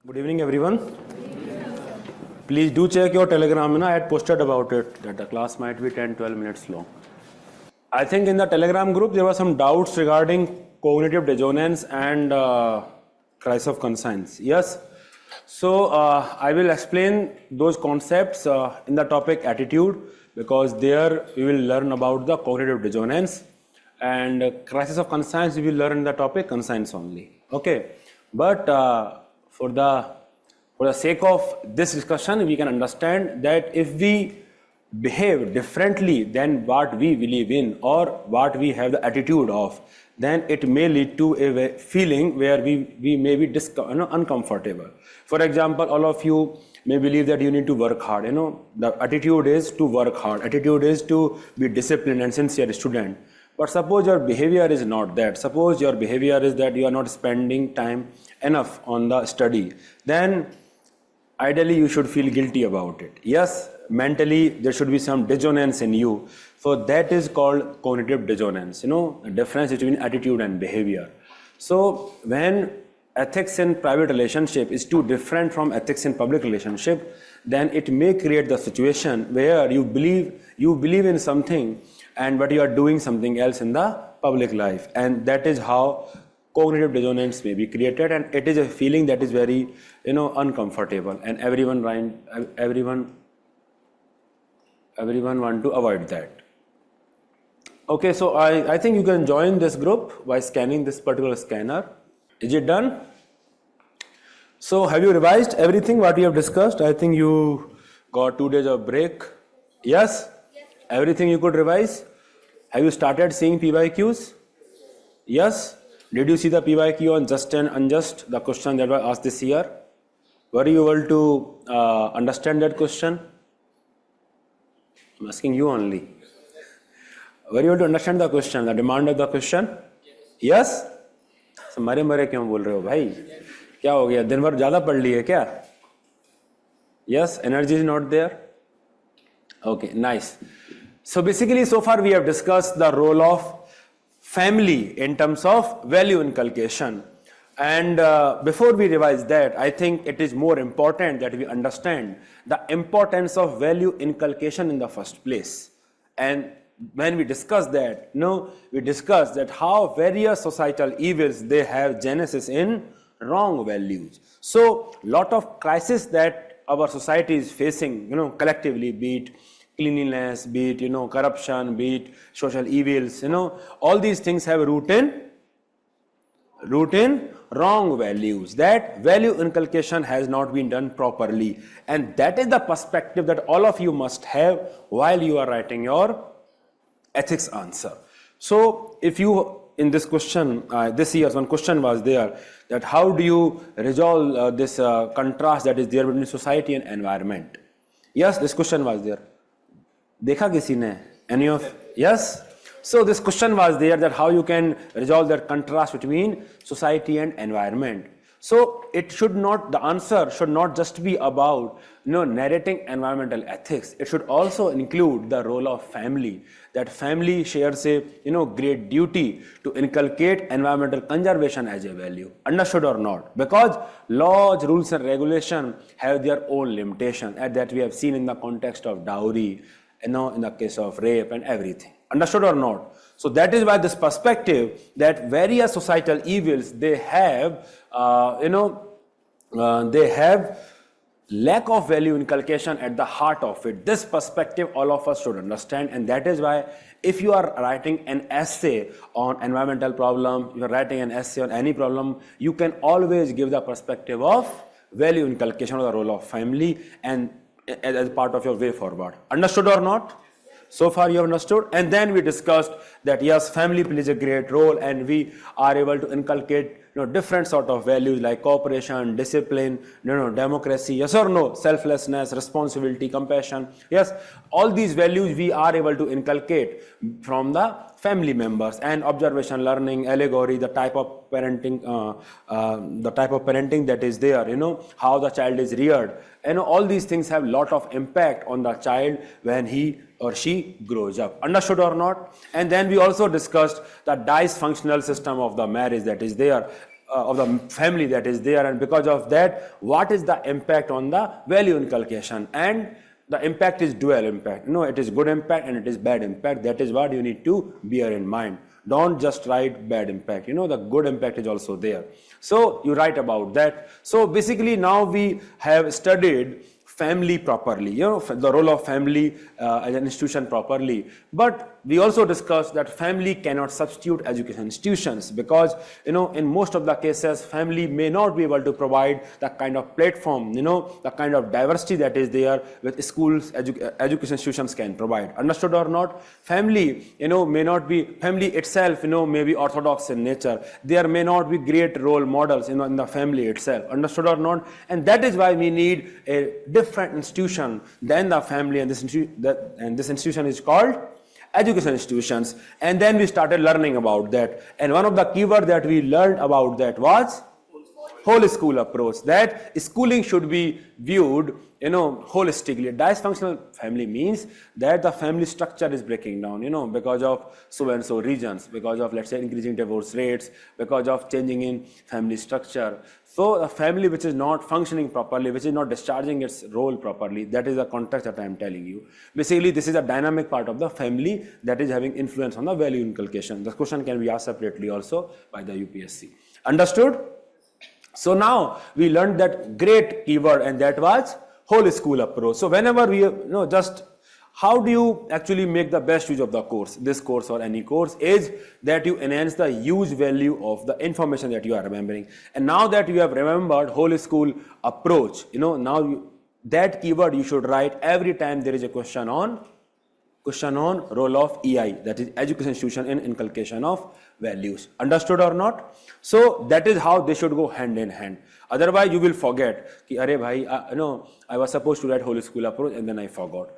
Good evening, everyone. Please do check your Telegram. I had posted about it that the class might be 10-12 minutes long. I think in the Telegram group there were some doubts regarding cognitive dissonance and crisis of conscience. Yes. So I will explain those concepts in the topic attitude, because there we will learn about the cognitive dissonance, and crisis of conscience we will learn the topic conscience only. Okay. But for the sake of this discussion, we can understand that if we behave differently than what we believe in or what we have the attitude of, then it may lead to a feeling where we may be uncomfortable. For example, all of you may believe that you need to work hard. The attitude is to work hard. Attitude is to be disciplined and sincere student. But suppose your behavior is not that. Suppose your behavior is that you are not spending time enough on the study. Then ideally you should feel guilty about it. Yes, mentally there should be some dissonance in you. So that is called cognitive dissonance. The difference between attitude and behavior. So when ethics in private relationship is too different from ethics in public relationship, then it may create the situation where you believe in something, but you are doing something else in the public life, and that is how cognitive dissonance may be created, and it is a feeling that is very uncomfortable, and everyone want to avoid that. Okay, so I think you can join this group by scanning this particular scanner. Is it done? So have you revised everything what we have discussed? I think you got 2 days of break. Yes? Everything you could revise? Have you started seeing PYQs? Yes? Did you see the PYQ on just and unjust, the question that was asked this year? Were you able to understand that question? I'm asking you only. Were you able to understand the question, the demand of the question? Yes? So मरे क्यों बोल रहे हो भाई? क्या हो गया? दिन भर ज़्यादा पढ़ लिए क्या? Yes, energy is not there. Okay, nice. So basically, so far we have discussed the role of family in terms of value inculcation. And before we revise that, I think it is more important that we understand the importance of value inculcation in the first place. And when we discuss that, we discuss that how various societal evils, they have genesis in wrong values. So lot of crises that our society is facing, collectively, be it cleanliness, be it corruption, be it social evils, all these things have root in wrong values. That value inculcation has not been done properly, and that is the perspective that all of you must have while you are writing your ethics answer. So if you, in this question, this year's one question was there, that how do you resolve this contrast that is there between society and environment? Yes, this question was there. Dekha kisi ne? Any of? Yes? So this question was there, that how you can resolve that contrast between society and environment. So it should not, the answer should not just be about narrating environmental ethics. It should also include the role of family. That family shares a great duty to inculcate environmental conservation as a value. Understood or not? Because laws, rules and regulation have their own limitations, and that we have seen in the context of dowry, in the case of rape and everything. Understood or not? So that is why this perspective that various societal evils, they have lack of value inculcation at the heart of it. This perspective all of us should understand, and that is why if you are writing an essay on environmental problem, you are writing an essay on any problem, you can always give the perspective of value inculcation or the role of family and as part of your way forward. Understood or not? So far you have understood. And then we discussed that yes, family plays a great role, and we are able to inculcate different sort of values like cooperation, discipline, democracy, yes or no, selflessness, responsibility, compassion. Yes, all these values we are able to inculcate from the family members, and observation, learning, allegory, the type of parenting, that is there, how the child is reared, all these things have lot of impact on the child when he or she grows up. Understood or not? And then we also discussed the dysfunctional system of the marriage that is there. of the family that is there, and because of that, what is the impact on the value inculcation? And the impact is dual impact. It is good impact and it is bad impact. That is what you need to bear in mind. Don't just write bad impact. The good impact is also there. So you write about that. So basically now we have studied family properly, the role of family as an institution properly. But we also discussed that family cannot substitute education institutions, because in most of the cases family may not be able to provide the kind of platform, the kind of diversity that is there with schools, education institutions can provide. Understood or not? Family may not be, family itself may be orthodox in nature. There may not be great role models in the family itself. Understood or not? And that is why we need a different institution than the family, and this institution is called education institutions. And then we started learning about that, and one of the keywords that we learned about that was whole school approach, that schooling should be viewed holistically. Dysfunctional family means that the family structure is breaking down, because of so and so regions, because of, let's say, increasing divorce rates, because of changing in family structure. So a family which is not functioning properly, which is not discharging its role properly, that is the context that I am telling you. Basically, this is a dynamic part of the family that is having influence on the value inculcation. The question can be asked separately also by the UPSC. Understood? So now we learned that great keyword, and that was whole school approach. So whenever we just how do you actually make the best use of the course, this course or any course, is that you enhance the huge value of the information that you are remembering. And now that you have remembered whole school approach, that keyword you should write every time there is a question on role of EI, that is education institution in inculcation of values. Understood or not? So that is how they should go hand in hand. Otherwise you will forget ki, "Arey bhai, I was supposed to write whole school approach and then I forgot."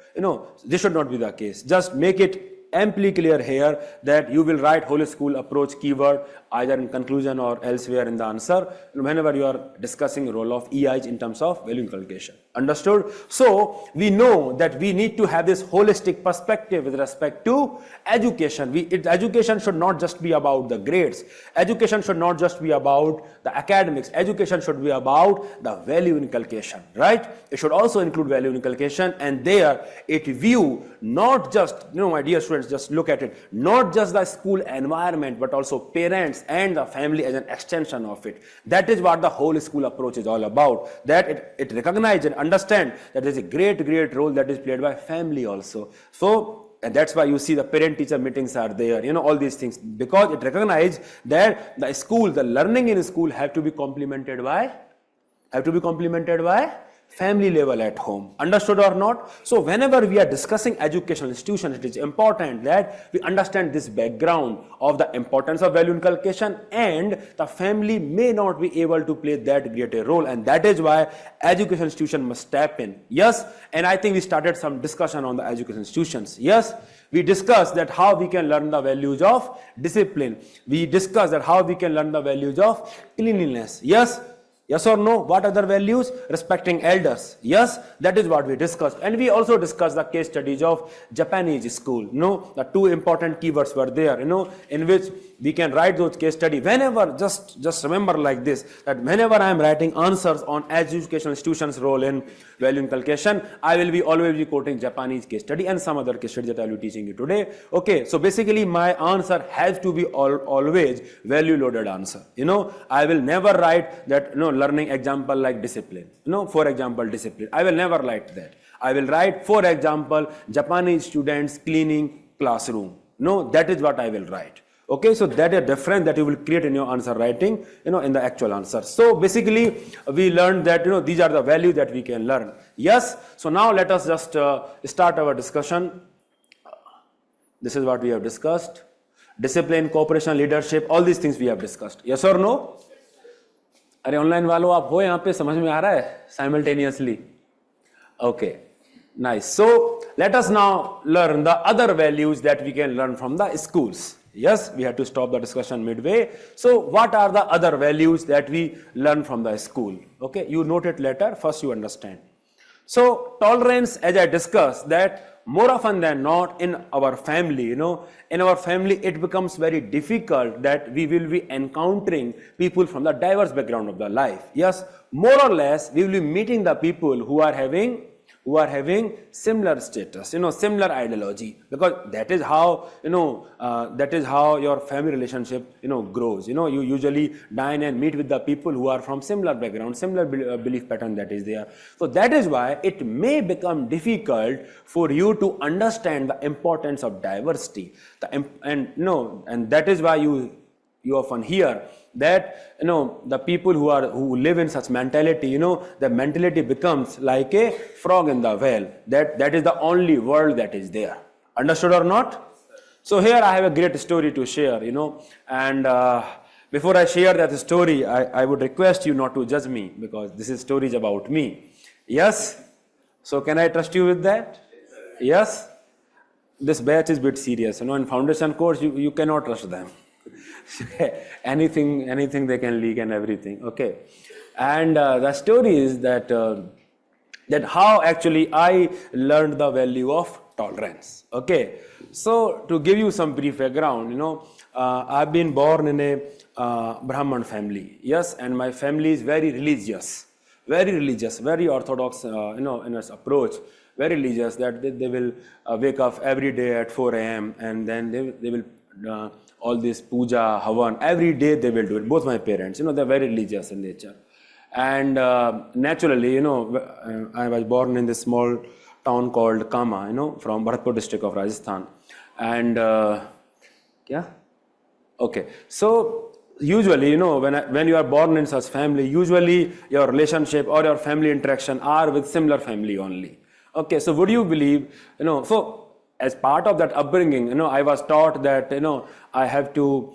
This should not be the case. Just make it amply clear here that you will write whole school approach keyword either in conclusion or elsewhere in the answer whenever you are discussing role of EIs in terms of value inculcation. Understood? So we know that we need to have this holistic perspective with respect to education. Education should not just be about the grades. Education should not just be about the academics. Education should be about the value inculcation, right? It should also include value inculcation, and there it view not just, my dear students, just look at it, not just the school environment, but also parents and the family as an extension of it. That is what the whole school approach is all about. That it recognizes and understand that there is a great role that is played by family also. So, and that's why you see the parent-teacher meetings are there, all these things, because it recognizes that the school, the learning in school have to be complemented by family level at home. Understood or not? So whenever we are discussing educational institutions, it is important that we understand this background of the importance of value inculcation, and the family may not be able to play that great a role, and that is why education institution must step in. Yes, and I think we started some discussion on the education institutions. Yes, we discussed that how we can learn the values of discipline. We discussed that how we can learn the values of cleanliness. Yes. Yes or no? What other values? Respecting elders. Yes, that is what we discussed. And we also discussed the case studies of Japanese school. The two important keywords were there, in which we can write those case studies. Whenever, just remember like this, that whenever I am writing answers on educational institutions' role in value inculcation, I will be always be quoting Japanese case study and some other case study that I will be teaching you today. Okay, so basically my answer has to be always value loaded answer. I will never write that, learning example like discipline. For example, discipline. I will never write that. I will write, for example, Japanese students cleaning classroom. That is what I will write. Okay, so that is a difference that you will create in your answer writing, in the actual answer. So basically, we learned that, these are the values that we can learn. Yes, so now let us just start our discussion. This is what we have discussed. Discipline, cooperation, leadership, all these things we have discussed. Yes or no? अरे online वालों आप हो यहाँ पे, समझ में आ रहा है simultaneously? Okay, nice. So let us now learn the other values that we can learn from the schools. Yes, we had to stop the discussion midway. So what are the other values that we learn from the school? Okay, you note it later, first you understand. So tolerance, as I discussed, that more often than not in our family, in our family it becomes very difficult that we will be encountering people from the diverse background of the life. Yes, more or less we will be meeting the people who are having similar status, similar ideology, because that is how, your family relationship, grows. You usually dine and meet with the people who are from similar background, similar belief pattern that is there. So that is why it may become difficult for you to understand the importance of diversity. And that is why you often hear that the people who live in such mentality, the mentality becomes like a frog in the well, that is the only world that is there. Understood or not? So here I have a great story to share, and before I share that story, I would request you not to judge me, because this is stories about me. Yes? So can I trust you with that? Yes? This batch is a bit serious, in foundation course you cannot trust them. anything they can leak and everything. Okay, and the story is that how actually I learned the value of tolerance. Okay, so to give you some brief background, I've been born in a Brahman family. Yes, and my family is very religious, very orthodox, in its approach. Very religious, that they will wake up every day at 4 a.m. and then they will all this puja, havan, every day they will do it. Both my parents, they're very religious in nature. And naturally, I was born in this small town called Kama, from Bharatpur district of Rajasthan. And okay, so usually, when you are born in such family, usually your relationship or your family interaction are with similar family only. Okay, so would you believe, so as part of that upbringing, I was taught that, I have to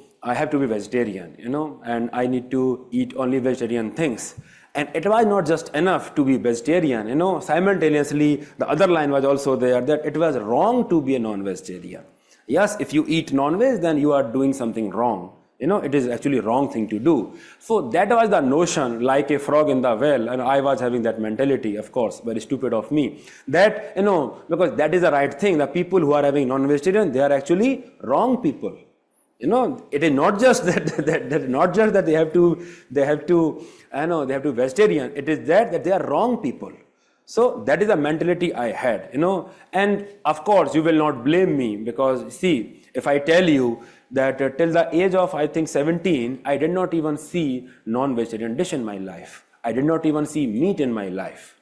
be vegetarian, and I need to eat only vegetarian things. And it was not just enough to be vegetarian, simultaneously the other line was also there, that it was wrong to be a non-vegetarian. Yes, if you eat non-veg, then you are doing something wrong. It is actually a wrong thing to do. So that was the notion, like a frog in the well, and I was having that mentality, of course, very stupid of me, that, because that is the right thing. The people who are having non-vegetarian, they are actually wrong people. It is not just that they have to vegetarian. It is that they are wrong people. So that is the mentality I had, and of course you will not blame me, because see, if I tell you that till the age of, I think, 17, I did not even see non-vegetarian dish in my life. I did not even see meat in my life.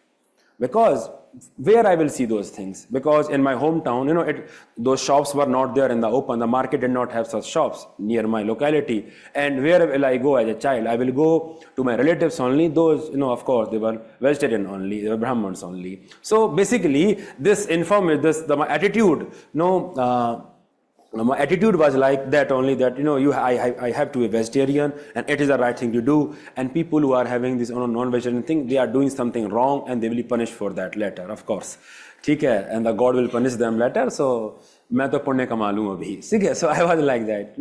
Because where I will see those things? Because in my hometown, those shops were not there in the open. The market did not have such shops near my locality. And where will I go as a child? I will go to my relatives only. Those, of course, they were vegetarian only. They were Brahmins only. So basically, my attitude, my attitude was like that only, that I have to be vegetarian and it is the right thing to do, and people who are having this non-vegetarian thing, they are doing something wrong and they will be punished for that later, of course. ठीक है, and the God will punish them later. So मैं तो पुण्य कमा लूँ अभी, ठीक है. So I was like that,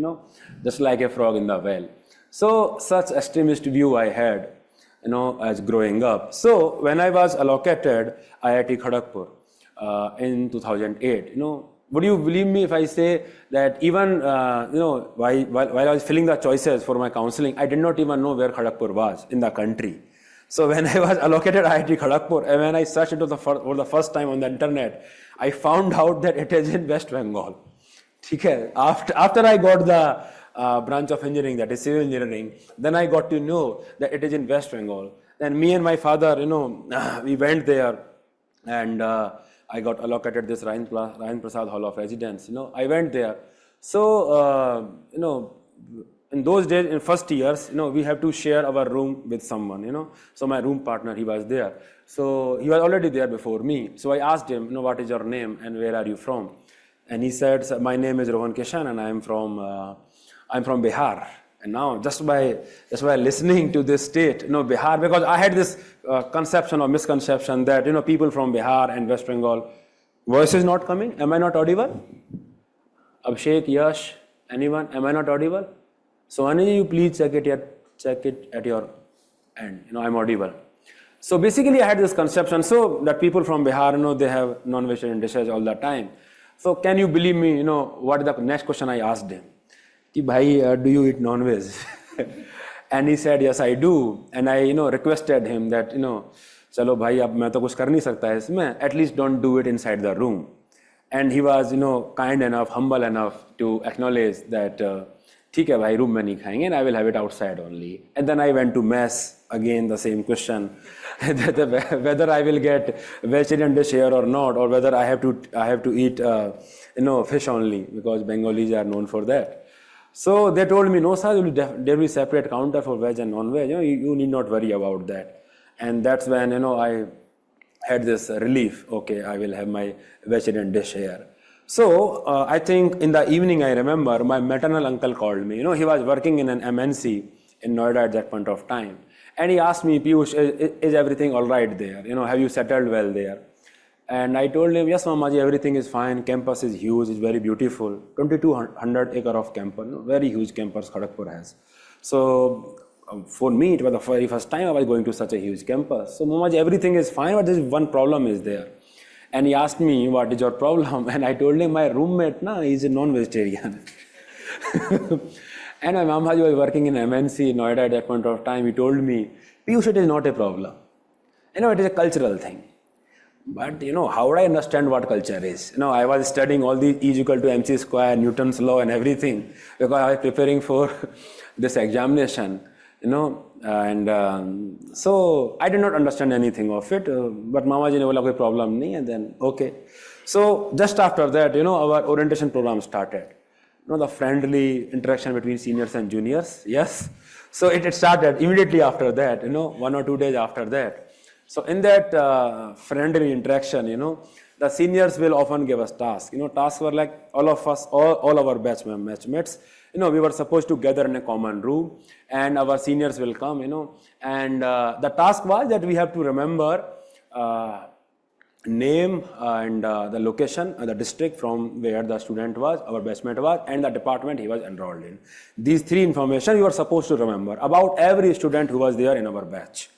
just like a frog in the well. So such extremist view I had, as growing up. So when I was allocated IIT Kharagpur in 2008, would you believe me if I say that even, while I was filling the choices for my counseling, I did not even know where Kharagpur was in the country. So when I was allocated IIT Kharagpur, and when I searched it for the first time on the internet, I found out that it is in West Bengal. Okay. After I got the branch of engineering, that is civil engineering, then I got to know that it is in West Bengal. Then me and my father, we went there, and I got allocated this Rajendra Prasad Hall of Residence. I went there. So, in those days, in first years, we have to share our room with someone, So my room partner, he was there. So he was already there before me. So I asked him, what is your name and where are you from? And he said, my name is Rohan Kishan and I'm from Bihar. And now, just by listening to this state, Bihar, because I had this conception or misconception that, people from Bihar and West Bengal, voice is not coming. Am I not audible? Abhishek, Yash, anyone? Am I not audible? So, Anil, you please check it at your end. I'm audible. So basically, I had this conception. So that people from Bihar, they have non-vegetarian dishes all the time. So can you believe me? What the next question I asked him? Ki bhai, do you eat non-veg? And he said, yes, I do. And I, requested him that, चलो भाई अब मैं तो कुछ कर नहीं सकता है इसमें. At least don't do it inside the room. And he was, kind enough, humble enough to acknowledge that, ठीक है भाई, room में नहीं खाएंगे, and I will have it outside only. And then I went to mess. Again, the same question, whether I will get vegetarian dish here or not, or whether I have to eat, fish only, because Bengalis are known for that. So they told me, no sir, there will be separate counter for veg and non-veg. You need not worry about that. And that's when, I had this relief. Okay, I will have my vegetarian dish here. So I think in the evening, I remember my maternal uncle called me. He was working in an MNC in Noida at that point of time. And he asked me, Piyush, is everything all right there? Have you settled well there? And I told him, yes, Mamaji, everything is fine. Campus is huge, it's very beautiful. 2,200 acre of campus, very huge campus Kharagpur has. So for me, it was the very first time I was going to such a huge campus. So Mamaji, everything is fine, but this one problem is there. And he asked me, what is your problem? And I told him, my roommate, is a non-vegetarian. And my Mamaji was working in MNC Noida at that point of time. He told me, Piyush, it is not a problem. It is a cultural thing. But, how would I understand what culture is? I was studying all the E is equal to MC square, Newton's law and everything, because I was preparing for this examination, and so I did not understand anything of it. But Mamaji ne bola koi problem nahi, and then, okay. So just after that, our orientation program started. The friendly interaction between seniors and juniors, yes. So it started immediately after that, 1 or 2 days after that. So in that friendly interaction, the seniors will often give us tasks. Tasks were like all of us, all our batchmates, we were supposed to gather in a common room, and our seniors will come, and the task was that we have to remember name and the location, the district from where the student was, our batchmate was, and the department he was enrolled in. These three information you are supposed to remember about every student who was there in our batch.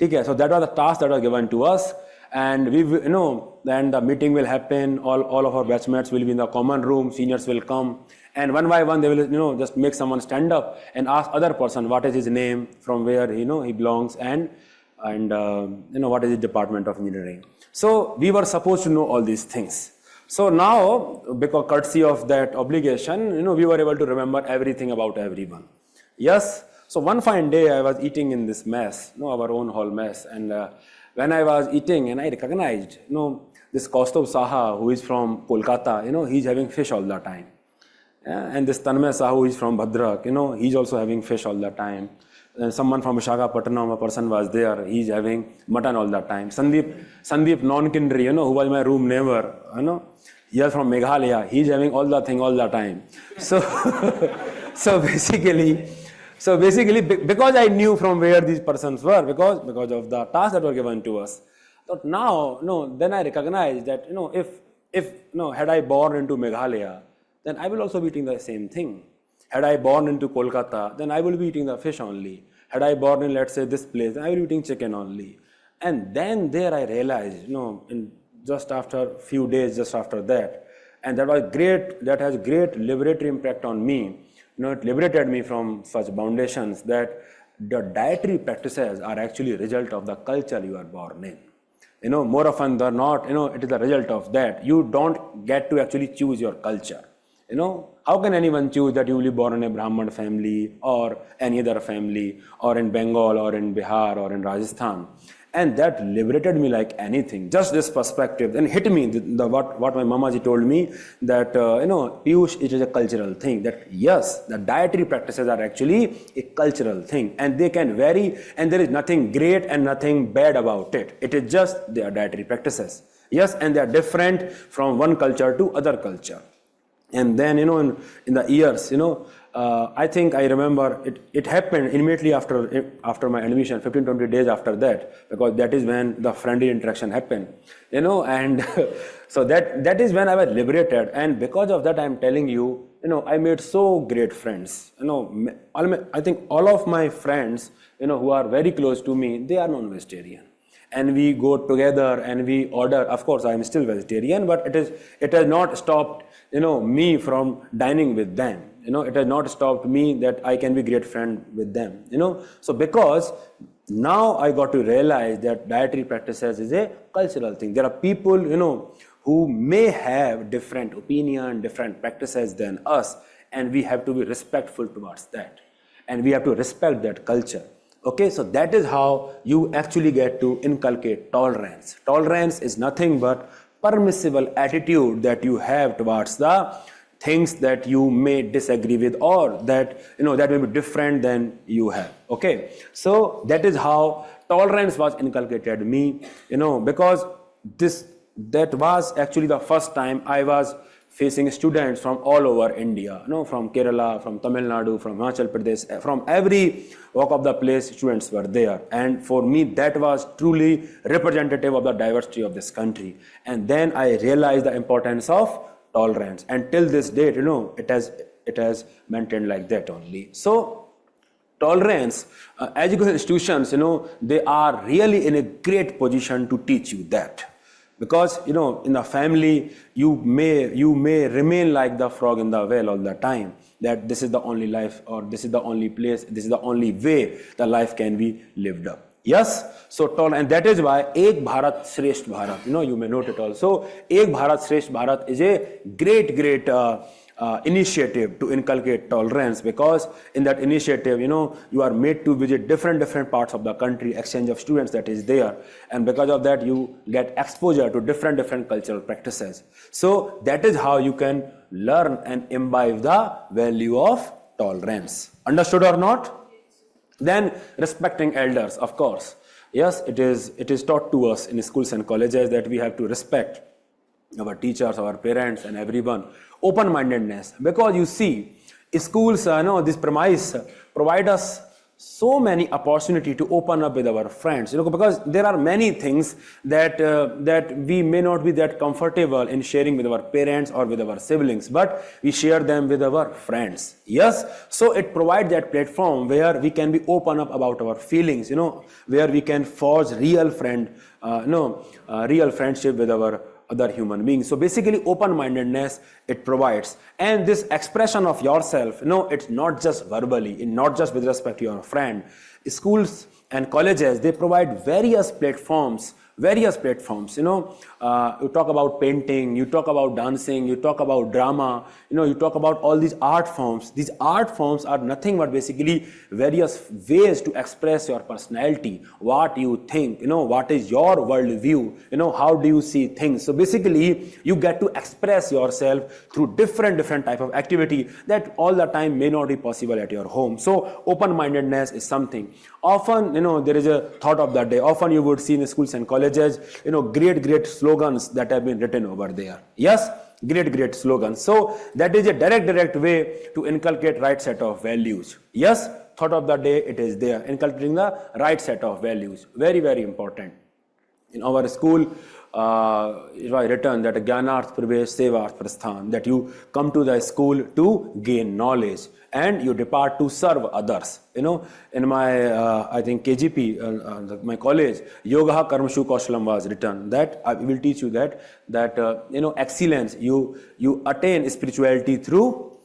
Okay, so that was the task that was given to us, and then the meeting will happen. All of our batchmates will be in the common room. Seniors will come, and one by one they will just make someone stand up and ask other person what is his name, from where he belongs, and what is his department of engineering. So we were supposed to know all these things. So now, because courtesy of that obligation, we were able to remember everything about everyone. Yes. So one fine day I was eating in this mess, our own hall mess, and when I was eating, and I recognized, this Kaustubh Saha, who is from Kolkata, he's having fish all the time. Yeah? And this Tanmay Sahu, who is from Bhadrak, he's also having fish all the time. And someone from Visakhapatnam, a person was there, he's having mutton all the time. Sandeep Non-Kindri, who was my room neighbor, he is from Meghalaya, he's having all the thing all the time. So, so basically, because I knew from where these persons were, because of the tasks that were given to us. But now, then I recognized that, if had I born into Meghalaya, then I will also be eating the same thing. Had I born into Kolkata, then I will be eating the fish only. Had I born in, let's say, this place, I will be eating chicken only. And then there I realized, in just after a few days, just after that, and that was great, that has great liberatory impact on me. It liberated me from such foundations that the dietary practices are actually a result of the culture you are born in. More often than not, it is the result of that. You don't get to actually choose your culture. How can anyone choose that you will be born in a Brahman family or any other family, or in Bengal or in Bihar or in Rajasthan? And that liberated me like anything. Just this perspective then hit me, what my Mamaji told me, that Piyush, it is a cultural thing. That yes, the dietary practices are actually a cultural thing, and they can vary, and there is nothing great and nothing bad about it. It is just their dietary practices. Yes, and they are different from one culture to other culture. And then, in the years, I think I remember it happened immediately after my admission, 15-20 days after that, because that is when the friendly interaction happened, and so that is when I was liberated. And because of that, I'm telling you, I made so great friends. I think all of my friends, who are very close to me, they are non-vegetarian. and we go together and we order. Of course, I am still vegetarian, but it has not stopped me from dining with them. It has not stopped me that I can be great friend with them. So because now I got to realize that dietary practices is a cultural thing. There are people who may have different opinion, different practices than us, and we have to be respectful towards that, and we have to respect that culture. Okay, so that is how you actually get to inculcate tolerance. Tolerance is nothing but permissible attitude that you have towards the things that you may disagree with, or that that may be different than you have. Okay, so that is how tolerance was inculcated me, because that was actually the first time I was facing students from all over India, from Kerala, from Tamil Nadu, from Himachal Pradesh, from every walk of the place students were there. And for me, that was truly representative of the diversity of this country. And then I realized the importance of tolerance. And till this date, it has maintained like that only. So tolerance, education institutions, they are really in a great position to teach you that. Because in the family you may remain like the frog in the well all the time, that this is the only life, or this is the only place, this is the only way the life can be lived up. Yes, so and that is why Ek Bharat Shresth Bharat, you may note it also. Ek Bharat Shresth Bharat is a great initiative to inculcate tolerance, because in that initiative, you are made to visit different parts of the country, exchange of students that is there, and because of that you get exposure to different cultural practices. So that is how you can learn and imbibe the value of tolerance. Understood or not? Then respecting elders, of course. Yes, it is taught to us in schools and colleges that we have to respect our teachers, our parents, and everyone. Open-mindedness, because you see, schools, this premise provide us so many opportunity to open up with our friends, because there are many things that we may not be that comfortable in sharing with our parents or with our siblings, but we share them with our friends. Yes, so it provides that platform where we can be open up about our feelings, where we can forge real friendship with our other human beings. So basically open-mindedness it provides, and this expression of yourself, it's not just verbally, not just with respect to your friend. Schools and colleges, they provide various platforms. You talk about painting, you talk about dancing, you talk about drama, you talk about all these art forms. These art forms are nothing but basically various ways to express your personality, what you think, what is your worldview, how do you see things. So basically you get to express yourself through different type of activity that all the time may not be possible at your home. So open-mindedness is something. Often, there is a thought of that day. Often you would see in schools and colleges, great slogans that have been written over there. Yes, great slogans. So that is a direct way to inculcate right set of values. Yes, thought of the day, it is there, inculcating the right set of values. Very important. In our school, it was written that Gyanarth Pravesh Sevarth Prasthan, that you come to the school to gain knowledge and you depart to serve others. In my I think KGP, my college, Yoga Karmashu Kaushalam was written, that I will teach you that excellence, you attain spirituality through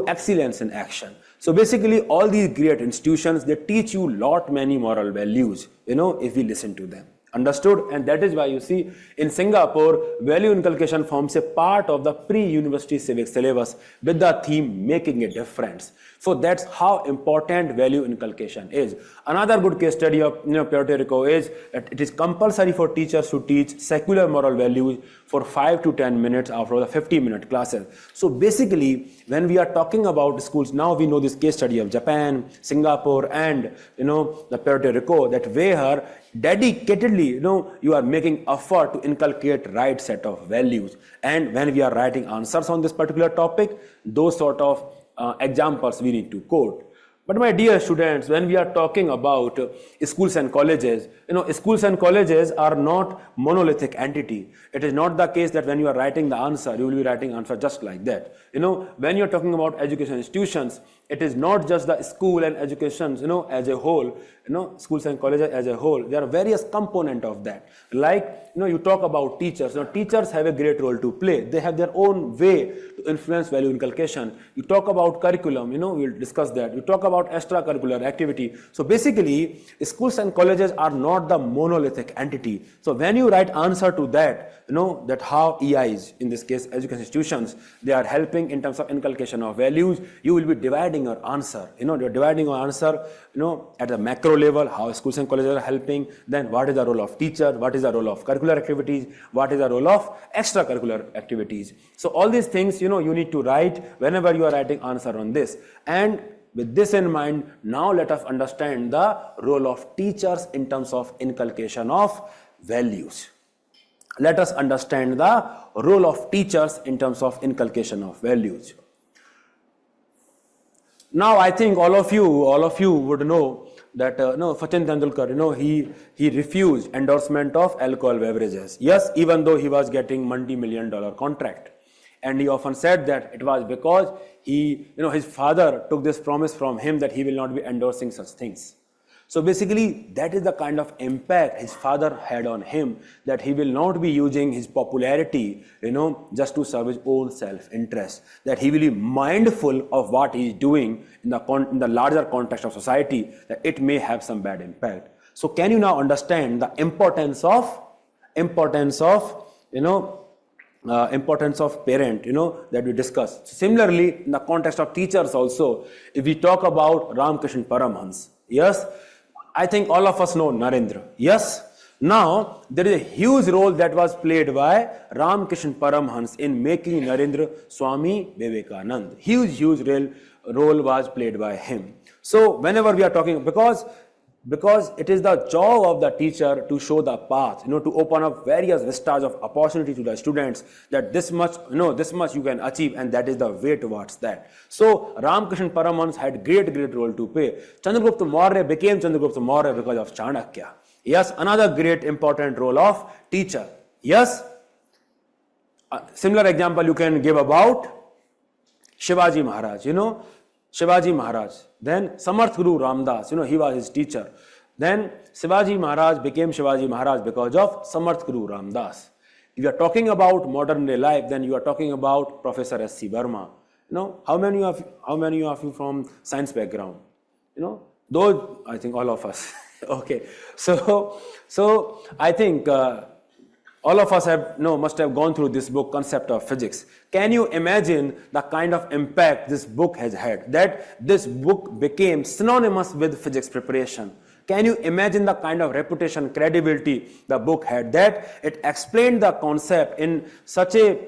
excellence in action. So basically all these great institutions, they teach you many moral values, if we listen to them. Understood? And that is why you see in Singapore, value inculcation forms a part of the pre-university civic syllabus with the theme making a difference. So that's how important value inculcation is. Another good case study of Puerto Rico is that it is compulsory for teachers to teach secular moral values for 5 to 10 minutes after the 50-minute classes. So basically, when we are talking about schools, now we know this case study of Japan, Singapore, and the Puerto Rico, that where dedicatedly, you are making effort to inculcate right set of values. And when we are writing answers on this particular topic, those sort of examples we need to quote. But my dear students, when we are talking about schools and colleges, schools and colleges are not monolithic entity. It is not the case that when you are writing the answer, you will be writing answer just like that. When you are talking about education institutions, it is not just the school and education, as a whole, schools and colleges as a whole. There are various components of that. Like, you talk about teachers. Teachers have a great role to play. They have their own way to influence value inculcation. You talk about curriculum, we'll discuss that. You talk about extracurricular activity. So basically, schools and colleges are not the monolithic entity. So when you write answer to that, that how EIs, in this case education institutions, they are helping in terms of inculcation of values, you will be dividing your answer. You're dividing your answer, at the macro level, how schools and colleges are helping, then what is the role of teacher, what is the role of curricular activities, what is the role of extracurricular activities. So all these things, you need to write whenever you are writing answer on this. And with this in mind, now let us understand the role of teachers in terms of inculcation of values. Let us understand the role of teachers in terms of inculcation of values. Now, I think all of you would know that Sachin Tendulkar, he refused endorsement of alcohol beverages. Yes, even though he was getting multi-million-dollar contract, and he often said that it was because his father took this promise from him that he will not be endorsing such things. So basically, that is the kind of impact his father had on him, that he will not be using his popularity, just to serve his own self-interest, that he will be mindful of what he is doing in the larger context of society, that it may have some bad impact. So can you now understand the importance of parent, that we discussed. Similarly, in the context of teachers also, if we talk about Ramkrishna Paramhans, yes, I think all of us know Narendra. Yes. Now, there is a huge role that was played by Ramkrishna Paramhans in making Narendra Swami Vivekanand. Huge role was played by him. So, whenever we are talking, because it is the job of the teacher to show the path, to open up various vistas of opportunity to the students, that this much you can achieve, and that is the way towards that. So Ramkrishna Paramhans had great role to play. Chandragupta Maurya became Chandragupta Maurya because of Chanakya. Yes, another great important role of teacher. Yes, similar example you can give about Shivaji Maharaj, Shivaji Maharaj. Then Samarth Guru Ramdas, he was his teacher. Then Shivaji Maharaj became Shivaji Maharaj because of Samarth Guru Ramdas. If you are talking about modern day life, then you are talking about Professor S.C. Verma. How many of you from science background? Those, I think all of us. Okay. So I think all of us must have gone through this book, Concept of Physics. Can you imagine the kind of impact this book has had? That this book became synonymous with physics preparation. Can you imagine the kind of reputation, credibility the book had? That it explained the concept in such a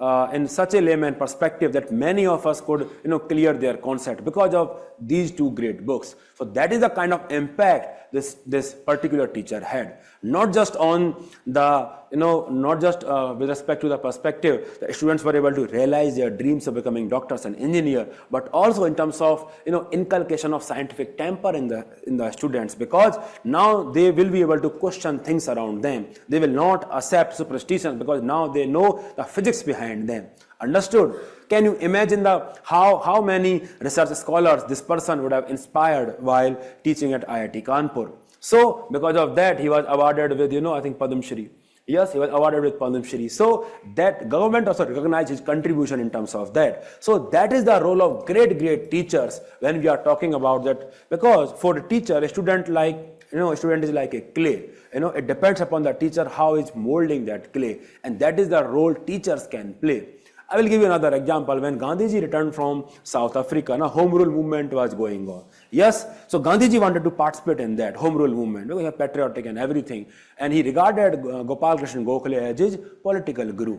layman perspective that many of us could clear their concept because of these two great books. So that is the kind of impact this particular teacher had. Not just on the with respect to the perspective that students were able to realize their dreams of becoming doctors and engineers, but also in terms of inculcation of scientific temper in the students, because now they will be able to question things around them. They will not accept superstitions because now they know the physics behind them. Understood? Can you imagine how many research scholars this person would have inspired while teaching at IIT Kanpur? So because of that, he was awarded with I think Padma Shri. Yes, he was awarded with Padma Shri. So that government also recognized his contribution in terms of that. So that is the role of great teachers when we are talking about that. Because for the teacher, a student is like a clay. It depends upon the teacher how is molding that clay, and that is the role teachers can play. I will give you another example. When Gandhiji returned from South Africa, home rule movement was going on. Yes, so Gandhiji wanted to participate in that home rule movement because he was patriotic and everything, and he regarded Gopal Krishna Gokhale as his political guru.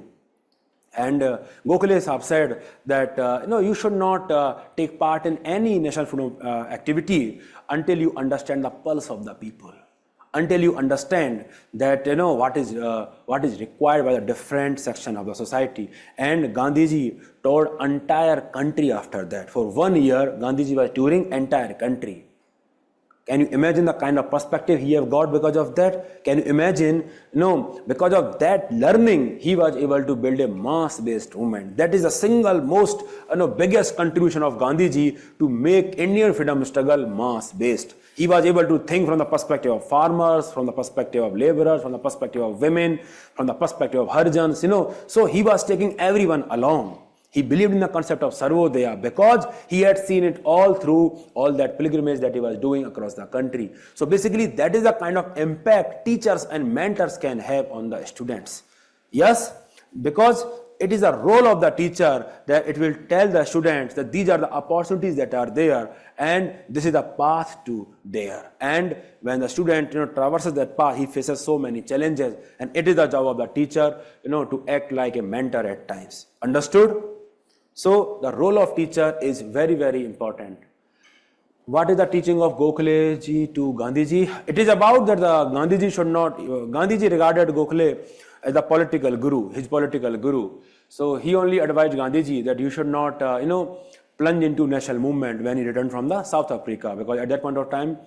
And Gokhale Sahab said that you should not take part in any national freedom activity until you understand the pulse of the people, until you understand that what is required by the different section of the society. And Gandhiji toured entire country after that. For 1 year, Gandhiji was touring entire country. Can you imagine the kind of perspective he have got because of that? Can you imagine, because of that learning, he was able to build a mass-based movement. That is the single most, biggest contribution of Gandhiji to make Indian freedom struggle mass-based. He was able to think from the perspective of farmers, from the perspective of laborers, from the perspective of women, from the perspective of Harjans, So he was taking everyone along. He believed in the concept of Sarvodaya because he had seen it all through all that pilgrimage that he was doing across the country. So basically, that is the kind of impact teachers and mentors can have on the students. Yes, because it is the role of the teacher that it will tell the students that these are the opportunities that are there and this is the path to there. And when the student traverses that path, he faces so many challenges, and it is the job of the teacher to act like a mentor at times. Understood? So the role of teacher is very, very important. What is the teaching of Gokhale ji to Gandhi ji? It is about that Gandhiji regarded Gokhale as the political guru, his political guru. So he only advised Gandhiji that you should not, plunge into national movement when he returned from the South Africa, because at that point of time,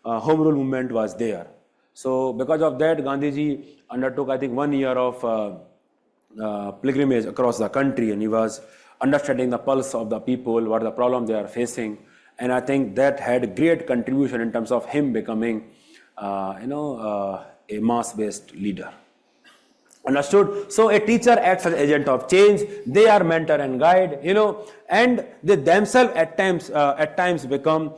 home rule movement was there. So because of that, Gandhiji undertook, I think, 1 year of pilgrimage across the country, and he was understanding the pulse of the people, what the problem they are facing. And I think that had great contribution in terms of him becoming, a mass-based leader. Understood? So a teacher acts as agent of change. They are mentor and guide, and they themselves at times become,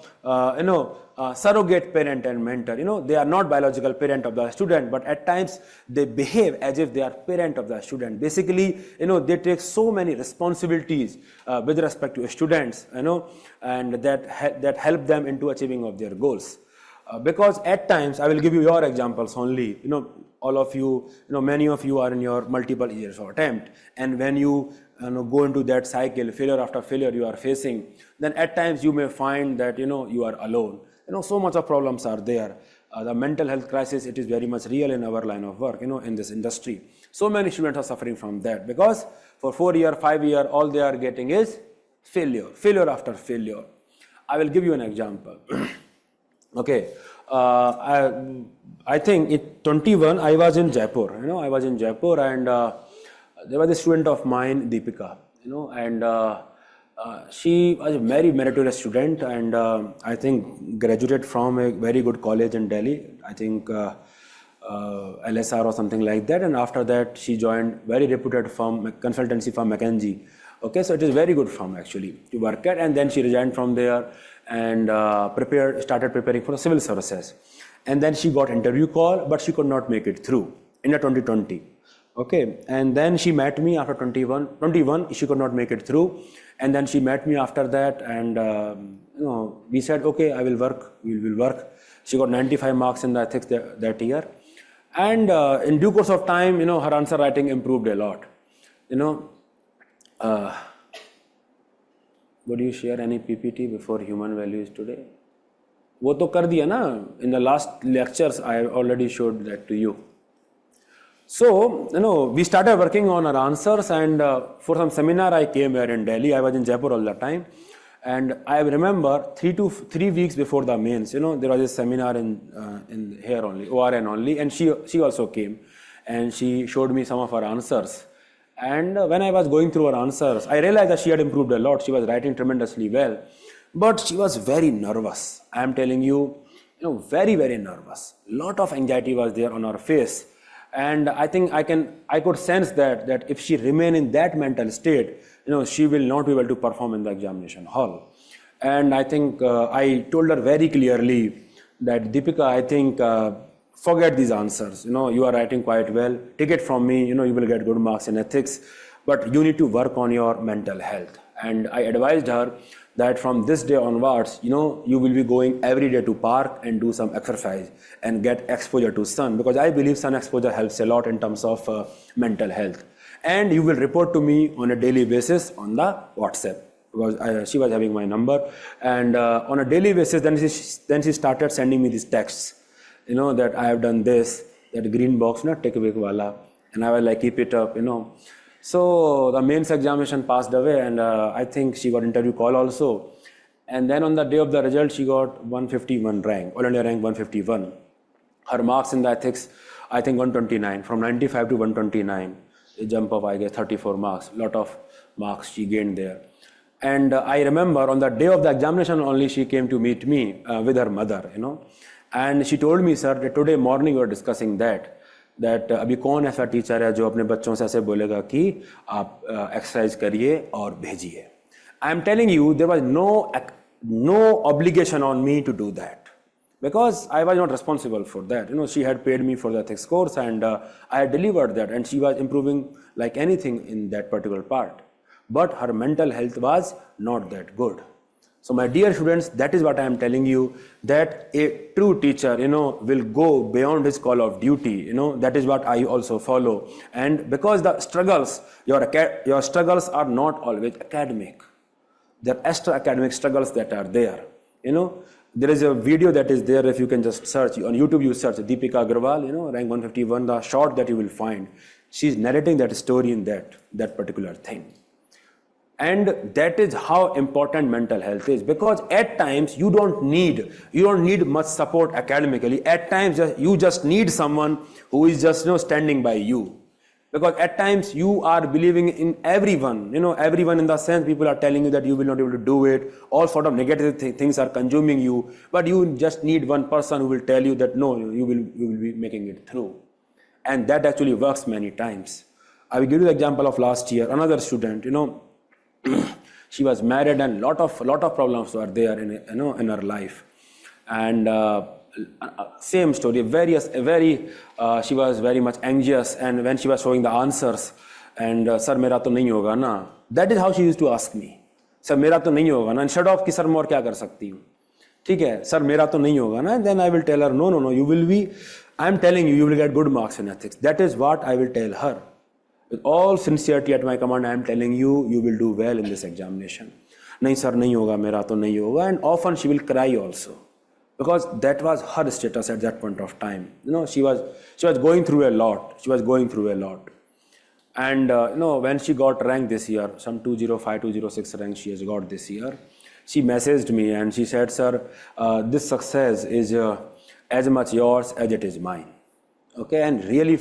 surrogate parent and mentor. They are not biological parent of the student, but at times they behave as if they are parent of the student. Basically, they take so many responsibilities with respect to students, and that help them into achieving of their goals. Because at times, I will give you your examples only, all of you, many of you are in your multiple years of attempt, and when you, go into that cycle, failure after failure you are facing, then at times you may find that, you are alone. So much of problems are there. The mental health crisis, it is very much real in our line of work, in this industry. So many students are suffering from that because for 4 year, 5 year, all they are getting is failure after failure. I will give you an example. Okay. I think in 21, I was in Jaipur, and there was a student of mine, Deepika, and she was a very meritorious student, and I think graduated from a very good college in Delhi, I think LSR or something like that, and after that she joined very reputed firm, consultancy firm McKinsey. Okay, so it is very good firm actually to work at, and then she resigned from there and started preparing for the civil services. And then she got interview call, but she could not make it through in the 2020. Okay, and then she met me after 21, she could not make it through. And then she met me after that, and we said, okay, I will work, we will work. She got 95 marks in the ethics that year. And in due course of time, her answer writing improved a lot. Would you share any PPT before human values today? वो तो कर दिया ना. In the last lectures, I already showed that to you. So, we started working on our answers, and for some seminar I came here in Delhi. I was in Jaipur all the time. And I remember 3 weeks before the mains, there was a seminar in here only, ORN only, and she also came, and she showed me some of her answers. And when I was going through her answers, I realized that she had improved a lot. She was writing tremendously well, but she was very nervous. I am telling you, very, very nervous. Lot of anxiety was there on her face. And I think I could sense that if she remain in that mental state, she will not be able to perform in the examination hall. And I think I told her very clearly that, Deepika, I think forget these answers. You are writing quite well. Take it from me. You will get good marks in ethics, but you need to work on your mental health. And I advised her that from this day onwards, you will be going every day to park and do some exercise and get exposure to sun, because I believe sun exposure helps a lot in terms of mental health. And you will report to me on a daily basis on the WhatsApp, because she was having my number, and on a daily basis, then she started sending me these texts, that I have done this, that green box, not take away wala, and I was like, keep it up, So the mains examination passed away, and I think she got interview call also. And then on the day of the result, she got 151 rank, All India rank 151. Her marks in the ethics, I think 129, from 95 to 129, a jump of, I guess, 34 marks, lot of marks she gained there. And I remember on the day of the examination only, she came to meet me with her mother, and she told me, sir, that today morning we were discussing that अभी कौन ऐसा teacher है जो अपने बच्चों से ऐसे बोलेगा कि आप एक्सरसाइज करिए और भेजिए. I am telling you, there was no obligation on me to do that, because I was not responsible for that. She had paid me for the ethics course, and I had delivered that, and she was improving like anything in that particular part. But her mental health was not that good. So my dear students, that is what I am telling you, that a true teacher, will go beyond his call of duty. That is what I also follow. And because the struggles, your struggles are not always academic. There are extra academic struggles that are there. There is a video that is there, if you can just search on YouTube, you search Deepika Agarwal, rank 151, the short that you will find. She's narrating that story in that particular thing. And that is how important mental health is, because at times you don't need much support academically. At times you just need someone who is just standing by you, because at times you are believing in everyone. Everyone in the sense, people are telling you that you will not be able to do it. All sort of negative things are consuming you, but you just need one person who will tell you that no, you will be making it through, and that actually works many times. I will give you the example of last year. Another student, she was married, and lot of problems were there in her life, and same story. She was very much anxious, and when she was showing the answers, and sir mera to nahi hoga na, that is how she used to ask me, sir mera to nahi hoga na, instead of ki sir मैं और क्या कर सकती हूँ, ठीक है sir मेरा तो नहीं होगा ना, then I will tell her no, you will be, I am telling you, you will get good marks in ethics. That is what I will tell her. With all sincerity at my command, I am telling you, you will do well in this examination. नहीं sir नहीं होगा, मेरा तो नहीं होगा. And often she will cry also, because that was her status at that point of time. She was going through a lot. And when she got rank this year, some 205, 206 rank she has got this year, she messaged me and she said, sir, this success is as much yours as it is mine. Okay, and I really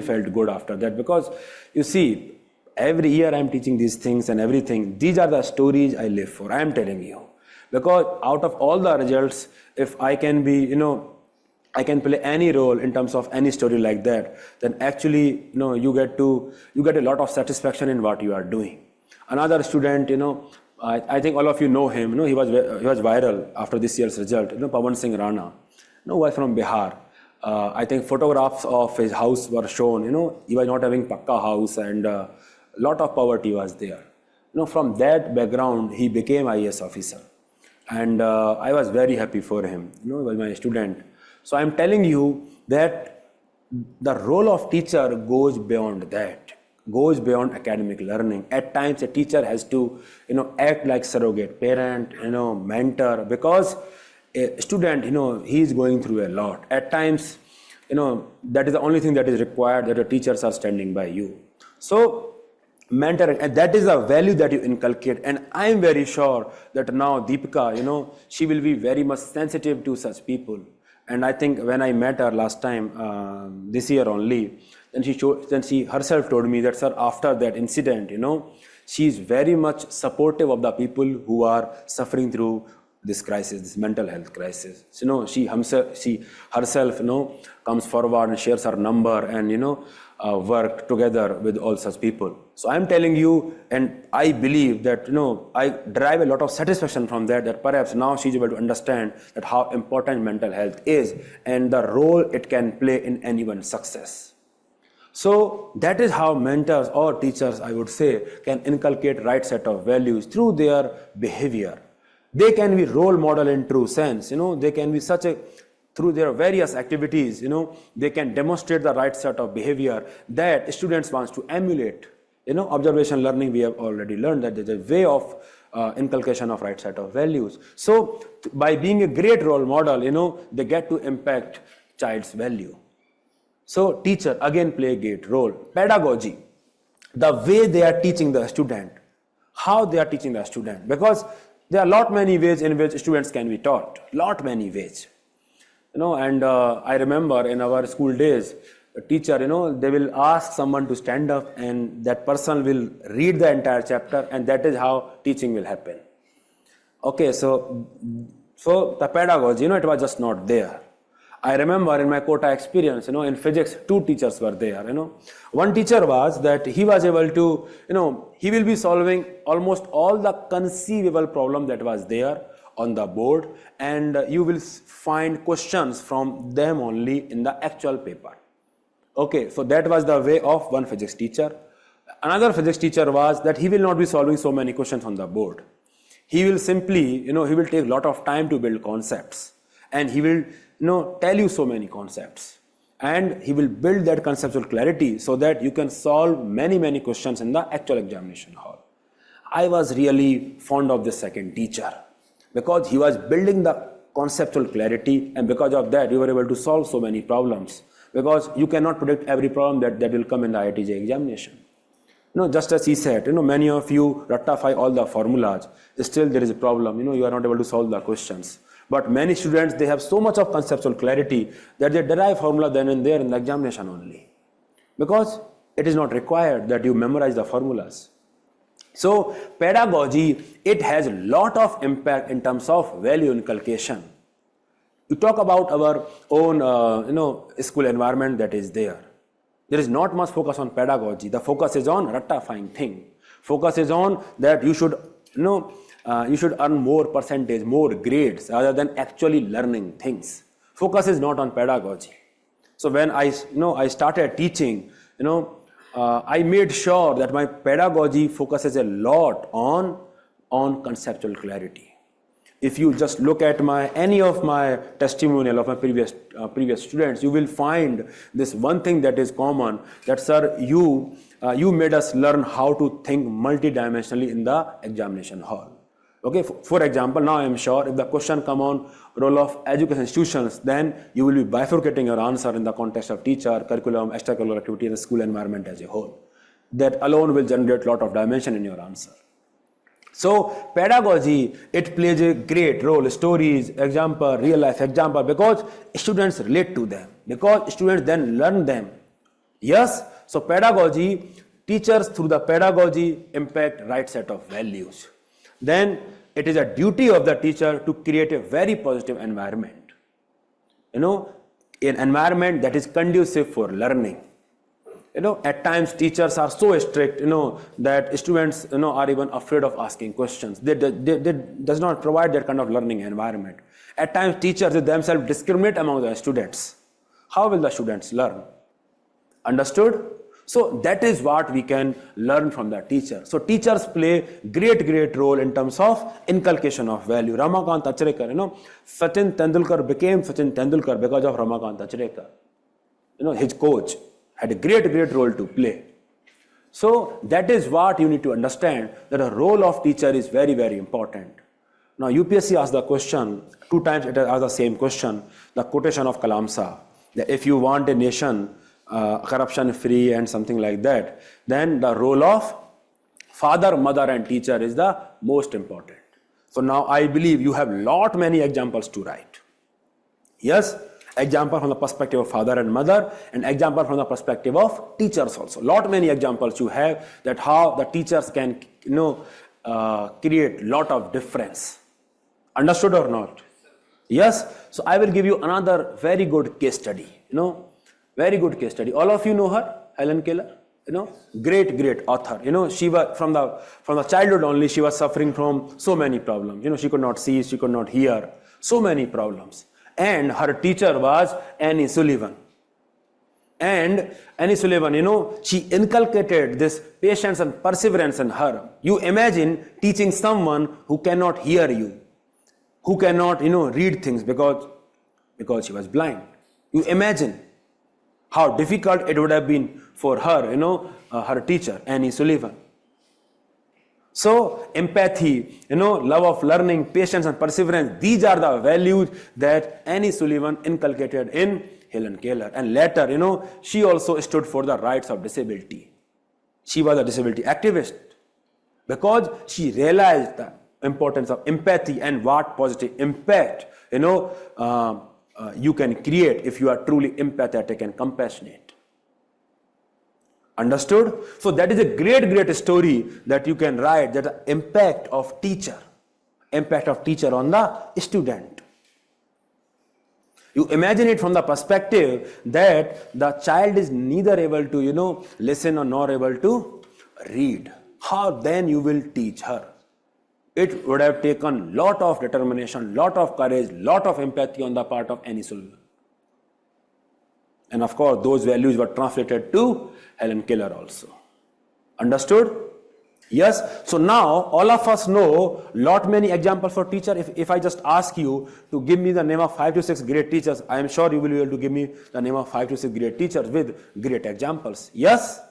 felt good after that, because you see, every year I am teaching these things and everything. These are the stories I live for. I am telling you, because out of all the results, if I can be, I can play any role in terms of any story like that, then actually, you get a lot of satisfaction in what you are doing. Another student, I think all of you know him. He was viral after this year's result. Pawan Singh Rana, who was from Bihar. I think photographs of his house were shown. He was not having pakka house, and a lot of poverty was there. From that background, he became IAS officer, and I was very happy for him. He was my student. So I am telling you that the role of teacher goes beyond that, goes beyond academic learning. At times, a teacher has to, act like surrogate parent, mentor, because a student, he is going through a lot. At times, that is the only thing that is required, that the teachers are standing by you. So, mentor, and that is a value that you inculcate. And I am very sure that now Deepika, she will be very much sensitive to such people. And I think when I met her last time, this year only, then she herself told me that, sir, after that incident, she is very much supportive of the people who are suffering through this crisis, this mental health crisis. So, she herself, comes forward and shares her number and, work together with all such people. So I'm telling you, and I believe that, I derive a lot of satisfaction from that perhaps now she's able to understand that how important mental health is and the role it can play in anyone's success. So that is how mentors or teachers, I would say, can inculcate right set of values through their behavior. They can be role model in true sense, they can be through their various activities, they can demonstrate the right set of behavior that students want to emulate. Observation learning, we have already learned that there's a way of inculcation of right set of values. So by being a great role model, they get to impact child's value. So teacher again play a great role. Pedagogy, the way they are teaching the student, how they are teaching the student, because There are lot many ways in which students can be taught, lot many ways. And I remember in our school days, a teacher, they will ask someone to stand up and that person will read the entire chapter, and that is how teaching will happen. Okay, so the pedagogy, it was just not there. I remember in my Kota experience, in physics, 2 teachers were there. One teacher was that he was able to, he will be solving almost all the conceivable problem that was there on the board, and you will find questions from them only in the actual paper. Okay, so that was the way of one physics teacher. Another physics teacher was that he will not be solving so many questions on the board. He will simply, he will take a lot of time to build concepts, and he will, tell you so many concepts, and he will build that conceptual clarity so that you can solve many, many questions in the actual examination hall. I was really fond of this second teacher because he was building the conceptual clarity, and because of that, you were able to solve so many problems, because you cannot predict every problem that will come in the IITJ examination. Just as he said, many of you ratify all the formulas, still there is a problem, you are not able to solve the questions. But many students, they have so much of conceptual clarity that they derive formula then and there in the examination only, because it is not required that you memorize the formulas. So pedagogy, it has a lot of impact in terms of value inculcation. You talk about our own, school environment that is there. There is not much focus on pedagogy. The focus is on ratifying thing. Focus is on that you should, you should earn more percentage, more grades, rather than actually learning things. Focus is not on pedagogy. So when I started teaching, I made sure that my pedagogy focuses a lot on conceptual clarity. If you just look at any of my testimonial of my previous students, you will find this one thing that is common, that sir, you made us learn how to think multidimensionally in the examination hall. Okay, for example, now I am sure if the question come on role of education institutions, then you will be bifurcating your answer in the context of teacher, curriculum, extracurricular activity, and the school environment as a whole. That alone will generate a lot of dimension in your answer. So pedagogy, it plays a great role, stories, example, real life example, because students relate to them, because students then learn them. Yes, so pedagogy, teachers through the pedagogy impact right set of values. Then it is a duty of the teacher to create a very positive environment. An environment that is conducive for learning. At times teachers are so strict, that students, are even afraid of asking questions. They does not provide that kind of learning environment. At times teachers themselves discriminate among the students. How will the students learn? Understood? So that is what we can learn from the teacher. So teachers play great role in terms of inculcation of value. Ramakant Achrekar, Sachin Tendulkar became Sachin Tendulkar because of Ramakant Achrekar. His coach had a great role to play. So that is what you need to understand, that a role of teacher is very important. Now UPSC asked the question, 2 times it has asked the same question, the quotation of Kalam Saab, that if you want a nation corruption free and something like that, then the role of father, mother and teacher is the most important. So now I believe you have many examples to write. Yes, example from the perspective of father and mother, and example from the perspective of teachers also. Many examples you have that how the teachers can create lot of difference. Understood or not? Yes. So I will give you another very good case study. Very good case study. All of you know her, Helen Keller. Great author. She was from the childhood only. She was suffering from so many problems. She could not see, she could not hear, so many problems. And her teacher was Annie Sullivan. And Annie Sullivan, she inculcated this patience and perseverance in her. You imagine teaching someone who cannot hear you, who cannot, read things because she was blind. You imagine how difficult it would have been for her, her teacher, Annie Sullivan. So empathy, love of learning, patience and perseverance, these are the values that Annie Sullivan inculcated in Helen Keller. And later, she also stood for the rights of disability. She was a disability activist because she realized importance of empathy and what positive impact, you can create if you are truly empathetic and compassionate. Understood? So that is a great story that you can write, that the impact of teacher on the student. You imagine it from the perspective that the child is neither able to, listen or nor able to read. How then you will teach her? It would have taken lot of determination, lot of courage, lot of empathy on the part of any soul. And of course, those values were translated to Helen Keller also. Understood? Yes. So now all of us know lot many examples for teacher. If I just ask you to give me the name of 5 to 6 great teachers, I am sure you will be able to give me the name of 5 to 6 great teachers with great examples. Yes?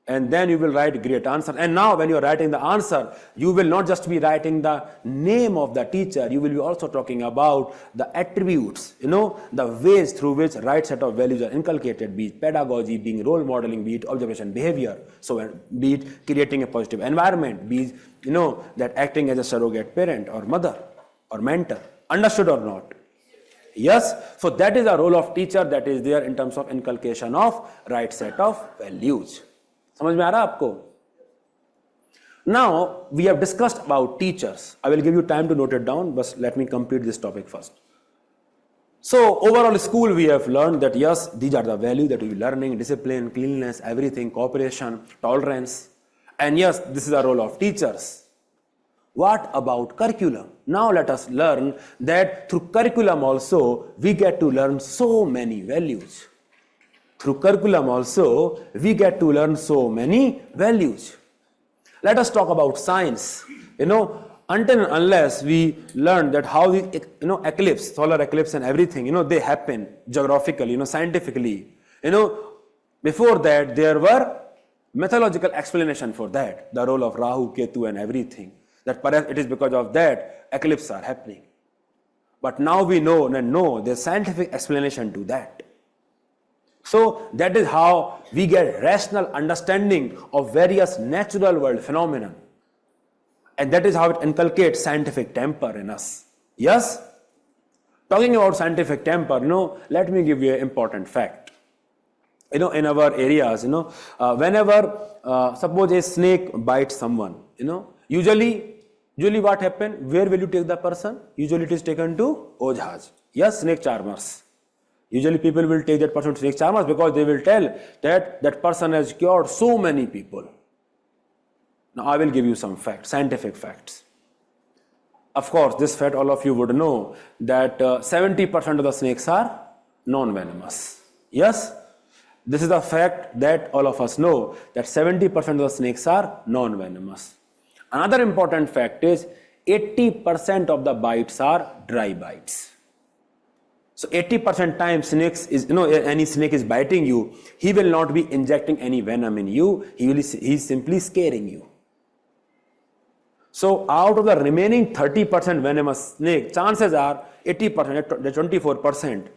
And then you will write great answer. And now when you are writing the answer, you will not just be writing the name of the teacher, you will be also talking about the attributes, the ways through which right set of values are inculcated, be it pedagogy, being role modeling, be it observation behavior, so be it creating a positive environment, be it, that acting as a surrogate parent or mother or mentor. Understood or not? Yes. So that is the role of teacher that is there in terms of inculcation of right set of values. समझ में आ रहा आपको? Now we have discussed about teachers. I will give you time to note it down, but let me complete this topic first. So overall school we have learned that yes, these are the values that we are learning: discipline, cleanliness, everything, cooperation, tolerance, and yes, this is the role of teachers. What about curriculum? Now let us learn that through curriculum also we get to learn so many values. Through curriculum also, we get to learn so many values. Let us talk about science. Until and unless we learn that how the eclipse, solar eclipse and everything, they happen geographically, scientifically. Before that there were mythological explanation for that, the role of Rahu, Ketu and everything. That perhaps it is because of that eclipses are happening. But now we know and there's scientific explanation to that. So that is how we get rational understanding of various natural world phenomena. And that is how it inculcates scientific temper in us. Yes? Talking about scientific temper, let me give you an important fact. In our areas, whenever, suppose a snake bites someone, usually what happens? Where will you take the person? Usually it is taken to Ojhas. Yes, snake charmers. Usually people will take that person to snake charmers because they will tell that that person has cured so many people. Now I will give you some facts, scientific facts. Of course, this fact all of you would know that 70% of the snakes are non-venomous. Yes? This is a fact that all of us know, that 70% of the snakes are non-venomous. Another important fact is 80% of the bites are dry bites. So 80% time any snake is biting you, he will not be injecting any venom in you, he is simply scaring you. So out of the remaining 30% venomous snake, chances are 80%, the 24%,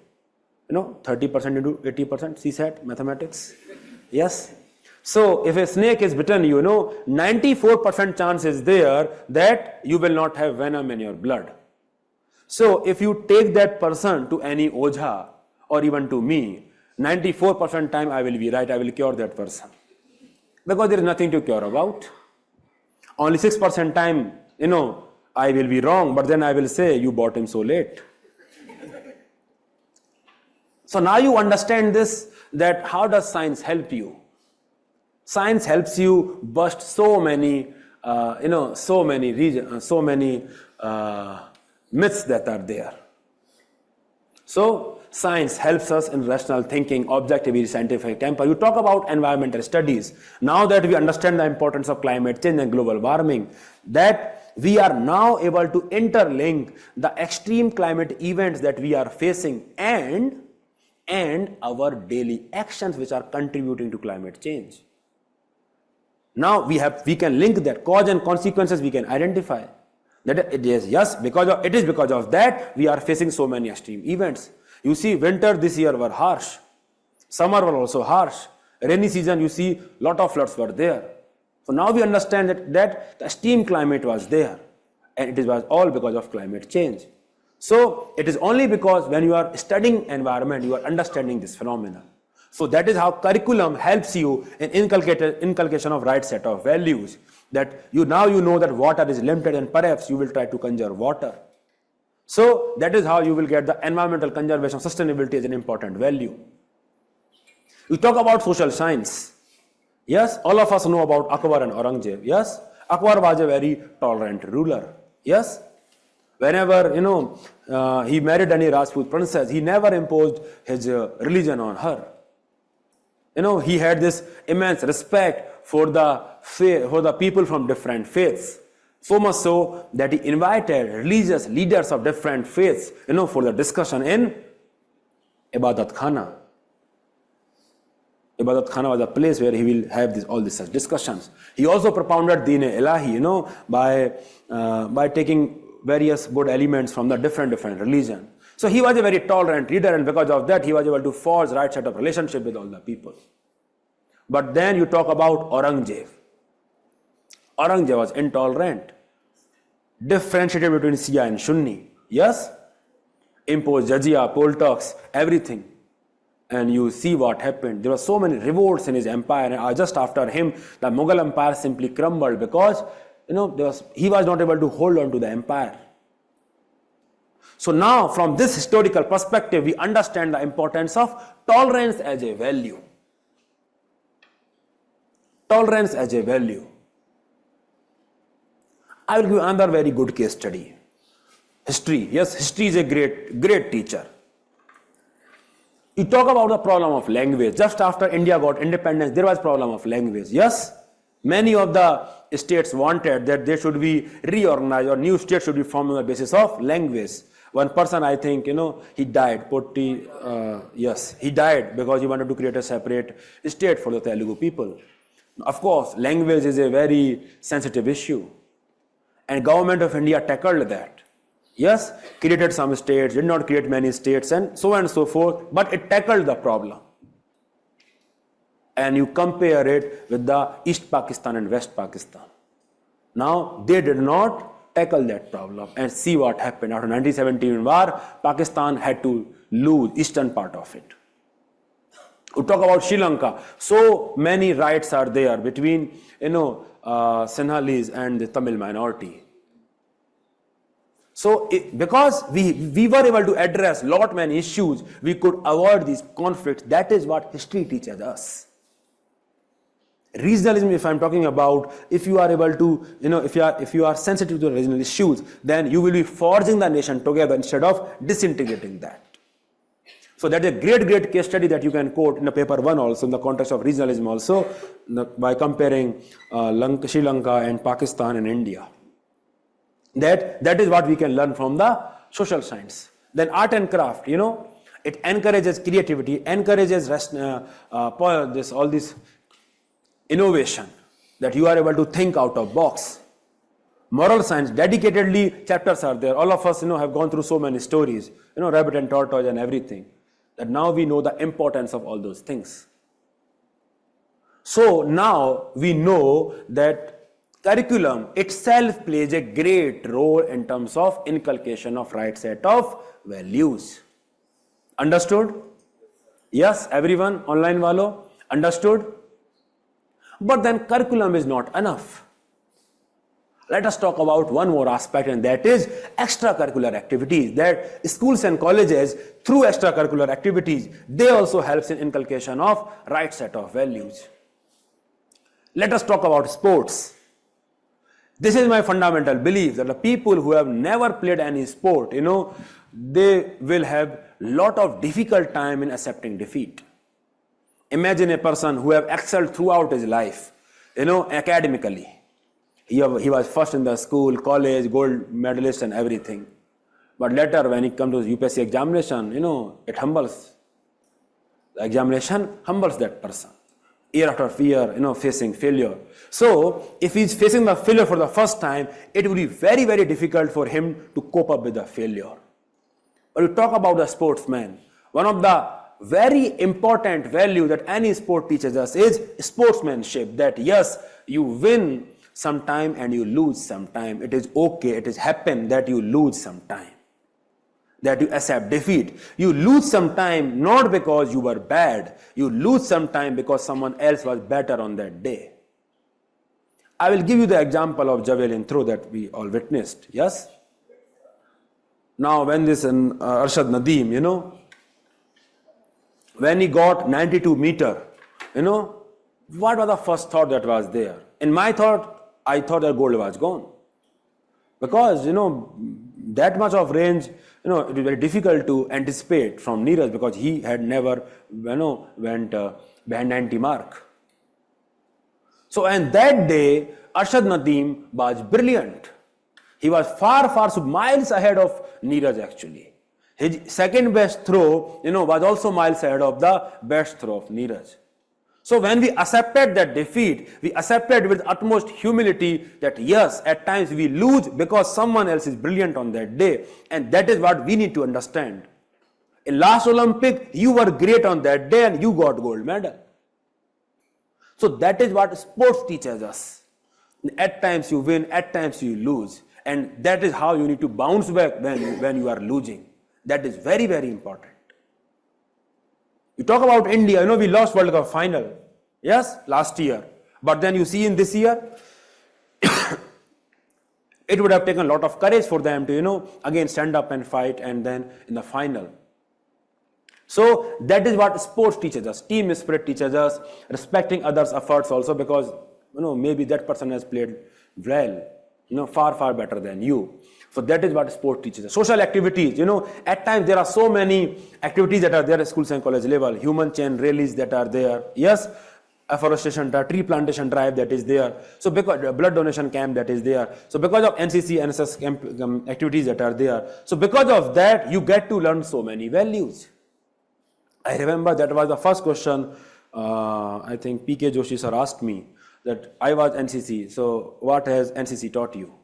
30% into 80%, CSAT, mathematics. Yes. So if a snake is bitten, 94% chance is there that you will not have venom in your blood. So if you take that person to any Ojha or even to me, 94% time I will be right, I will cure that person. Because there is nothing to cure about. Only 6% time, I will be wrong, but then I will say, you bought him so late. So now you understand this, that how does science help you? Science helps you bust so many myths that are there. So science helps us in rational thinking, objectivity, scientific temper. You talk about environmental studies. Now that we understand the importance of climate change and global warming, that we are now able to interlink the extreme climate events that we are facing and our daily actions which are contributing to climate change. Now we can link that cause and consequences, we can identify. That it is because of that we are facing so many extreme events. You see, winter this year were harsh. Summer were also harsh. Rainy season, you see, lot of floods were there. So now we understand that the extreme climate was there. and it was all because of climate change. So it is only because when you are studying environment, you are understanding this phenomenon. So that is how curriculum helps you in inculcation of right set of values, that you know that water is limited and perhaps you will try to conserve water. So that is how you will get the environmental conservation, sustainability as an important value. We talk about social science. Yes, all of us know about Akbar and Aurangzeb. Yes, Akbar was a very tolerant ruler. Yes, whenever he married any Rajput princess, he never imposed his religion on her. He had this immense respect for the people from different faiths. So much so that he invited religious leaders of different faiths, for the discussion in Ibadat Khana. Ibadat Khana was a place where he will have all these such discussions. He also propounded Deen-e-Ilahi, by taking various good elements from the different religion. So he was a very tolerant leader, and because of that, he was able to forge right set of relationship with all the people. But then you talk about Aurangzeb. Aurangzeb was intolerant, differentiated between Shia and Sunni. Yes, imposed jizya, poll tax, everything. And you see what happened. There were so many revolts in his empire, and just after him, the Mughal empire simply crumbled because he was not able to hold on to the empire. So now, from this historical perspective, we understand the importance of tolerance as a value. Tolerance as a value. I will give another very good case study. History. Yes, history is a great teacher. You talk about the problem of language. Just after India got independence, there was problem of language. Yes, many of the states wanted that they should be reorganized or new states should be formed on the basis of language. One person, I think, he died. He died because he wanted to create a separate state for the Telugu people. Of course, language is a very sensitive issue, and government of India tackled that. Yes, created some states, did not create many states, and so forth, but it tackled the problem. And you compare it with the East Pakistan and West Pakistan. Now, they did not tackle that problem, and see what happened. After 1917 war, Pakistan had to lose eastern part of it. We talk about Sri Lanka. So many rights are there between, Sinhalese and the Tamil minority. So, because we were able to address many issues, we could avoid these conflicts. That is what history teaches us. Regionalism, if I'm talking about, if you are able to, if you are sensitive to regional issues, then you will be forging the nation together instead of disintegrating that. So that is a great case study that you can quote in the paper 1 also, in the context of regionalism also, by comparing Sri Lanka and Pakistan and India. That is what we can learn from the social science. Then art and craft, it encourages creativity, encourages all this innovation, that you are able to think out of box. Moral science, dedicatedly chapters are there. All of us, have gone through so many stories, rabbit and tortoise and everything, that now we know the importance of all those things. So now we know that curriculum itself plays a great role in terms of inculcation of right set of values. Understood? Yes, everyone, online walo, understood? But then curriculum is not enough. Let us talk about one more aspect, and that is extracurricular activities. That schools and colleges, through extracurricular activities, they also help in inculcation of right set of values. Let us talk about sports. This is my fundamental belief, that the people who have never played any sport, they will have lot of difficult time in accepting defeat. Imagine a person who have excelled throughout his life, academically. He was first in the school, college, gold medalist and everything. But later when he comes to UPSC examination, it humbles. The examination humbles that person. Year after year, facing failure. So, if he is facing the failure for the first time, it will be very, very difficult for him to cope up with the failure. But you talk about the sportsman. One of the very important value that any sport teaches us is sportsmanship. That yes, you win sometime and you lose sometime. It is okay, it is happen that you lose sometime, that you accept defeat. You lose sometime not because you were bad, you lose sometime because someone else was better on that day. I will give you the example of javelin throw that we all witnessed, yes? Now when this Arshad Nadeem, when he got 92 meter, what was the first thought that was there? In my thought, I thought that gold was gone. Because, that much of range, it was very difficult to anticipate from Neeraj because he had never, went behind 90 mark. So, and that day, Arshad Nadeem was brilliant. He was far miles ahead of Neeraj actually. His second best throw, was also miles ahead of the best throw of Neeraj. So when we accepted that defeat, we accepted with utmost humility that yes, at times we lose because someone else is brilliant on that day. And that is what we need to understand. In last Olympic, you were great on that day and you got gold medal. So that is what sports teaches us. At times you win, at times you lose. And that is how you need to bounce back when you are losing. That is very, very important. You talk about India, we lost World Cup final. Yes, last year. But then you see in this year, it would have taken a lot of courage for them to, again stand up and fight and then in the final. So that is what sports teaches us. Team spirit teaches us, respecting others' efforts also because, maybe that person has played well, far better than you. So that is what sport teaches us. Social activities, at times there are so many activities that are there at schools and college level. Human chain rallies that are there. Yes, afforestation, tree plantation drive that is there. So because blood donation camp that is there. So because of NCC, NSS camp, activities that are there. So because of that, you get to learn so many values. I remember that was the first question, I think PK Joshi sir asked me that I was NCC. So what has NCC taught you?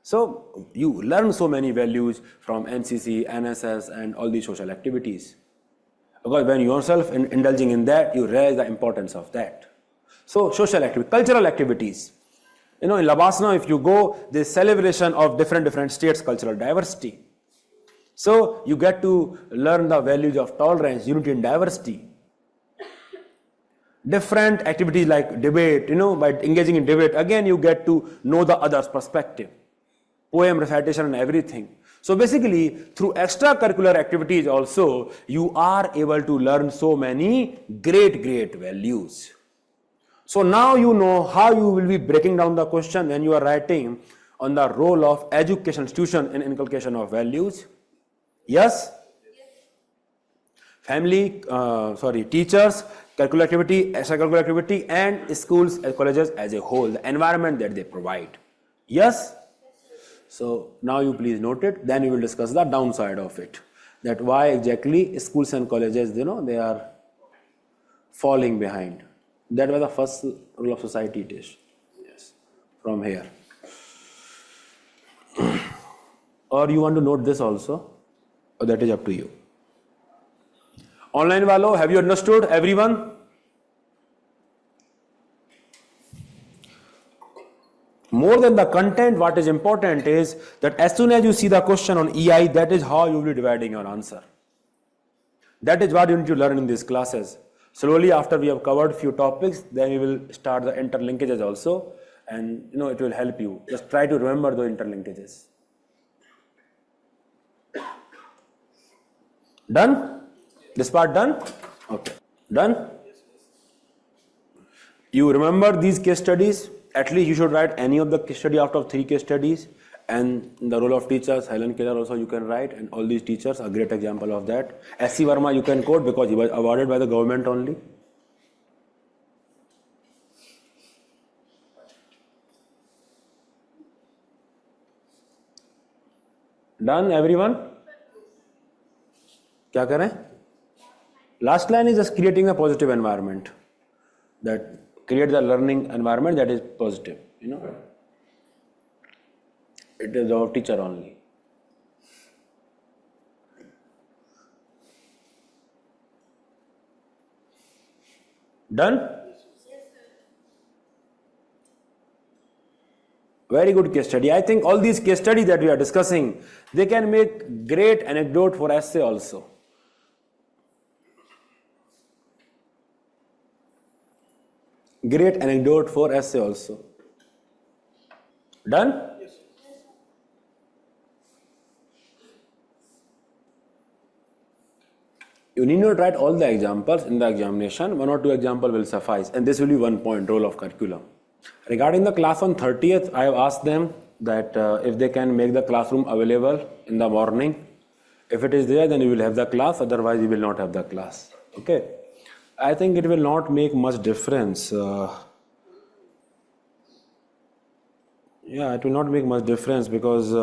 So you learn so many values from NCC, NSS and all these social activities. Because when you yourself indulging in that, you realize the importance of that. So social activities, cultural activities. In Labasana, if you go, there's celebration of different states' cultural diversity. So you get to learn the values of tolerance, unity and diversity. Different activities like debate, by engaging in debate, again you get to know the other's perspective. Poem recitation and everything. So basically, through extracurricular activities also, you are able to learn so many great values. So now you know how you will be breaking down the question when you are writing on the role of education institution in inculcation of values. Yes? Family, teachers, curricular activity, extracurricular activity, and schools and colleges as a whole, the environment that they provide. Yes? So now you please note it, then we will discuss the downside of it. That why exactly schools and colleges, they are falling behind. That was the first rule of society it is. Yes. From here. Or you want to note this also? Or that is up to you. Online walo, have you understood everyone? More than the content, what is important is that as soon as you see the question on EI, that is how you will be dividing your answer. That is what you need to learn in these classes. Slowly, after we have covered few topics, then we will start the interlinkages also, and it will help you. Just try to remember the interlinkages. Done? This part done? Okay. Done? You remember these case studies? At least you should write any of the case study out of 3 case studies, and the role of teachers, Helen Keller also you can write, and all these teachers are a great example of that. S.C. Verma you can quote because he was awarded by the government only. Done everyone? क्या करें? Last line is just creating a positive environment. That create the learning environment that is positive. It is our teacher only. Done? Very good case study. I think all these case studies that we are discussing, they can make great anecdote for essay also. Great anecdote for essay also. Done? Yes. You need not write all the examples in the examination. 1 or 2 examples will suffice, and this will be 1 point, role of curriculum. Regarding the class on 30th, I have asked them that if they can make the classroom available in the morning. If it is there, then you will have the class, otherwise you will not have the class. Okay. I think it will not make much difference. Yeah, it will not make much difference because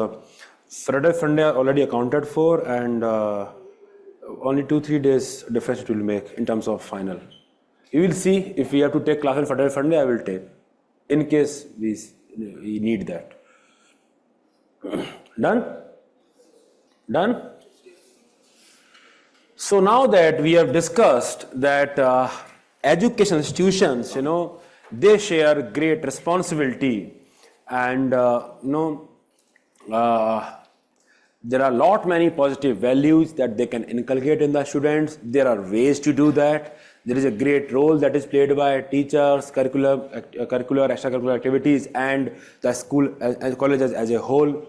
Friday, Sunday are already accounted for, and only 2-3 days difference it will make in terms of final. You will see if we have to take class on Friday, Sunday, I will take, in case we need that. Done? Done? So now that we have discussed that education institutions, they share great responsibility, and there are many positive values that they can inculcate in the students. There are ways to do that. There is a great role that is played by teachers, curricular, extracurricular activities, and the school and colleges as a whole.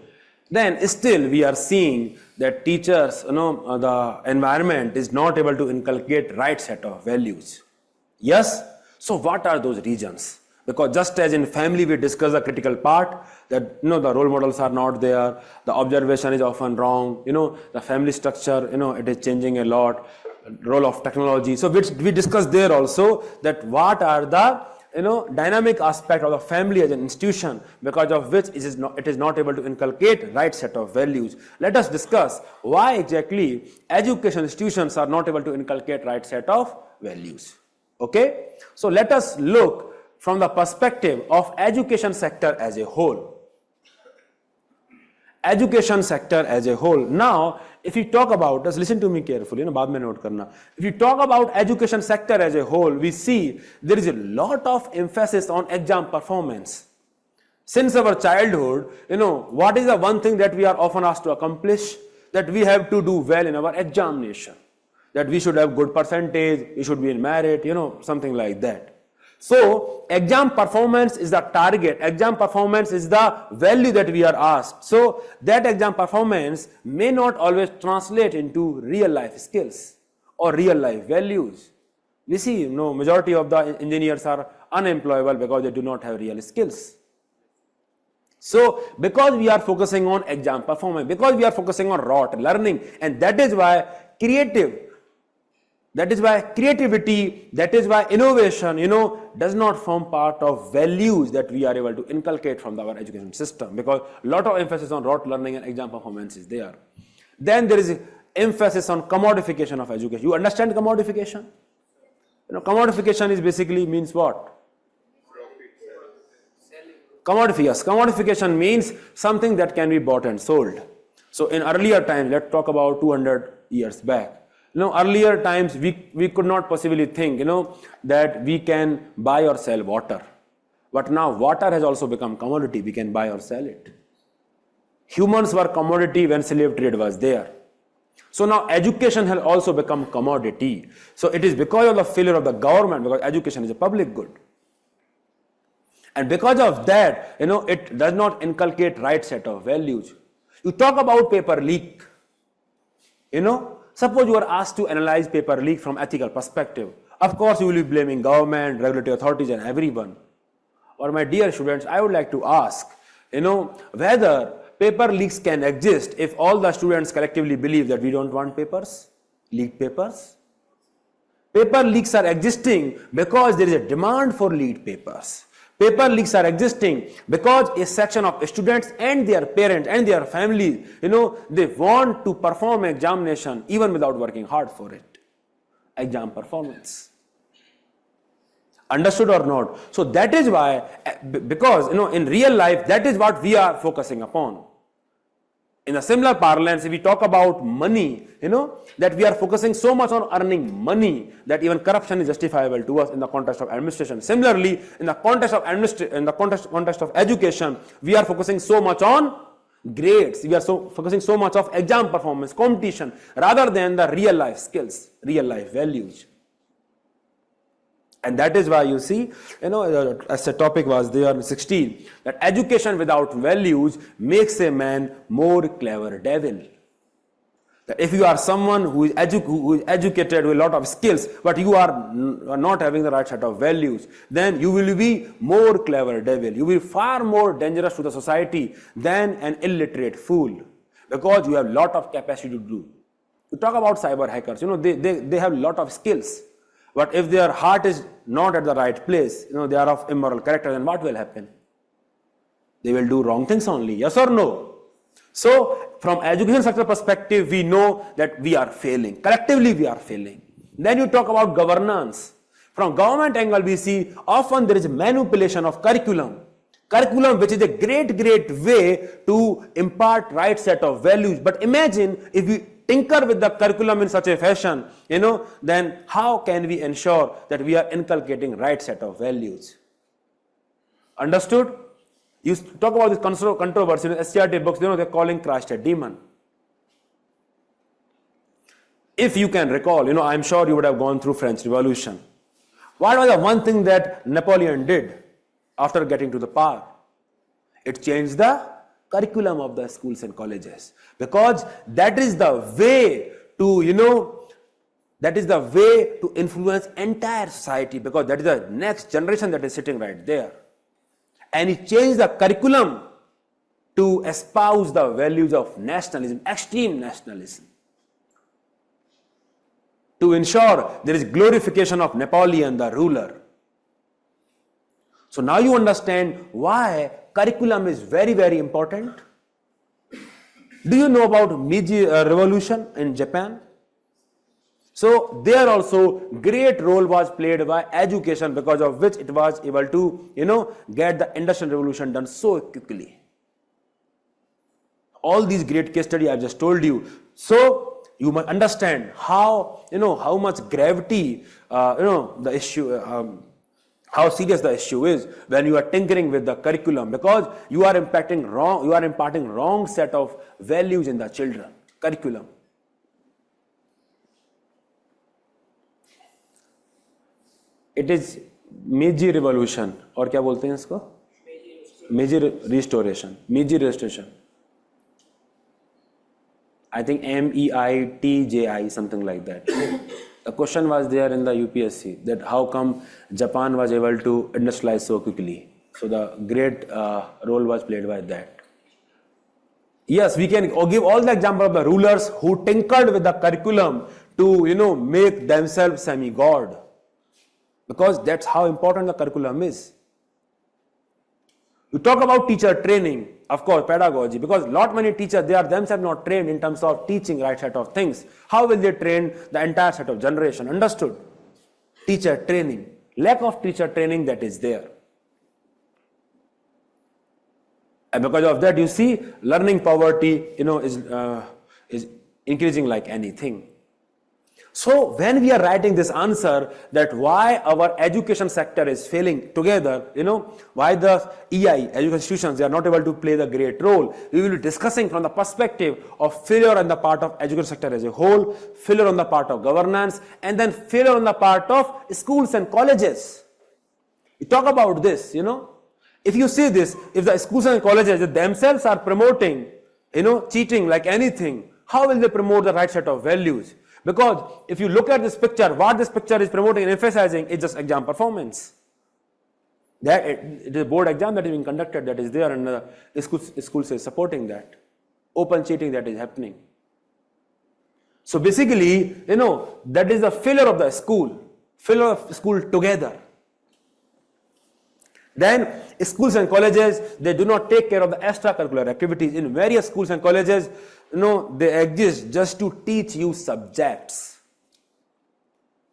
Then still we are seeing that teachers, the environment is not able to inculcate right set of values. Yes? So what are those reasons? Because just as in family we discuss the critical part, that the role models are not there, the observation is often wrong, the family structure, it is changing a lot, role of technology. So we discussed there also that what are the dynamic aspect of the family as an institution, because of which it is not able to inculcate right set of values. Let us discuss why exactly education institutions are not able to inculcate right set of values. Okay, so let us look from the perspective of education sector as a whole. Education sector as a whole. Now, if you talk about, just listen to me carefully, baad mein note karna. If you talk about education sector as a whole, we see there is a lot of emphasis on exam performance. Since our childhood, what is the one thing that we are often asked to accomplish? That we have to do well in our examination. That we should have good percentage, we should be in merit, something like that. So, exam performance is the target, exam performance is the value that we are asked. So, that exam performance may not always translate into real life skills or real life values. We see, majority of the engineers are unemployable because they do not have real skills. So, because we are focusing on exam performance, because we are focusing on rote learning, and that is why creativity, that is why innovation, does not form part of values that we are able to inculcate from our education system, because a lot of emphasis on rote learning and exam performance is there. Then there is emphasis on commodification of education. You understand commodification? Commodification is basically means what? Commodification means something that can be bought and sold. So in earlier times, let's talk about 200 years back. Earlier times we could not possibly think, that we can buy or sell water. But now water has also become commodity. We can buy or sell it. Humans were commodity when slave trade was there. So now education has also become commodity. So it is because of the failure of the government, because education is a public good. And because of that, it does not inculcate right set of values. You talk about paper leak. Suppose you are asked to analyze paper leak from ethical perspective. Of course, you will be blaming government, regulatory authorities, and everyone. Or my dear students, I would like to ask, whether paper leaks can exist if all the students collectively believe that we don't want papers, leaked papers. Paper leaks are existing because there is a demand for leaked papers. Paper leaks are existing because a section of students and their parents and their families, they want to perform examination even without working hard for it. Exam performance. Understood or not? So that is why, because in real life, that is what we are focusing upon. In a similar parlance, if we talk about money, that we are focusing so much on earning money that even corruption is justifiable to us in the context of administration. Similarly, in the context of context of education, we are focusing so much on grades. We are focusing so much of exam performance, competition, rather than the real life skills, real life values. And that is why you see, as the topic was there in 16, that education without values makes a man more clever devil. That if you are someone who is educated with a lot of skills, but you are not having the right set of values, then you will be more clever devil. You will be far more dangerous to the society than an illiterate fool, because you have a lot of capacity to do. You talk about cyber hackers, they have a lot of skills. But if their heart is not at the right place, they are of immoral character, then what will happen? They will do wrong things only, yes or no? So, from education sector perspective, we know that we are failing. Collectively, we are failing. Then you talk about governance. From government angle, we see often there is manipulation of curriculum. Curriculum, which is a great way to impart right set of values. But imagine if we tinker with the curriculum in such a fashion, then how can we ensure that we are inculcating right set of values? Understood? You talk about this controversy in SCRT books, they're calling Christ a demon. If you can recall, I'm sure you would have gone through French Revolution. What was the one thing that Napoleon did after getting to the power? It changed the curriculum of the schools and colleges, because that is the way to influence entire society, because that is the next generation that is sitting right there. And he changed the curriculum to espouse the values of nationalism, extreme nationalism, to ensure there is glorification of Napoleon the ruler. So now you understand why curriculum is very important. Do you know about Meiji Revolution in Japan? So there also great role was played by education, because of which it was able to get the Industrial Revolution done so quickly. All these great case studies I just told you. So you must understand how much gravity the issue, how serious the issue is when you are tinkering with the curriculum, because you are imparting wrong set of values in the children. Curriculum. It is Meiji Revolution, और क्या बोलते हैं इसको? Meiji Restoration. I think MEITJI, something like that. The question was there in the UPSC, that how come Japan was able to industrialize so quickly. So the great role was played by that. Yes, we can give all the example of the rulers who tinkered with the curriculum to make themselves semi-god, because that's how important the curriculum is. You talk about teacher training, of course, pedagogy, because many teachers, they are themselves not trained in terms of teaching right set of things. How will they train the entire set of generation? Understood? Teacher training, lack of teacher training that is there. And because of that, you see, learning poverty, is increasing like anything. So when we are writing this answer, that why our education sector is failing together, why the EI, education institutions, they are not able to play the great role, we will be discussing from the perspective of failure on the part of education sector as a whole, failure on the part of governance, and then failure on the part of schools and colleges. We talk about this, If you see this, if the schools and colleges themselves are promoting, cheating like anything, how will they promote the right set of values? Because if you look at this picture, what this picture is promoting and emphasizing is just exam performance. It is a board exam that is being conducted, that is there, and the schools is supporting that. Open cheating that is happening. So basically, that is the failure of the school together. Then schools and colleges, they do not take care of the extracurricular activities. In various schools and colleges, they exist just to teach you subjects.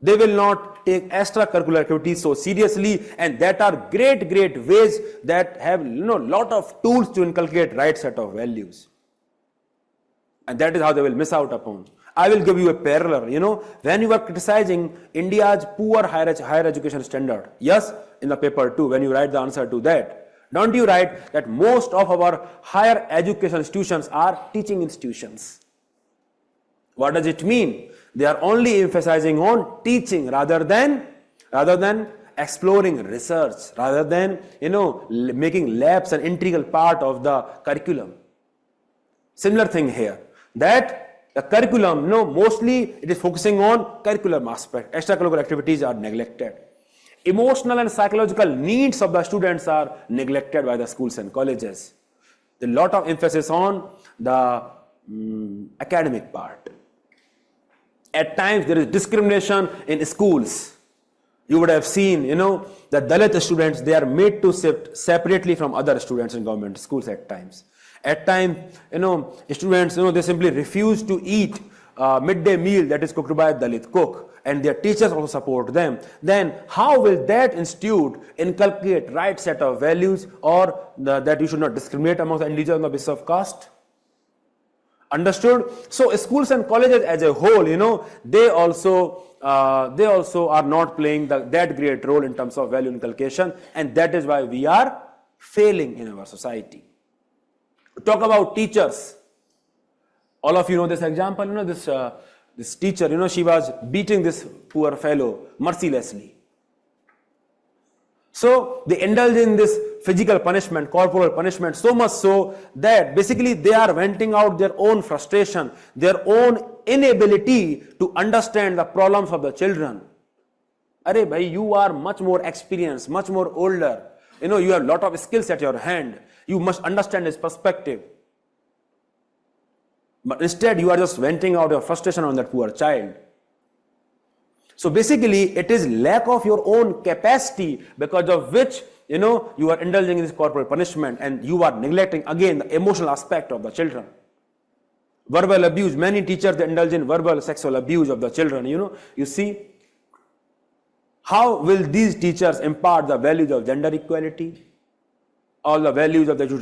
They will not take extracurricular activities so seriously, and that are great ways that have lot of tools to inculcate right set of values. And that is how they will miss out upon. I will give you a parallel. When you are criticizing India's poor higher education standard, yes, in the paper 2, when you write the answer to that, don't you write that most of our higher education institutions are teaching institutions? What does it mean? They are only emphasizing on teaching rather than exploring research, rather than making labs an integral part of the curriculum. Similar thing here, that the curriculum, mostly it is focusing on curriculum aspect. Extracurricular activities are neglected. Emotional and psychological needs of the students are neglected by the schools and colleges. There is a lot of emphasis on the academic part. At times there is discrimination in schools. You would have seen, the Dalit students, they are made to sit separately from other students in government schools at times. At times, students, they simply refuse to eat midday meal that is cooked by a Dalit cook, and their teachers also support them. Then how will that institute inculcate right set of values, or that you should not discriminate among the individuals on the basis of caste? Understood? So schools and colleges as a whole, they also are not playing that great role in terms of value inculcation, and that is why we are failing in our society. Talk about teachers. All of you know this example. This teacher, she was beating this poor fellow mercilessly. So they indulge in this physical punishment, corporal punishment, so much so that basically they are venting out their own frustration, their own inability to understand the problems of the children. Arey bhai, you are much more experienced, much more older. You have a lot of skills at your hand. You must understand his perspective. But instead, you are just venting out your frustration on that poor child. So basically, it is lack of your own capacity because of which, you are indulging in this corporal punishment, and you are neglecting again the emotional aspect of the children. Verbal abuse. Many teachers, they indulge in verbal sexual abuse of the children. You see, how will these teachers impart the values of gender equality? All the values of that you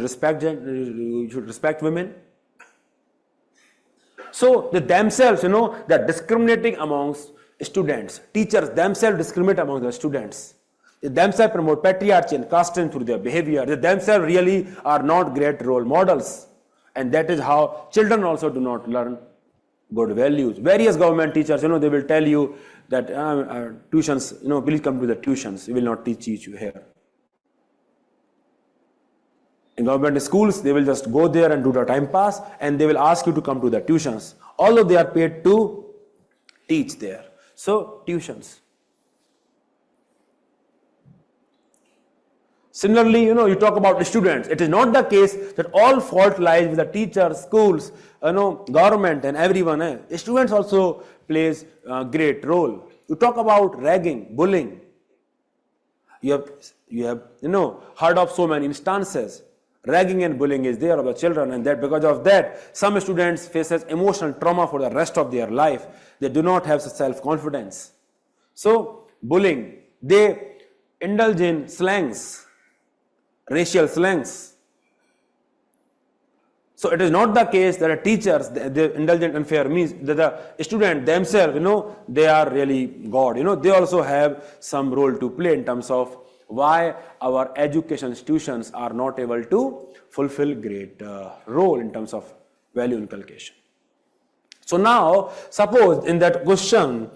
should respect women. So they themselves, they are discriminating amongst students. Teachers themselves discriminate among the students. They themselves promote patriarchy and casteism through their behavior. They themselves really are not great role models. And that is how children also do not learn good values. Various government teachers, they will tell you that tuitions, please come to the tuitions. We will not teach you here. In government schools, they will just go there and do the time pass, and they will ask you to come to the tuitions, although they are paid to teach there. So, tuitions. Similarly, you talk about students. It is not the case that all fault lies with the teachers, schools, government and everyone. Students also plays a great role. You talk about ragging, bullying. You have heard of so many instances. Ragging and bullying is there of the children, and that because of that, some students faces emotional trauma for the rest of their life. They do not have self-confidence. So, bullying, they indulge in slangs, racial slangs. So, it is not the case that the teachers, they indulge in unfair means that the student themselves, they are really God. They also have some role to play in terms of why our education institutions are not able to fulfill great role in terms of value inculcation. So now, suppose in that question,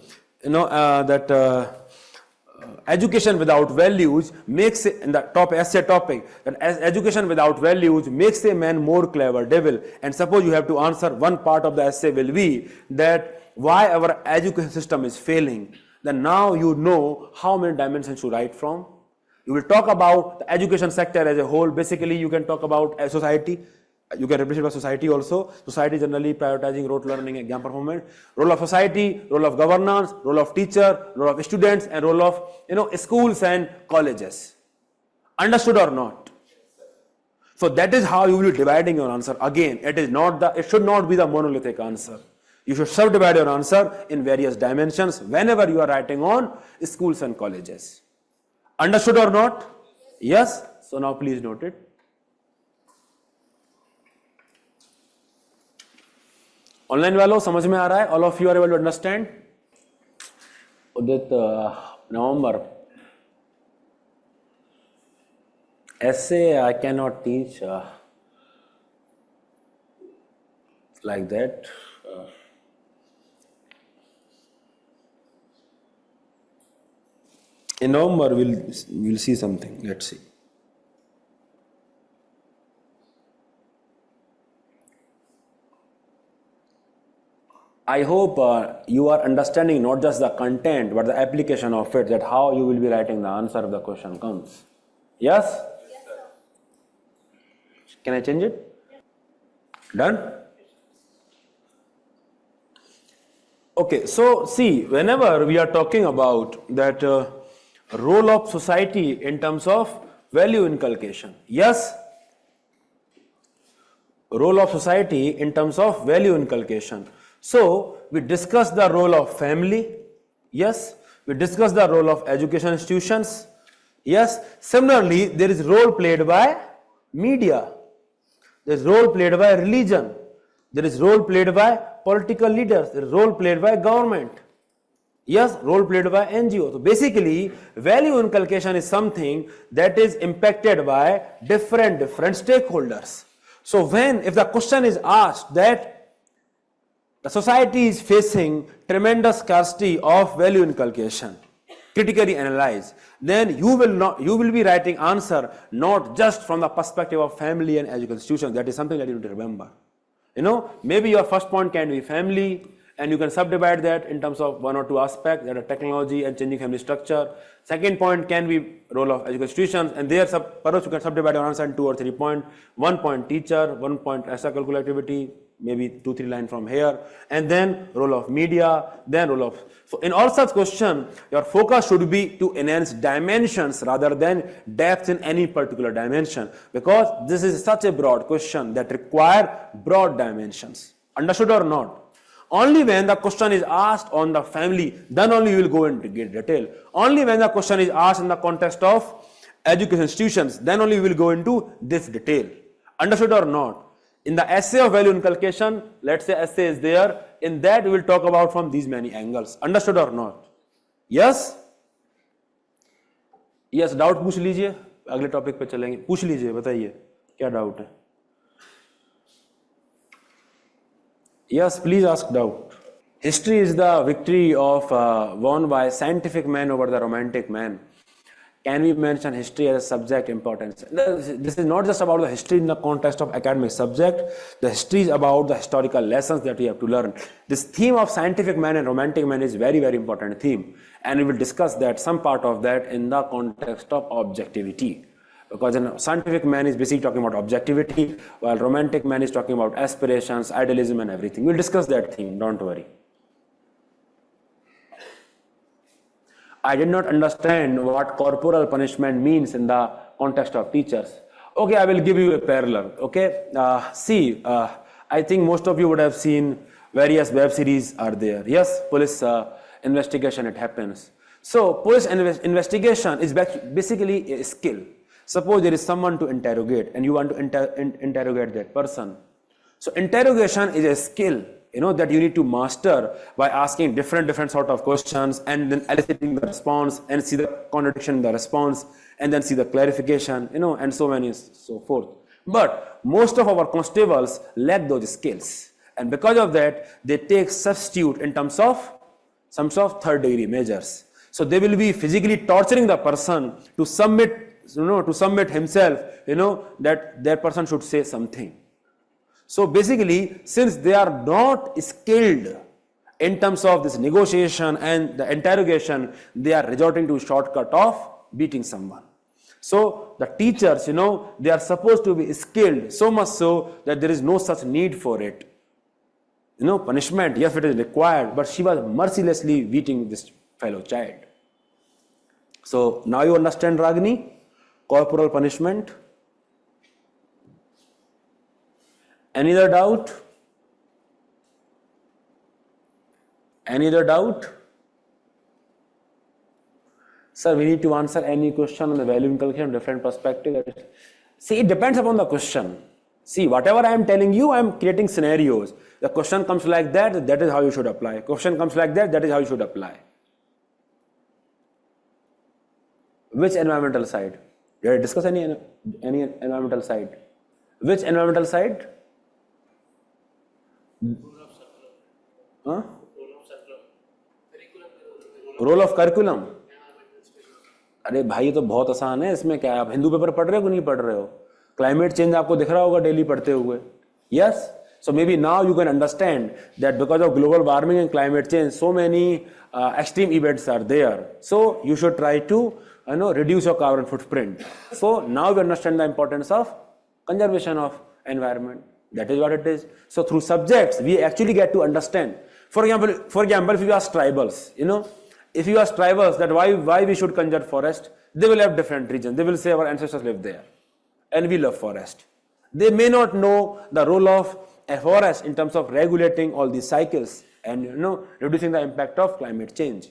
education without values makes, in the top essay topic, that as education without values makes a man more clever devil. And suppose you have to answer, one part of the essay will be that why our education system is failing. Then now you know how many dimensions to write from. You will talk about the education sector as a whole. Basically, you can talk about a society. You can represent by society also. Society generally prioritizing rote learning, exam performance. Role of society, role of governance, role of teacher, role of students, and role of schools and colleges. Understood or not? So that is how you will be dividing your answer. Again, it should not be the monolithic answer. You should subdivide your answer in various dimensions whenever you are writing on schools and colleges. Understood or not? Yes? So now please note it. Online वालों समझ में आ रहा है? All of you are able to understand? Udit नवंबर essay I cannot teach like that. In November we'll see something. Let's see. I hope you are understanding not just the content but the application of it, that how you will be writing the answer if the question comes. Yes? Yes, sir. Can I change it? Done? Okay, so see, whenever we are talking about that role of society in terms of value inculcation, yes? Role of society in terms of value inculcation. So, we discussed the role of family, yes? We discussed the role of education institutions, yes? Similarly, there is role played by media, there is role played by religion, there is role played by political leaders, there is role played by government, yes, role played by NGO. So basically, value inculcation is something that is impacted by different stakeholders. So if the question is asked that the society is facing tremendous scarcity of value inculcation, critically analyze, then you will be writing answer not just from the perspective of family and education institutions. That is something that you need to remember. Maybe your first point can be family, and you can subdivide that in terms of one or two aspects, that are technology and changing family structure. Second point can be role of education institutions, and there perhaps you can subdivide your answer in 2 or 3 points. 1 point teacher, 1 point extracurricular activity, maybe 2-3 lines from here, and then role of media, then role of. So in all such questions, your focus should be to enhance dimensions rather than depth in any particular dimension, because this is such a broad question that require broad dimensions. Understood or not? Only when the question is asked on the family, then only you will go into great detail. Only when the question is asked in the context of education institutions, then only we will go into this detail. Understood or not? In the essay of value inculcation, let's say essay is there, in that we will talk about from these many angles. Understood or not? Yes? Yes, doubt पूछ लीजिए, अगले topic पे चलेंगे. पूछ लीजिए, बताइए क्या doubt है. Yes, please ask doubt. History is the victory of won by scientific man over the romantic man. Can we mention history as a subject importance? This is not just about the history in the context of academic subject. The history is about the historical lessons that we have to learn. This theme of scientific man and romantic man is very, very important theme. And we will discuss that, some part of that in the context of objectivity. Because a scientific man is basically talking about objectivity, while romantic man is talking about aspirations, idealism and everything. We'll discuss that theme, don't worry. I did not understand what corporal punishment means in the context of teachers. Okay, I will give you a parallel. Okay, I think most of you would have seen various web series are there. Yes, police investigation, it happens. So police investigation is basically a skill. Suppose there is someone to interrogate and you want to interrogate that person. So interrogation is a skill, that you need to master by asking different sort of questions and then eliciting the response and see the contradiction in the response and then see the clarification, and so on and so forth. But most of our constables lack those skills, and because of that, they take substitute in terms of some sort of third degree measures. So they will be physically torturing the person to submit himself, that their person should say something. So basically, since they are not skilled in terms of this negotiation and the interrogation, they are resorting to a shortcut of beating someone. So the teachers, they are supposed to be skilled, so much so that there is no such need for it. Punishment, yes, it is required, but she was mercilessly beating this fellow child. So now you understand, Ragini? Corporal punishment. Any other doubt? Any other doubt? Sir, we need to answer any question on the value inculcation from different perspective. See, it depends upon the question. See, whatever I am telling you, I am creating scenarios. The question comes like that, that is how you should apply. Question comes like that, that is how you should apply. Which environmental side? Did I discuss any environmental side? Which environmental side? Huh? Role of curriculum. अरे भाई ये तो बहुत आसान है, इसमें क्या है, आप हिंदू पेपर पढ़ रहे हो कि नहीं पढ़ रहे हो? क्लाइमेट चेंज आपको दिख रहा होगा डेली पढ़ते हुए. Yes. So maybe now you can understand that because of global warming and climate change, so many extreme events are there. So you should try to reduce your carbon footprint. So now you understand the importance of conservation of environment. That is what it is. So through subjects, we actually get to understand. For example, if you ask tribals, if you ask tribals that why we should conserve forest, they will have different reasons. They will say our ancestors lived there, and we love forest. They may not know the role of a forest in terms of regulating all these cycles and reducing the impact of climate change.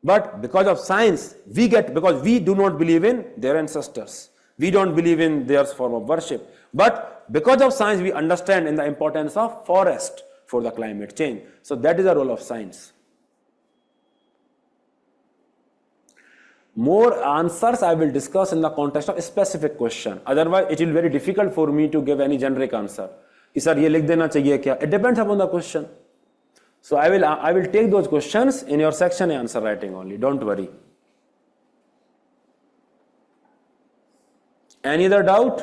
But because of science, because we do not believe in their ancestors, we don't believe in their form of worship. But because of science, we understand in the importance of forest for the climate change. So that is the role of science. More answers I will discuss in the context of a specific question. Otherwise, it will be very difficult for me to give any generic answer. Sir, ये लिख देना चाहिए क्या? It depends upon the question. So I will take those questions in your section answer writing only. Don't worry. Any other doubt?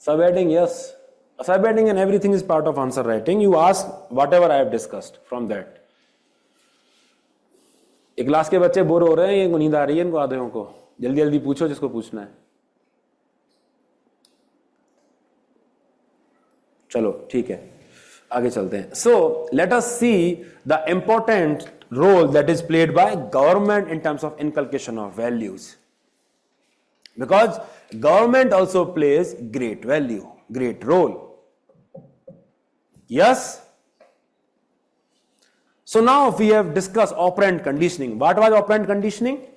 Subheading, yes. Subheading and everything is part of answer writing. You ask whatever I have discussed from that. एक class के बच्चे bore हो रहे हैं, इनको नींद आ रही है, इनको आधे को जल्दी जल्दी पूछो जिसको पूछना है. चलो ठीक है, आगे चलते हैं. So let us see the important role that is played by government in terms of inculcation of values. Because government also plays great role. Yes? So now we have discussed operant conditioning. What was operant conditioning?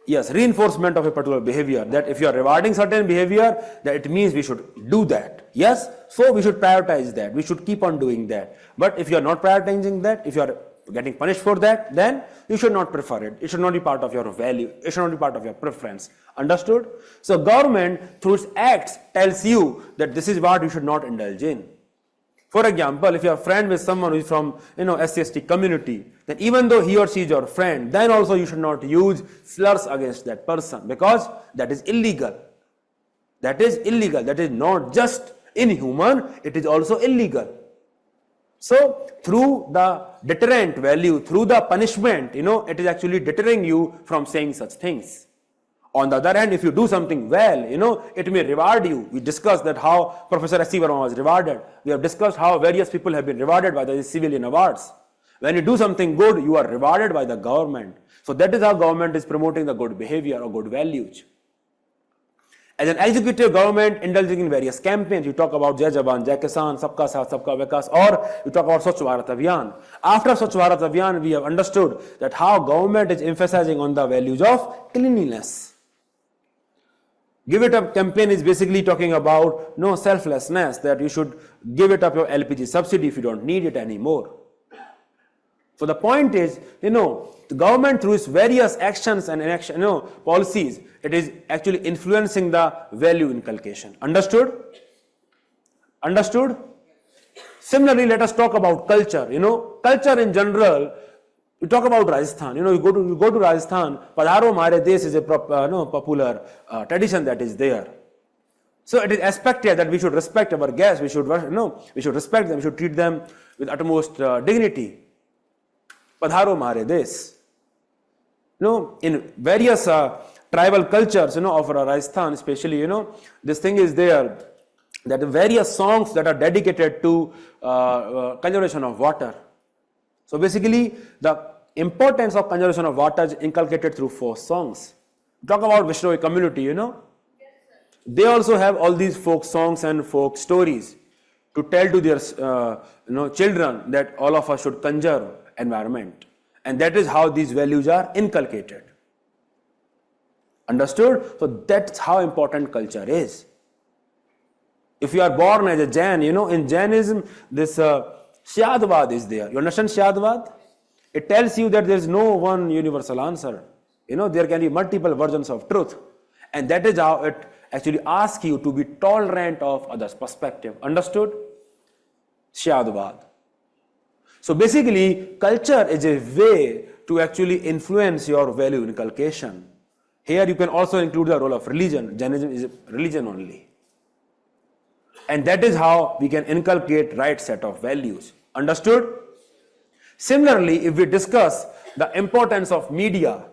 Yes, reinforcement of a particular behavior. That if you are rewarding certain behavior, that it means we should do that. Yes? So we should prioritize that. We should keep on doing that. But if you are not prioritizing that, if you are getting punished for that, then you should not prefer it. It should not be part of your value. It should not be part of your preference. Understood? So government through its acts tells you that this is what you should not indulge in. For example, if you are friend with someone who is from SC/ST community, then even though he or she is your friend, then also you should not use slurs against that person, because that is illegal. That is illegal. That is not just inhuman, it is also illegal. So through the deterrent value, through the punishment, it is actually deterring you from saying such things. On the other hand, if you do something well, it may reward you. We discussed that how Professor S.C. Verma was rewarded. We have discussed how various people have been rewarded by the civilian awards. When you do something good, you are rewarded by the government. So that is how government is promoting the good behavior or good values. As an executive government indulging in various campaigns, you talk about Jai Jawan, Jai Kisan, Sabka Saath, Sabka Vikas, or you talk about Swachh Bharat Abhiyan. After Swachh Bharat Abhiyan, we have understood that how government is emphasizing on the values of cleanliness. Give It Up campaign is basically talking about selflessness, that you should give it up your LPG subsidy if you don't need it anymore. So the point is, the government through its various actions and policies, it is actually influencing the value inculcation. Understood? Understood? Similarly, let us talk about culture. Culture in general. You talk about Rajasthan. You go to Rajasthan. Padharo Mare Desh is a popular tradition that is there. So it is expected that we should respect our guests. We should respect them. We should treat them with utmost dignity. Padharo Mare Desh. In various tribal cultures, of Rajasthan, especially, this thing is there, that various songs that are dedicated to conservation of water. So basically, the importance of conservation of water is inculcated through 4 songs. Talk about Vishnoi community, Yes, they also have all these folk songs and folk stories to tell to their children that all of us should conserve environment. And that is how these values are inculcated. Understood? So that's how important culture is. If you are born as a Jain, in Jainism, this Syadvad is there. You understand Syadvad? It tells you that there is no one universal answer. There can be multiple versions of truth. And that is how it actually asks you to be tolerant of others' perspective. Understood? Syadvad. So basically, culture is a way to actually influence your value inculcation. Here you can also include the role of religion. Jainism is religion only. And that is how we can inculcate right set of values. Understood? Similarly, if we discuss the importance of media,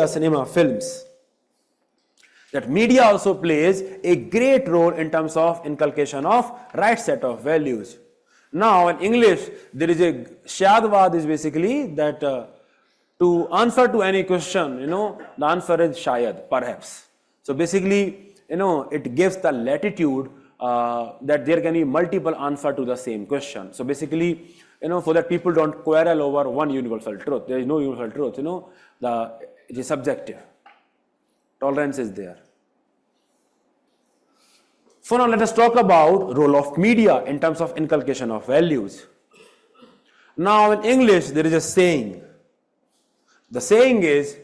cinema, films, that media also plays a great role in terms of inculcation of right set of values. Now in English, there is a Syadvad is basically that to answer to any question, the answer is Shayad, perhaps. So basically, it gives the latitude that there can be multiple answers to the same question. So basically, so that people don't quarrel over one universal truth. There is no universal truth, it is subjective. Tolerance is there. So now let us talk about role of media in terms of inculcation of values. Now in English, there is a saying. The saying is,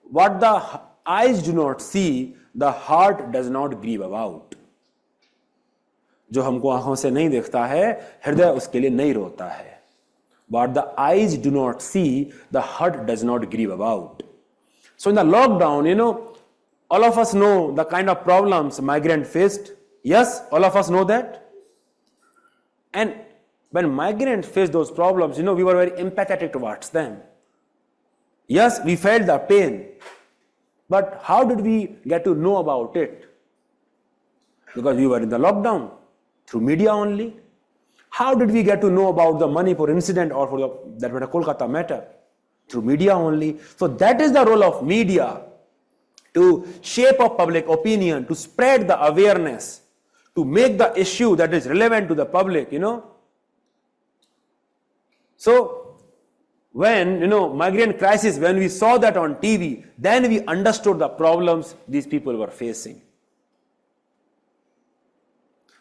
what the eyes do not see, the heart does not grieve about. जो हमको आंखों से नहीं देखता है, हृदय उसके लिए नहीं रोता है. What the eyes do not see, the heart does not grieve about. So in the lockdown, all of us know the kind of problems migrants faced. Yes, all of us know that. And when migrants faced those problems, we were very empathetic towards them. Yes, we felt the pain. But how did we get to know about it? Because we were in the lockdown. Through media only. How did we get to know about the Manipur incident or for that Kolkata matter? Through media only. So that is the role of media, to shape up public opinion, to spread the awareness, to make the issue that is relevant to the public, So when, migrant crisis, when we saw that on TV, then we understood the problems these people were facing.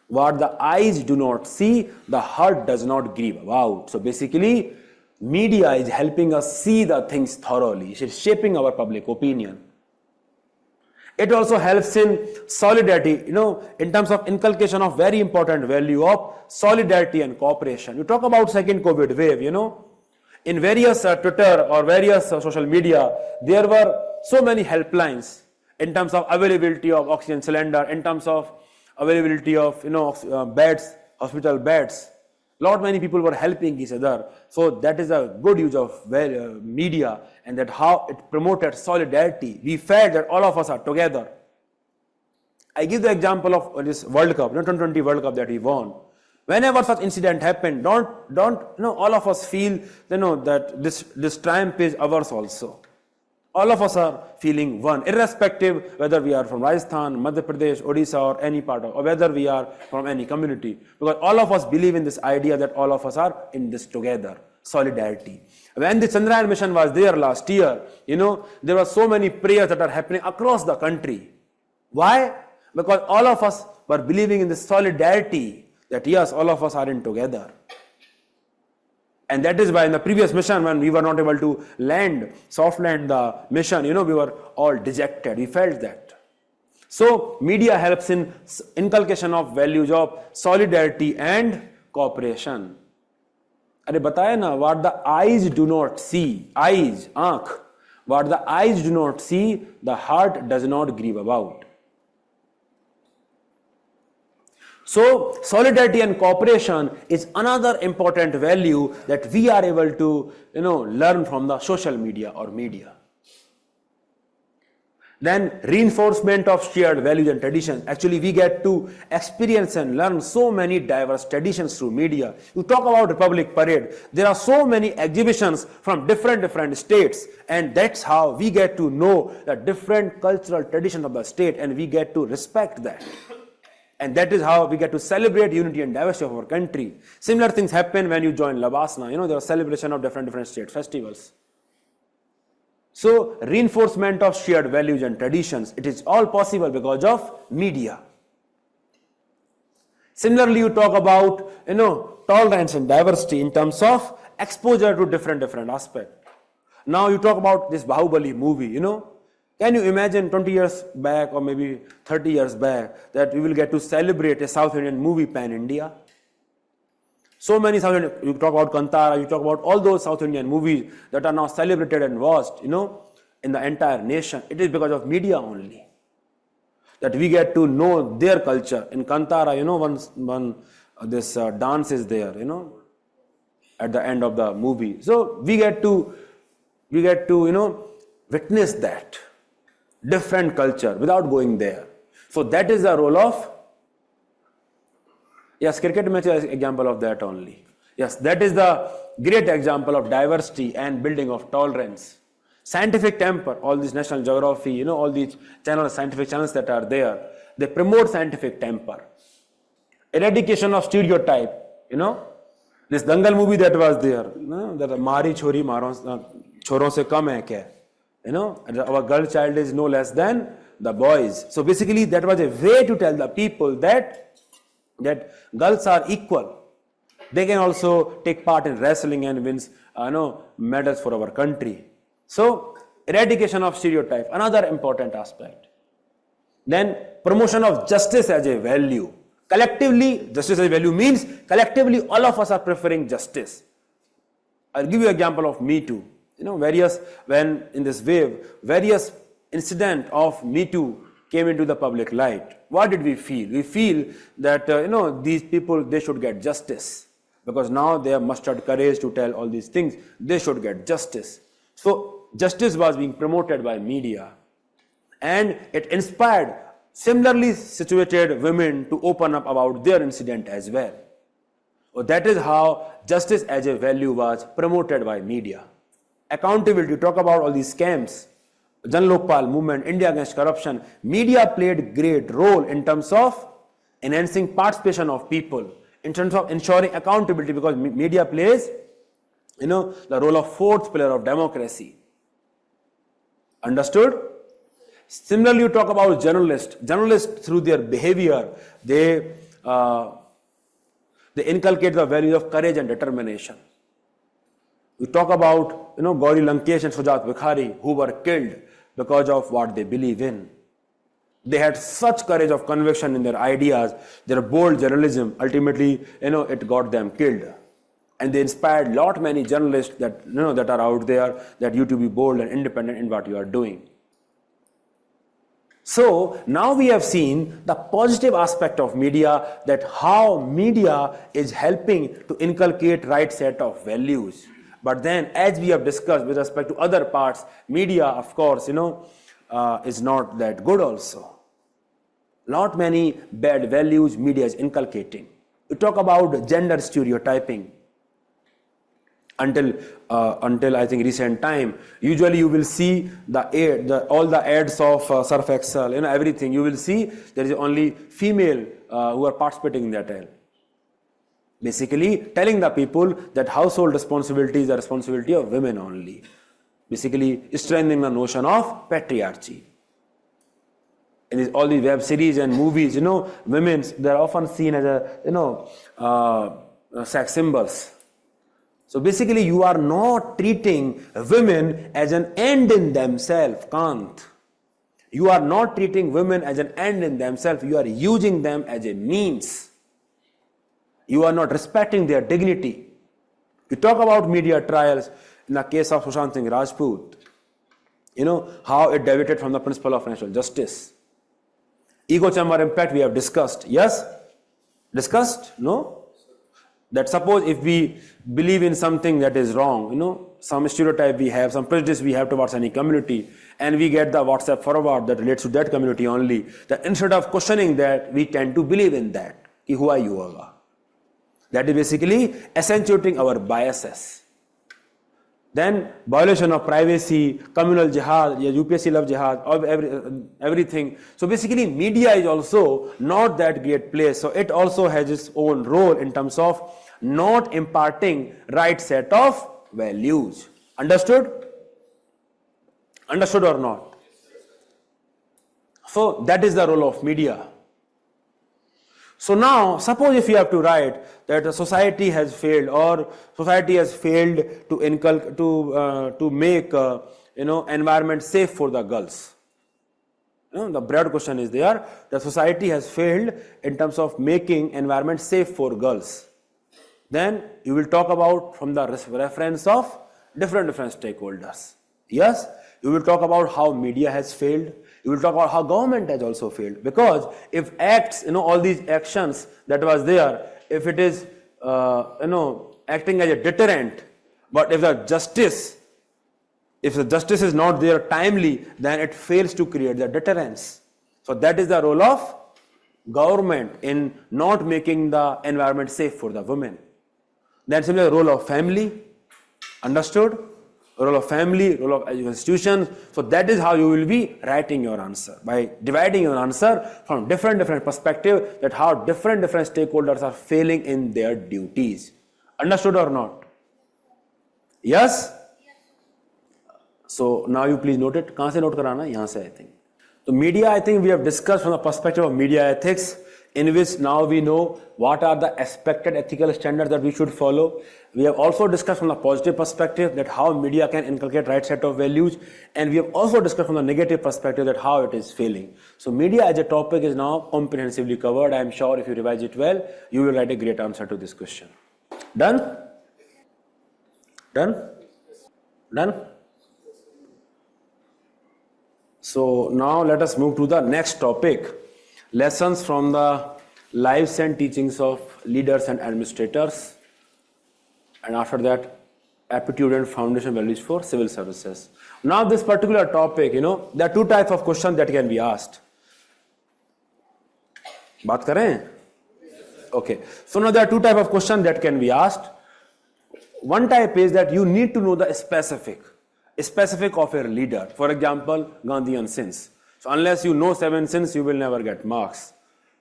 What the eyes do not see, the heart does not grieve about. So basically, media is helping us see the things thoroughly. It is shaping our public opinion. It also helps in solidarity, in terms of inculcation of very important value of solidarity and cooperation. You talk about second COVID wave, in various Twitter or various social media, there were so many helplines in terms of availability of oxygen cylinder, in terms of availability of beds, hospital beds. Lot many people were helping each other. So that is a good use of media, and that how it promoted solidarity. We felt that all of us are together. I give the example of this World Cup, 2020 World Cup that we won. Whenever such incident happened, don't all of us feel that this triumph is ours also. All of us are feeling one, irrespective whether we are from Rajasthan, Madhya Pradesh, Odisha, or any part of, or whether we are from any community. Because all of us believe in this idea that all of us are in this together, solidarity. When the Chandrayaan mission was there last year, there were so many prayers that are happening across the country. Why? Because all of us were believing in this solidarity, that yes, all of us are in together. And that is why in the previous mission, when we were not able to soft land the mission, we were all dejected. We felt that. So media helps in inculcation of values of solidarity and cooperation. अरे बताया ना, what the eyes do not see, eyes, आँख, what the eyes do not see, the heart does not grieve about. So solidarity and cooperation is another important value that we are able to learn from the social media or media. Then reinforcement of shared values and traditions. Actually, we get to experience and learn so many diverse traditions through media. You talk about Republic Parade. There are so many exhibitions from different states, and that's how we get to know the different cultural traditions of the state, and we get to respect that. And that is how we get to celebrate unity and diversity of our country. Similar things happen when you join Labasna. There are celebration of different state festivals. So reinforcement of shared values and traditions, it is all possible because of media. Similarly, you talk about, tolerance and diversity in terms of exposure to different aspects. Now you talk about this Bahubali movie, Can you imagine 20 years back or maybe 30 years back that we will get to celebrate a South Indian movie pan-India? So many South Indian, you talk about Kantara, you talk about all those South Indian movies that are now celebrated and watched, in the entire nation. It is because of media only that we get to know their culture. In Kantara, this dance is there, at the end of the movie. So we get to witness that different culture without going there. So that is the role of, yes, cricket match is an example of that only. Yes, that is the great example of diversity and building of tolerance. Scientific temper, all these National Geography, all these channels, scientific channels that are there, they promote scientific temper. Eradication of stereotype, this Dangal movie that was there, that Mari Chori Choron se kam hai kya? Our girl child is no less than the boys. So basically that was a way to tell the people that girls are equal. They can also take part in wrestling and wins medals for our country. So eradication of stereotype, another important aspect. Then promotion of justice as a value. Collectively, justice as a value means collectively all of us are preferring justice. I'll give you an example of Me Too. When in this wave, various incidents of Me Too came into the public light. What did we feel? We feel that, these people, they should get justice. Because now they have mustered courage to tell all these things. They should get justice. So justice was being promoted by media. And it inspired similarly situated women to open up about their incident as well. So that is how justice as a value was promoted by media. Accountability, talk about all these scams, Jan Lokpal movement, India against corruption. Media played great role in terms of enhancing participation of people, in terms of ensuring accountability, because media plays, the role of fourth pillar of democracy. Understood? Similarly, you talk about journalists. Journalists, through their behavior, they inculcate the value of courage and determination. We talk about, Gauri Lankesh and Sujat Vikhari, who were killed because of what they believe in. They had such courage of conviction in their ideas, their bold journalism. Ultimately, it got them killed. And they inspired many journalists that, that are out there, that you to be bold and independent in what you are doing. So now we have seen the positive aspect of media, that how media is helping to inculcate right set of values. But then, as we have discussed with respect to other parts, media, of course, is not that good also. Not many bad values media is inculcating. We talk about gender stereotyping. Until I think recent time, usually you will see all the ads of Surf Excel, everything. You will see there is only female who are participating in that ad. Basically, telling the people that household responsibility is the responsibility of women only. Basically, strengthening the notion of patriarchy. In all these web series and movies, women, they're often seen as sex symbols. So basically, you are not treating women as an end in themselves, Kant. You are not treating women as an end in themselves. You are using them as a means. You are not respecting their dignity. You talk about media trials in the case of Sushant Singh Rajput. How it deviated from the principle of natural justice. Ego chamber impact we have discussed. Yes? Discussed? No? That suppose if we believe in something that is wrong, some stereotype we have, some prejudice we have towards any community, and we get the WhatsApp forward that relates to that community only, that instead of questioning that, we tend to believe in that. Ki hua hi hoga. That is basically accentuating our biases. Then violation of privacy, communal jihad, UPSC love jihad, everything. So basically media is also not that great place. So it also has its own role in terms of not imparting right set of values. Understood? Understood or not? So that is the role of media. So now, suppose if you have to write that a society has failed, or society has failed to make environment safe for the girls. The broad question is there: the society has failed in terms of making environment safe for girls. Then you will talk about from the reference of different stakeholders. Yes, you will talk about how media has failed. You will talk about how government has also failed, because if acts, all these actions that was there, if it is, acting as a deterrent, but if the justice is not there timely, then it fails to create the deterrence. So that is the role of government in not making the environment safe for the women. Then similarly, the role of family, understood? Role of family, role of institutions. So that is how you will be writing your answer, by dividing your answer from different perspectives, that how different stakeholders are failing in their duties. Understood or not? Yes? So now you please note it. कहाँ से note कराना? यहाँ से, I think. So media, I think we have discussed from the perspective of media ethics, in which now we know what are the expected ethical standards that we should follow. We have also discussed from the positive perspective that how media can inculcate right set of values, and we have also discussed from the negative perspective that how it is failing. So media as a topic is now comprehensively covered. I am sure if you revise it well, you will write a great answer to this question. Done? Done? Done? So now let us move to the next topic. Lessons from the lives and teachings of leaders and administrators, and after that, aptitude and foundation values for civil services. Now this particular topic, there are two types of questions that can be asked. बात करें? Okay. So now there are two types of questions that can be asked. One type is that you need to know the specific of a leader. For example, Gandhian sins. So unless you know 7 sins, you will never get marks.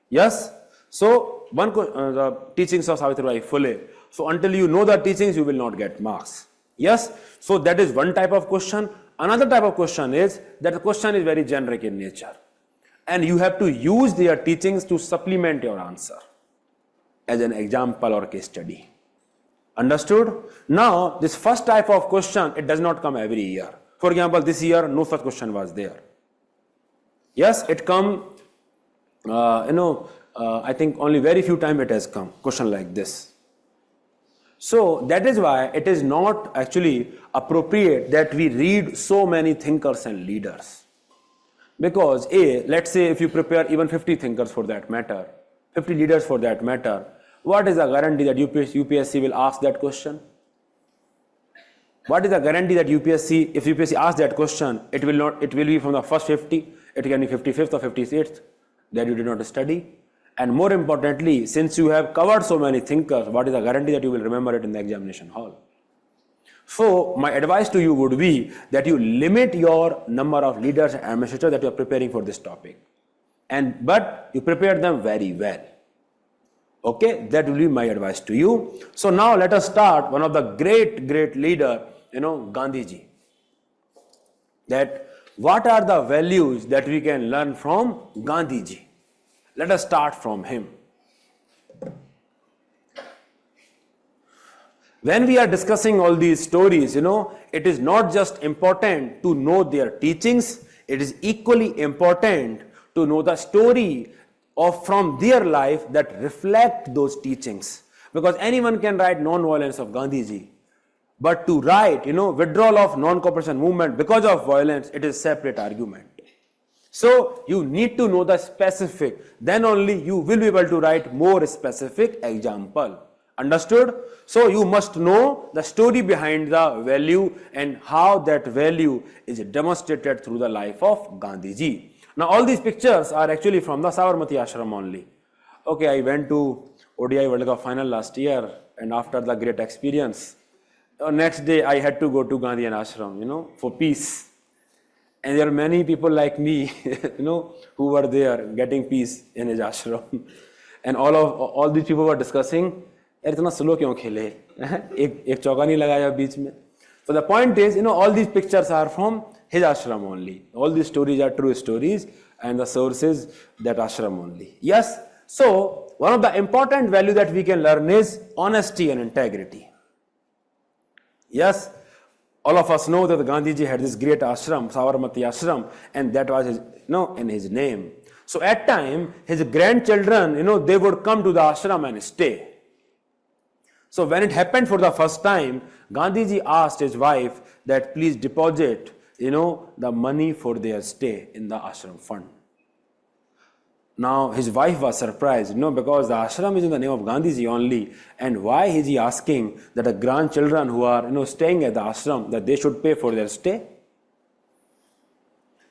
Yes? So the teachings of Savitribai Phule. So until you know the teachings, you will not get marks. Yes? So that is one type of question. Another type of question is that the question is very generic in nature, and you have to use their teachings to supplement your answer as an example or case study. Understood? Now, this first type of question, it does not come every year. For example, this year, no such question was there. Yes, it come, I think only very few times it has come, question like this. So that is why it is not actually appropriate that we read so many thinkers and leaders. Because let's say if you prepare even 50 thinkers for that matter, 50 leaders for that matter, what is the guarantee that UPSC will ask that question? What is the guarantee that if UPSC asks that question, it will be from the first 50, it can be 55th or 56th, that you did not study. And more importantly, since you have covered so many thinkers, what is the guarantee that you will remember it in the examination hall? So my advice to you would be that you limit your number of leaders and administrators that you are preparing for this topic. But you prepare them very well. Okay, that will be my advice to you. So now let us start one of the great leader, Gandhiji. That what are the values that we can learn from Gandhiji? Let us start from him. When we are discussing all these stories, it is not just important to know their teachings, it is equally important to know the story from their life that reflect those teachings. Because anyone can write non-violence of Gandhiji, but to write, withdrawal of non-cooperation movement because of violence, it is separate argument. So you need to know the specific, then only you will be able to write more specific example. Understood? So you must know the story behind the value and how that value is demonstrated through the life of Gandhiji. Now all these pictures are actually from the Sabarmati Ashram only. Okay, I went to ODI World Cup final last year, and after the great experience, next day I had to go to Gandhian Ashram, for peace. And there are many people like me, who were there getting peace in his ashram. And all these people were discussing, इतना slow क्यों खेले? एक चौका नहीं लगाया बीच में. So the point is, all these pictures are from his ashram only. All these stories are true stories and the source is that ashram only. Yes, so one of the important values that we can learn is honesty and integrity. Yes, all of us know that Gandhiji had this great ashram, Sabarmati ashram, and that was his, in his name. So at time, his grandchildren, they would come to the ashram and stay. So when it happened for the first time, Gandhiji asked his wife that please deposit, the money for their stay in the ashram fund. Now his wife was surprised, because the ashram is in the name of Gandhiji only, and why is he asking that the grandchildren who are, staying at the ashram, that they should pay for their stay?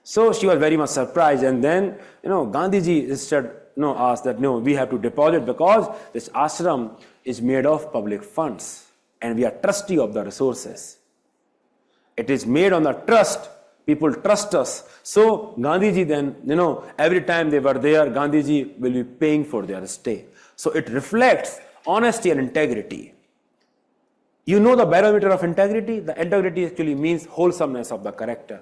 So she was very much surprised, and then, Gandhiji instead, asked that, no, we have to deposit because this ashram is made of public funds and we are trustee of the resources. It is made on the trust. People trust us. So Gandhiji then, every time they were there, Gandhiji will be paying for their stay. So it reflects honesty and integrity. You know the barometer of integrity? The integrity actually means wholesomeness of the character.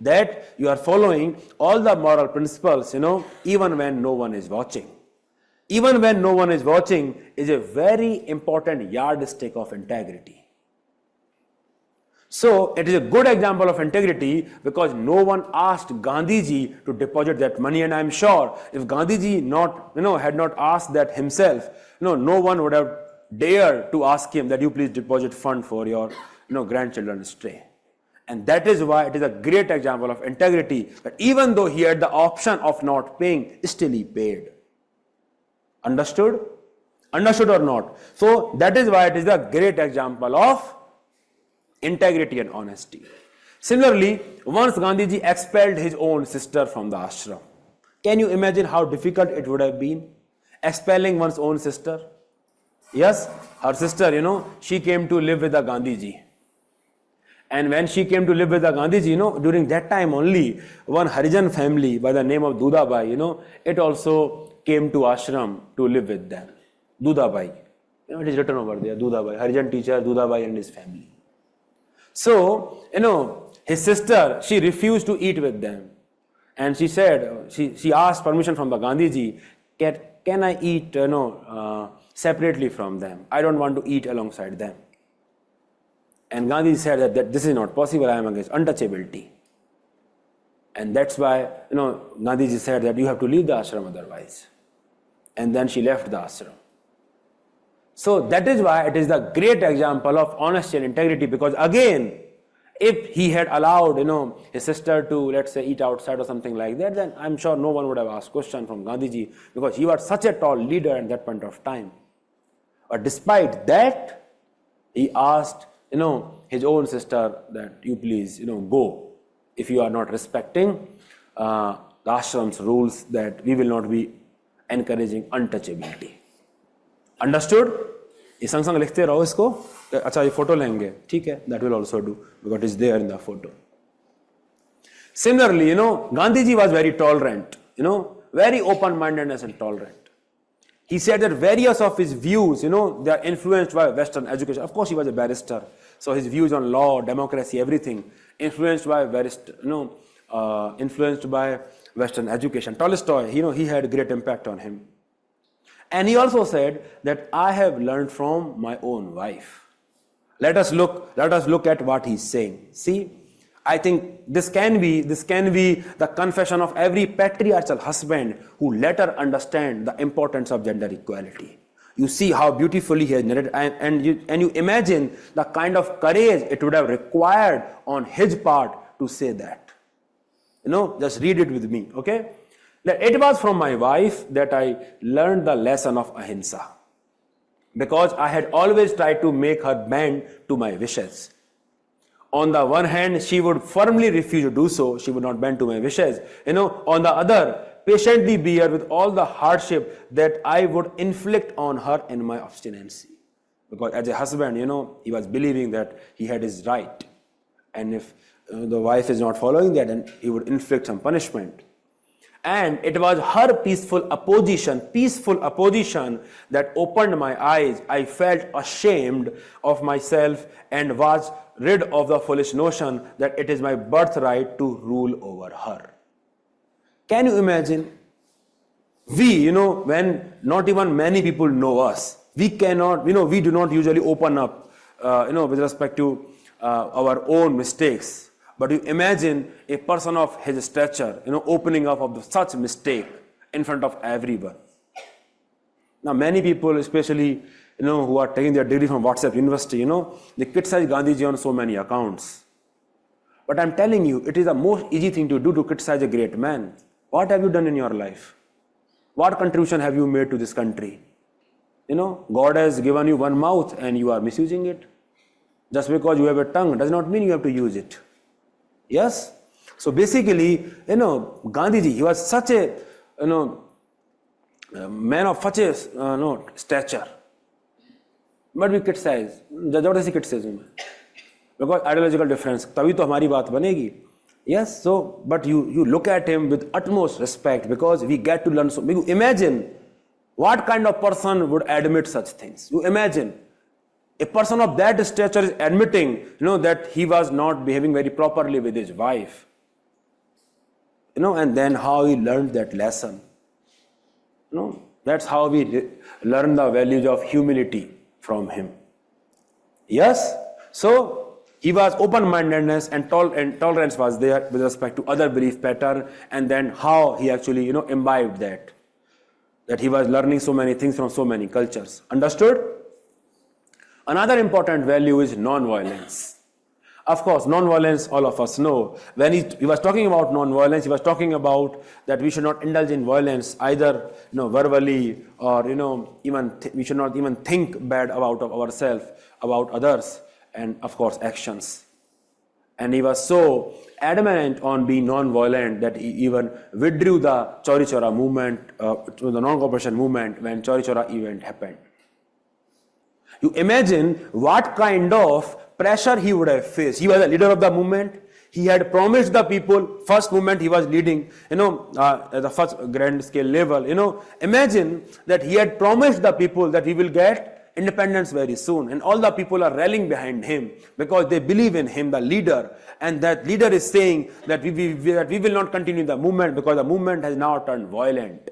That you are following all the moral principles, even when no one is watching. Even when no one is watching is a very important yardstick of integrity. So it is a good example of integrity because no one asked Gandhiji to deposit that money, and I am sure if Gandhiji had not asked that himself, no one would have dared to ask him that you please deposit fund for your grandchildren's stay. And that is why it is a great example of integrity, that even though he had the option of not paying, still he paid. Understood? Understood or not? So that is why it is a great example of integrity and honesty. Similarly, once Gandhiji expelled his own sister from the ashram. Can you imagine how difficult it would have been? Expelling one's own sister? Yes, her sister, she came to live with the Gandhiji. And when she came to live with the Gandhiji, during that time only, one Harijan family by the name of Dudabai, it also came to ashram to live with them. Dudabai. It is written over there, Dudabai. Harijan teacher, Dudabai and his family. So, his sister, she refused to eat with them. And she said, she asked permission from the Gandhiji, can I eat, separately from them? I don't want to eat alongside them. And Gandhi said that this is not possible, I am against untouchability. And that's why, Gandhiji said that you have to leave the ashram otherwise. And then she left the ashram. So that is why it is the great example of honesty and integrity, because again, if he had allowed, his sister to, let's say, eat outside or something like that, then I'm sure no one would have asked question from Gandhiji, because he was such a tall leader at that point of time. But despite that, he asked, his own sister that you please, go if you are not respecting the ashram's rules, that we will not be encouraging untouchability. Understood? ये संग संग लिखते रहो इसको. अच्छा ये photo लेंगे, ठीक है? That will also do because it is there in the photo. Similarly, Gandhiji was very tolerant, very open-mindedness and tolerant. He said that various of his views, they are influenced by Western education. Of course, he was a barrister, so his views on law, democracy, everything influenced by Western education. Tolstoy, he had great impact on him. And he also said that I have learned from my own wife. Let us look at what he's saying. See, I think this can be the confession of every patriarchal husband who later understand the importance of gender equality. You see how beautifully he has narrated, and you imagine the kind of courage it would have required on his part to say that. Just read it with me, okay? That it was from my wife that I learned the lesson of ahimsa, because I had always tried to make her bend to my wishes. On the one hand, she would firmly refuse to do so. She would not bend to my wishes. On the other, patiently bear with all the hardship that I would inflict on her in my obstinacy. Because as a husband, he was believing that he had his right. And if the wife is not following that, then he would inflict some punishment. And it was her peaceful opposition that opened my eyes. I felt ashamed of myself and was rid of the foolish notion that it is my birthright to rule over her. Can you imagine? We, when not even many people know us, we cannot, we do not usually open up, with respect to our own mistakes. But you imagine a person of his stature, opening up of such mistake in front of everyone. Now, many people, especially, who are taking their degree from WhatsApp University, they criticize Gandhiji on so many accounts. But I'm telling you, it is the most easy thing to do to criticize a great man. What have you done in your life? What contribution have you made to this country? God has given you one mouth and you are misusing it. Just because you have a tongue does not mean you have to use it. Yes? So basically, Gandhiji, he was such a, man of such a, stature. But we criticize. जबरदस्ती criticism है. Because ideological difference. तभी तो हमारी बात बनेगी. Yes, so, but you look at him with utmost respect because we get to learn so. You imagine what kind of person would admit such things. You imagine. A person of that stature is admitting, that he was not behaving very properly with his wife. And then how he learned that lesson. That's how we learn the values of humility from him. Yes? So, he was open-mindedness and tolerance was there with respect to other belief pattern, and then how he actually, imbibed that he was learning so many things from so many cultures. Understood? Another important value is non-violence. Of course, non-violence, all of us know. When he was talking about non-violence, he was talking about that we should not indulge in violence either, verbally or, we should not even think bad about ourselves, about others, and of course, actions. And he was so adamant on being non-violent that he even withdrew the Chauri Chaura movement, the non-cooperation movement when Chauri Chaura event happened. You imagine what kind of pressure he would have faced. He was a leader of the movement. He had promised the people, first movement he was leading, at the first grand scale level. Imagine that he had promised the people that we will get independence very soon. And all the people are rallying behind him because they believe in him, the leader. And that leader is saying that we will not continue the movement because the movement has now turned violent.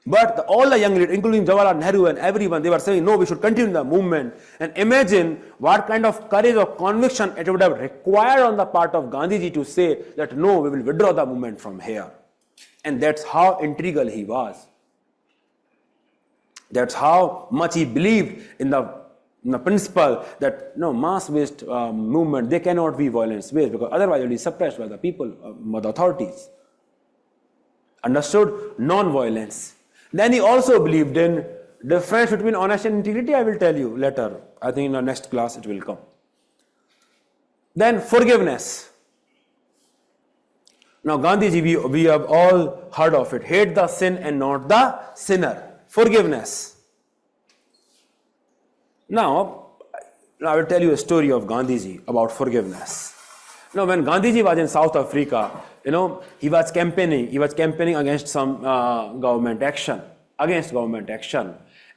But all the young leaders, including Jawaharlal Nehru and everyone, they were saying, no, we should continue the movement. And imagine what kind of courage or conviction it would have required on the part of Gandhiji to say that, no, we will withdraw the movement from here. And that's how integral he was. That's how much he believed in the principle that, mass-based movement, they cannot be violence-based because otherwise it will be suppressed by the people, by the authorities. Understood? Non-violence. Then he also believed in difference between honesty and integrity. I will tell you later. I think in the next class it will come. Then forgiveness. Now Gandhiji, we have all heard of it. Hate the sin and not the sinner. Forgiveness. Now I will tell you a story of Gandhiji about forgiveness. Now when Gandhiji was in South Africa, he was campaigning against some government action,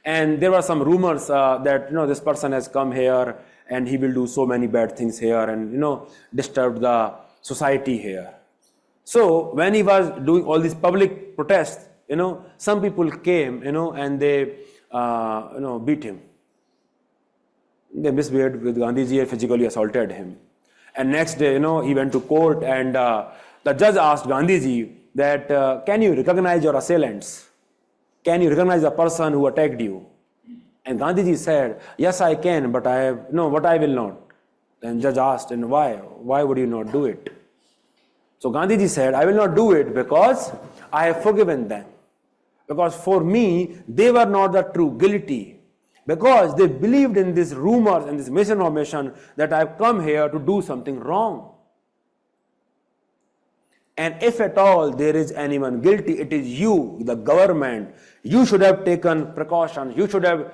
And there were some rumors that, this person has come here and he will do so many bad things here and, disturb the society here. So when he was doing all these public protests, some people came, and they, beat him. They misbehaved with Gandhiji and physically assaulted him. And next day, he went to court and the judge asked Gandhiji that, can you recognize your assailants? Can you recognize the person who attacked you? And Gandhiji said, yes, I can, but I will not. Then judge asked, and why? Why would you not do it? So Gandhiji said, I will not do it because I have forgiven them. Because for me, they were not the true guilty. Because they believed in these rumors and this misinformation that I have come here to do something wrong. And if at all there is anyone guilty, it is you, the government. You should have taken precautions. You should have,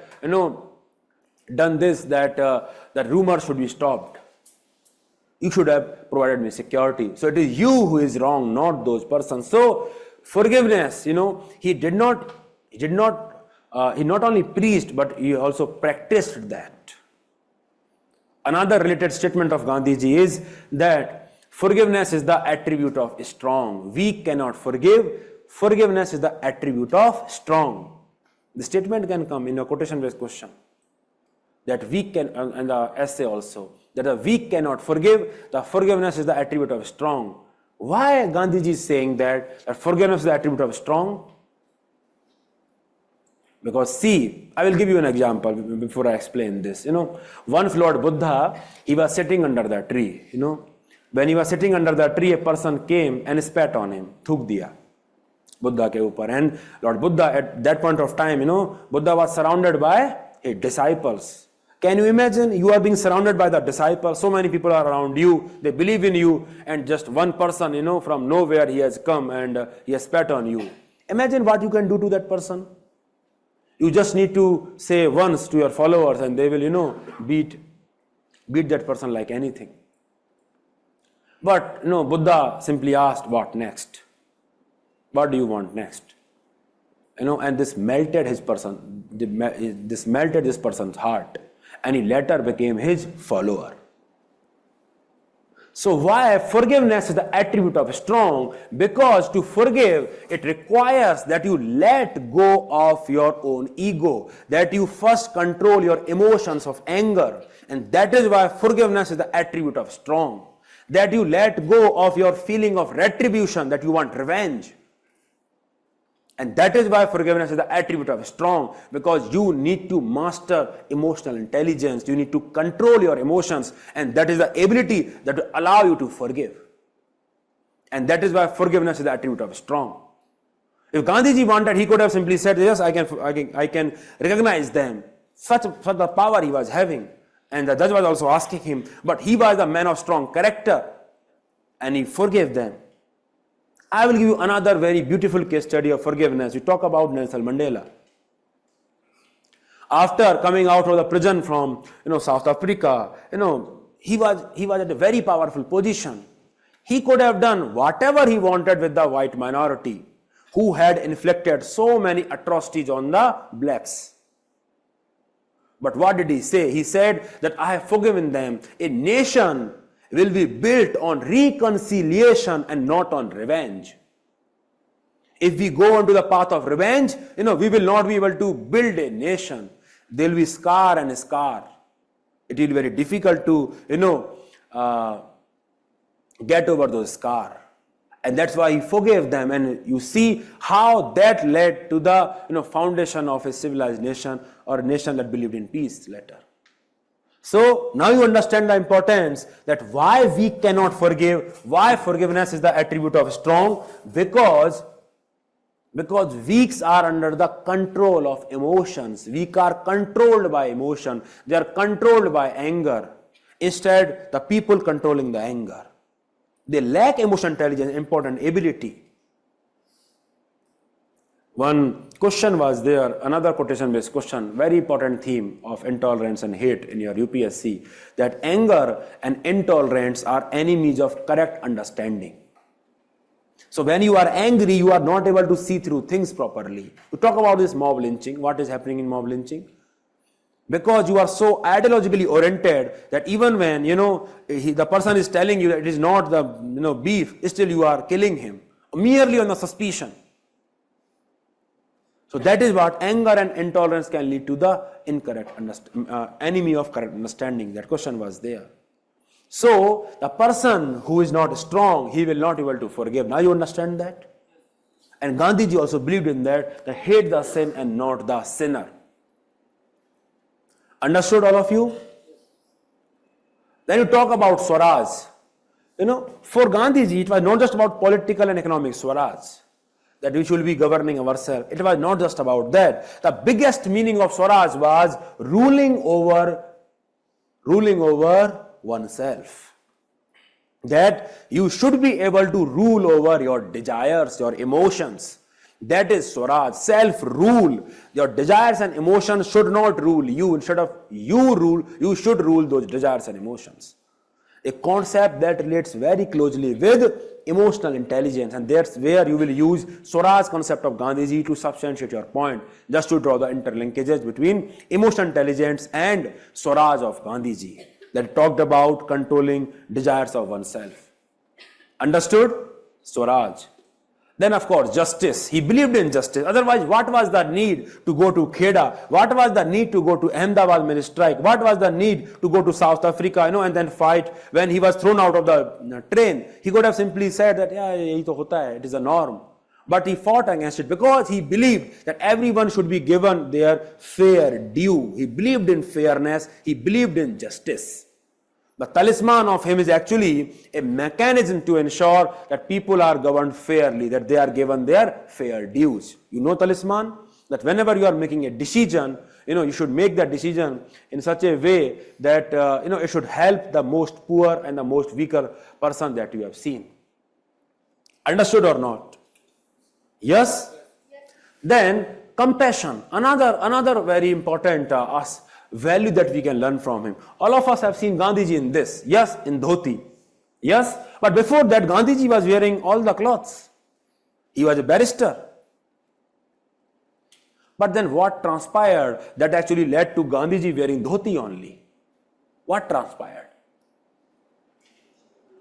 done this, that rumors should be stopped. You should have provided me security. So it is you who is wrong, not those persons. So forgiveness, he not only preached, but he also practiced that. Another related statement of Gandhiji is that forgiveness is the attribute of strong. Weak cannot forgive. Forgiveness is the attribute of strong. The statement can come in a quotation-based question. That weak can, and the essay also, that the weak cannot forgive, the forgiveness is the attribute of strong. Why Gandhiji is saying that forgiveness is the attribute of strong? Because see, I will give you an example before I explain this. Once Lord Buddha, he was sitting under the tree. When he was sitting under the tree, a person came and spat on him, thuk diya Buddha ke upar. And Lord Buddha, at that point of time, Buddha was surrounded by his disciples. Can you imagine? You are being surrounded by the disciples. So many people are around you. They believe in you. And just one person, from nowhere, he has come and he has spat on you. Imagine what you can do to that person. You just need to say once to your followers and they will, beat that person like anything. But, Buddha simply asked, what next? What do you want next? And this melted his person. This melted this person's heart. And he later became his follower. So why forgiveness is the attribute of strong? Because to forgive, it requires that you let go of your own ego, that you first control your emotions of anger. And that is why forgiveness is the attribute of strong. That you let go of your feeling of retribution, that you want revenge. And that is why forgiveness is the attribute of strong, because you need to master emotional intelligence. You need to control your emotions, and that is the ability that will allow you to forgive. And that is why forgiveness is the attribute of strong. If Gandhiji wanted, he could have simply said, yes, I can recognize them. Such the power he was having. And the judge was also asking him, but he was a man of strong character, and he forgave them. I will give you another very beautiful case study of forgiveness. You talk about Nelson Mandela. After coming out of the prison from South Africa, he was at a very powerful position. He could have done whatever he wanted with the white minority, who had inflicted so many atrocities on the blacks. But what did he say? He said that I have forgiven them. A nation will be built on reconciliation and not on revenge. If we go onto the path of revenge, we will not be able to build a nation. There will be scar and scar. It will be very difficult to, get over those scars. And that's why he forgave them. And you see how that led to the, foundation of a civilized nation, or a nation that believed in peace later. So now you understand the importance that why we cannot forgive, why forgiveness is the attribute of strong, because weaks are under the control of emotions. Weak are controlled by emotion. They are controlled by anger. Instead, the people controlling the anger. They lack emotional intelligence, important ability. One question was there, another quotation-based question, very important theme of intolerance and hate in your UPSC, that anger and intolerance are enemies of correct understanding. So when you are angry, you are not able to see through things properly. You talk about this mob lynching. What is happening in mob lynching? Because you are so ideologically oriented that even when, the person is telling you that it is not the, beef, still you are killing him, merely on the suspicion. So that is what anger and intolerance can lead to, the incorrect enemy of correct understanding. That question was there. So the person who is not strong, he will not be able to forgive. Now you understand that? And Gandhiji also believed in that hate the sin and not the sinner. Understood, all of you? Then you talk about Swaraj. For Gandhiji, it was not just about political and economic Swaraj, that we should be governing ourselves. It was not just about that. The biggest meaning of Swaraj was ruling over oneself. That you should be able to rule over your desires, your emotions. That is Swaraj, self-rule. Your desires and emotions should not rule you. Instead of you should rule those desires and emotions. a concept that relates very closely with emotional intelligence, and that's where you will use Swaraj concept of Gandhiji to substantiate your point, just to draw the interlinkages between emotional intelligence and Swaraj of Gandhiji that talked about controlling desires of oneself. Understood? Swaraj. Then of course justice. He believed in justice. Otherwise, what was the need to go to Kheda? What was the need to go to Ahmedabad mini strike? What was the need to go to South Africa, and then fight when he was thrown out of the train? He could have simply said that, yeah, yahi to hota hai, it is a norm. But he fought against it because he believed that everyone should be given their fair due. He believed in fairness. He believed in justice. The talisman of him is actually a mechanism to ensure that people are governed fairly, that they are given their fair dues. You know talisman? That whenever you are making a decision, you should make that decision in such a way that, it should help the most poor and the most weaker person that you have seen. Understood or not? Yes? Then compassion, another very important value that we can learn from him. All of us have seen Gandhiji in this. Yes, in dhoti. Yes, but before that Gandhiji was wearing all the clothes. He was a barrister. But then what transpired that actually led to Gandhiji wearing dhoti only? What transpired?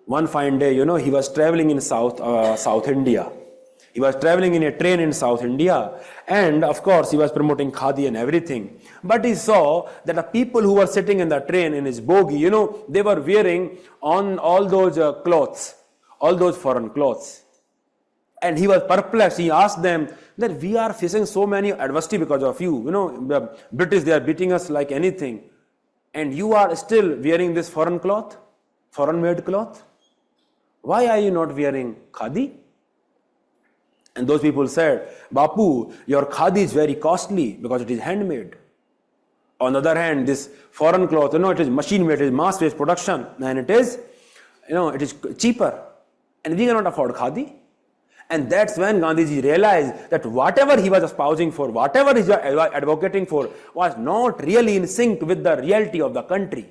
One fine day, he was traveling in South India. He was traveling in a train in South India, and of course he was promoting khadi and everything. But he saw that the people who were sitting in the train in his bogie, they were wearing on all those clothes, all those foreign clothes. And he was perplexed. He asked them that we are facing so many adversity because of you. The British, they are beating us like anything. And you are still wearing this foreign cloth, foreign made cloth. Why are you not wearing khadi? And those people said, Bapu, your khadi is very costly because it is handmade. On the other hand, this foreign cloth, it is machine made, it is mass-based production, and it is cheaper. And we cannot afford khadi. And that's when Gandhiji realized that whatever he was espousing for, whatever he was advocating for, was not really in sync with the reality of the country.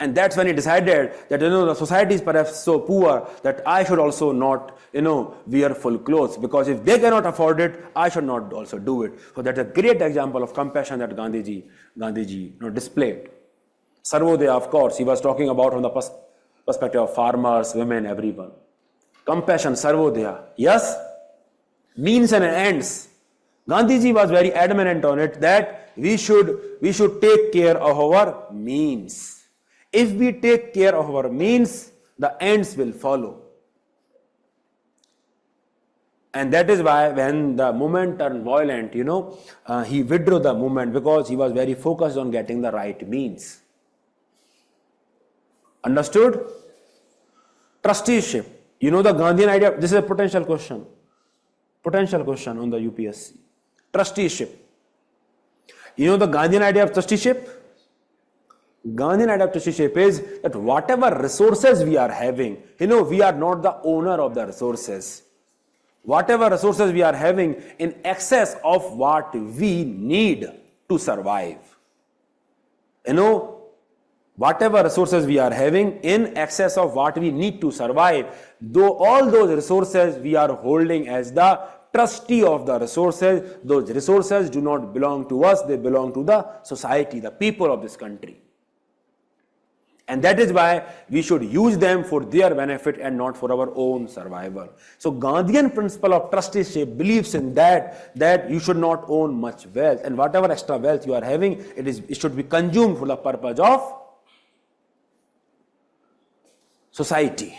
And that's when he decided that, the society is perhaps so poor that I should also not, wear full clothes, because if they cannot afford it, I should not also do it. So that's a great example of compassion that Gandhiji displayed. Sarvodaya, of course, he was talking about from the perspective of farmers, women, everyone. Compassion, Sarvodaya. Yes, means and ends. Gandhiji was very adamant on it that we should take care of our means. If we take care of our means, the ends will follow. And that is why when the movement turned violent, he withdrew the movement because he was very focused on getting the right means. Understood? Trusteeship. The Gandhian idea, this is a potential question on the UPSC. Trusteeship. The Gandhian idea of trusteeship? Gandhian idea of trusteeship is that whatever resources we are having, we are not the owner of the resources. Whatever resources we are having in excess of what we need to survive. Whatever resources we are having in excess of what we need to survive, though all those resources we are holding as the trustee of the resources, those resources do not belong to us, they belong to the society, the people of this country. And that is why we should use them for their benefit and not for our own survival. So Gandhian principle of trusteeship believes in that you should not own much wealth, and whatever extra wealth you are having, it should be consumed for the purpose of society.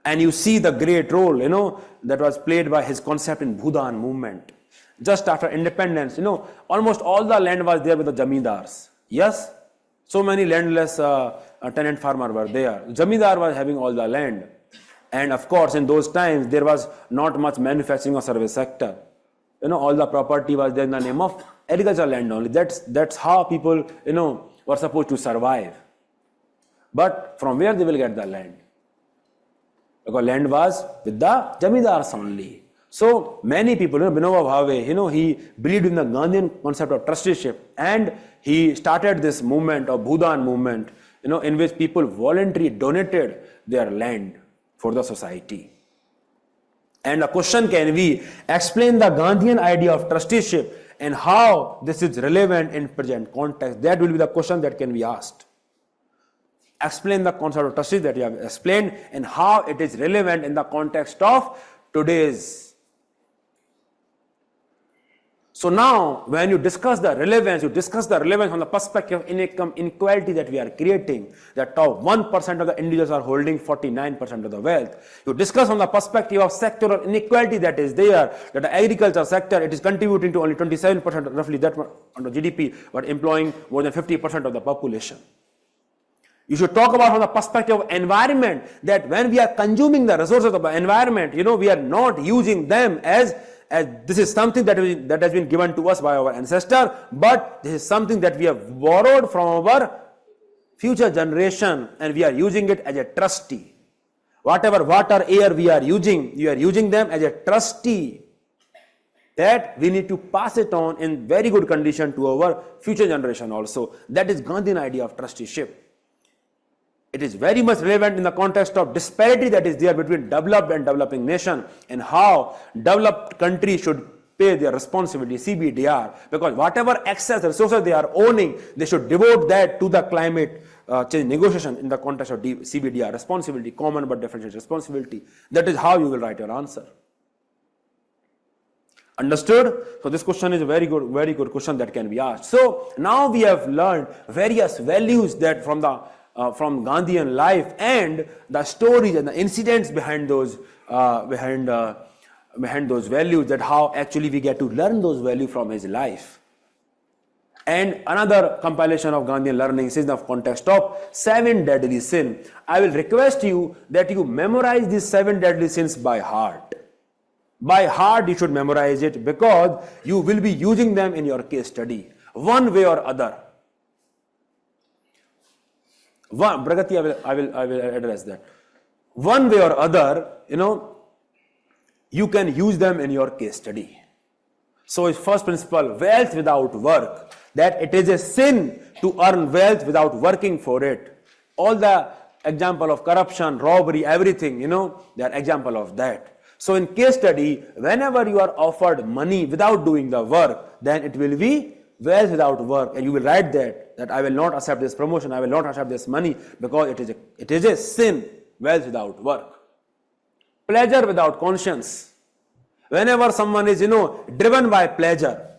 And you see the great role, that was played by his concept in Bhudan movement. Just after independence, almost all the land was there with the Jamindars. Yes? So many landless tenant farmers were there. Jamindar was having all the land. And of course, in those times, there was not much manufacturing or service sector. All the property was there in the name of agricultural land only. That's how people, were supposed to survive. But from where they will get the land? Because land was with the Jamindars only. So many people, Vinoba Bhave, he believed in the Gandhian concept of trusteeship, and he started this movement of Bhudan movement, in which people voluntarily donated their land for the society. And a question can be, explain the Gandhian idea of trusteeship and how this is relevant in present context. That will be the question that can be asked. Explain the concept of trusteeship that you have explained and how it is relevant in the context of today's. So now, when you discuss the relevance from the perspective of income inequality that we are creating, that top 1% of the individuals are holding 49% of the wealth. You discuss from the perspective of sectoral inequality that is there, that the agriculture sector, it is contributing to only 27%, roughly that on the GDP, but employing more than 50% of the population. You should talk about from the perspective of environment, that when we are consuming the resources of the environment, we are not using them as this is something that has been given to us by our ancestor, but this is something that we have borrowed from our future generation and we are using it as a trustee. Whatever water, air we are using them as a trustee, that we need to pass it on in very good condition to our future generation also. That is Gandhian idea of trusteeship. It is very much relevant in the context of disparity that is there between developed and developing nation, and how developed countries should pay their responsibility, CBDR, because whatever excess resources they are owning, they should devote that to the climate change negotiation in the context of CBDR, responsibility, common but differentiated responsibility. That is how you will write your answer. Understood? So this question is a very good question that can be asked. So now we have learned various values that from Gandhian life and the stories and the incidents behind those values, that how actually we get to learn those values from his life. And another compilation of Gandhian learnings is in the context of 7 deadly sins. I will request you that you memorize these 7 deadly sins by heart. By heart you should memorize it, because you will be using them in your case study one way or other. Pragati, I will address that. One way or other, you can use them in your case study. So his first principle, wealth without work, that it is a sin to earn wealth without working for it. All the example of corruption, robbery, everything, they are example of that. So in case study, whenever you are offered money without doing the work, then it will be wealth without work, and you will write that I will not accept this promotion, I will not accept this money, because it is a sin, wealth without work. Pleasure without conscience. Whenever someone is, driven by pleasure,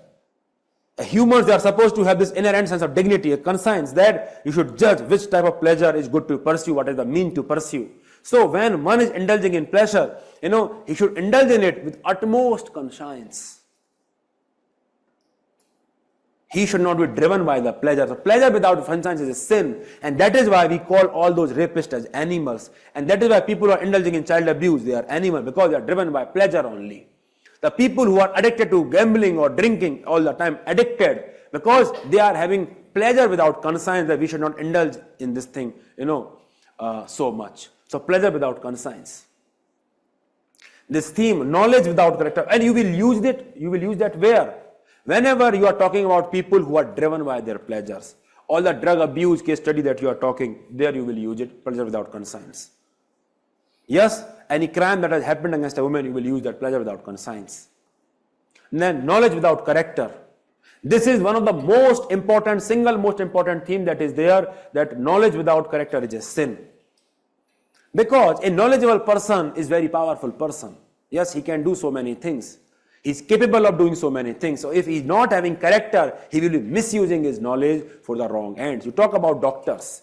humans, they are supposed to have this inherent sense of dignity, a conscience that you should judge which type of pleasure is good to pursue, what is the mean to pursue. So when one is indulging in pleasure, he should indulge in it with utmost conscience. He should not be driven by the pleasure. So pleasure without conscience is a sin, and that is why we call all those rapists as animals. And that is why people who are indulging in child abuse, they are animals, because they are driven by pleasure only. The people who are addicted to gambling or drinking all the time, addicted, because they are having pleasure without conscience, that we should not indulge in this thing, so much. So pleasure without conscience. This theme, knowledge without character, and you will use that where? Whenever you are talking about people who are driven by their pleasures, all the drug abuse case study that you are talking, there you will use it, pleasure without conscience. Yes, any crime that has happened against a woman, you will use that, pleasure without conscience. And then knowledge without character. This is one of the single most important theme that is there, that knowledge without character is a sin. Because a knowledgeable person is very powerful person. Yes, he can do so many things. He is capable of doing so many things. So if he is not having character, he will be misusing his knowledge for the wrong ends. You talk about doctors.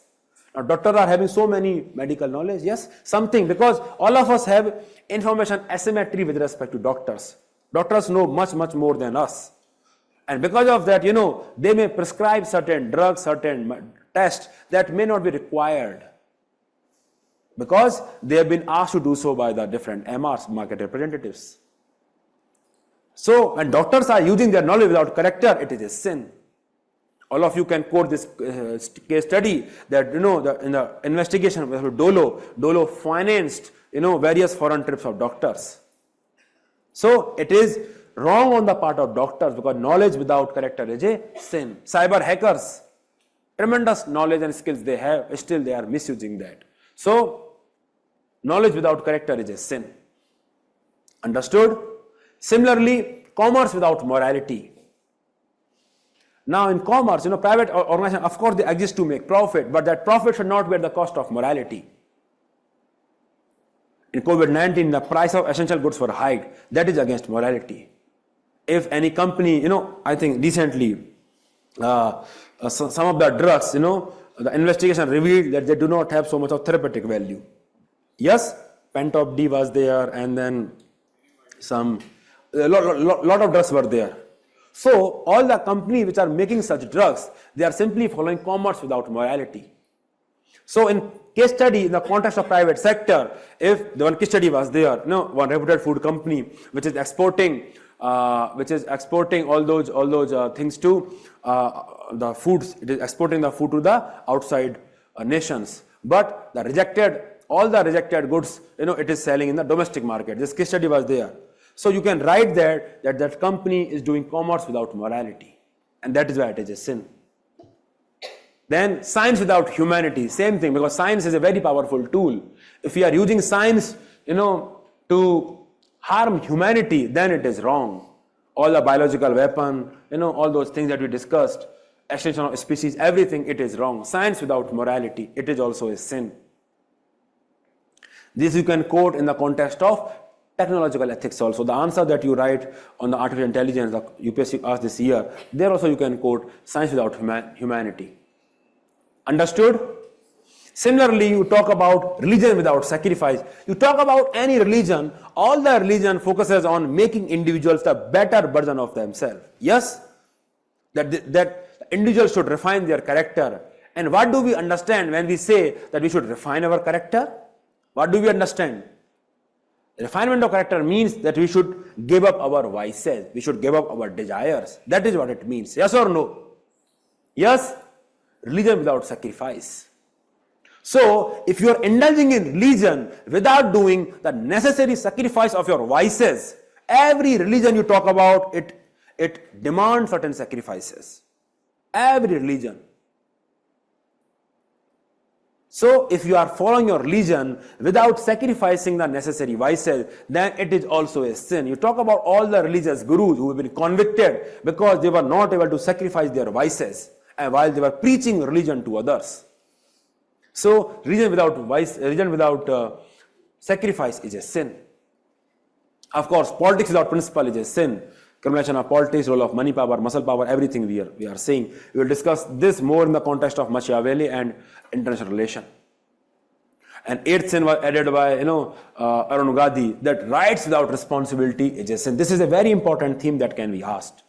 Now doctors are having so many medical knowledge, yes, something, because all of us have information asymmetry with respect to doctors. Doctors know much more than us. And because of that, they may prescribe certain drugs, certain tests that may not be required, because they have been asked to do so by the different MRs, market representatives. So when doctors are using their knowledge without character, it is a sin. All of you can quote this case study that, in the investigation of Dolo financed, various foreign trips of doctors. So it is wrong on the part of doctors, because knowledge without character is a sin. Cyber hackers, tremendous knowledge and skills they have, still they are misusing that. So, knowledge without character is a sin. Understood? Similarly, commerce without morality. Now in commerce, private organizations, of course they exist to make profit, but that profit should not be at the cost of morality. In COVID-19, the price of essential goods were hiked. That is against morality. If any company, I think recently, some of the drugs, the investigation revealed that they do not have so much of therapeutic value. Yes, Pentop D was there, and then a lot of drugs were there. So all the companies which are making such drugs, they are simply following commerce without morality. So in case study, in the context of private sector, if the one case study was there, one reputed food company which is exporting all those things to the foods, it is exporting the food to the outside nations. But all the rejected goods, it is selling in the domestic market. This case study was there. So you can write there that company is doing commerce without morality, and that is why it is a sin. Then science without humanity, same thing, because science is a very powerful tool. If we are using science, to harm humanity, then it is wrong. All the biological weapon, all those things that we discussed, extinction of species, everything, it is wrong. Science without morality, it is also a sin. This you can quote in the context of technological ethics also. The answer that you write on the artificial intelligence, the UPSC asked this year, there also you can quote science without humanity. Understood? Similarly, you talk about religion without sacrifice. You talk about any religion, all the religion focuses on making individuals the better version of themselves. Yes? That individuals should refine their character. And what do we understand when we say that we should refine our character? What do we understand? Refinement of character means that we should give up our vices, we should give up our desires. That is what it means. Yes or no? Yes? Religion without sacrifice. So, if you are indulging in religion without doing the necessary sacrifice of your vices, every religion you talk about, it demands certain sacrifices. Every religion. So, if you are following your religion without sacrificing the necessary vices, then it is also a sin. You talk about all the religious gurus who have been convicted because they were not able to sacrifice their vices and while they were preaching religion to others. So, religion without sacrifice is a sin. Of course, politics without principle is a sin. Criminalization of politics, role of money power, muscle power, everything we are saying. We will discuss this more in the context of Machiavelli and international relation. And eighth sin was added by Arun Gandhi, that rights without responsibility is a sin. This is a very important theme that can be asked.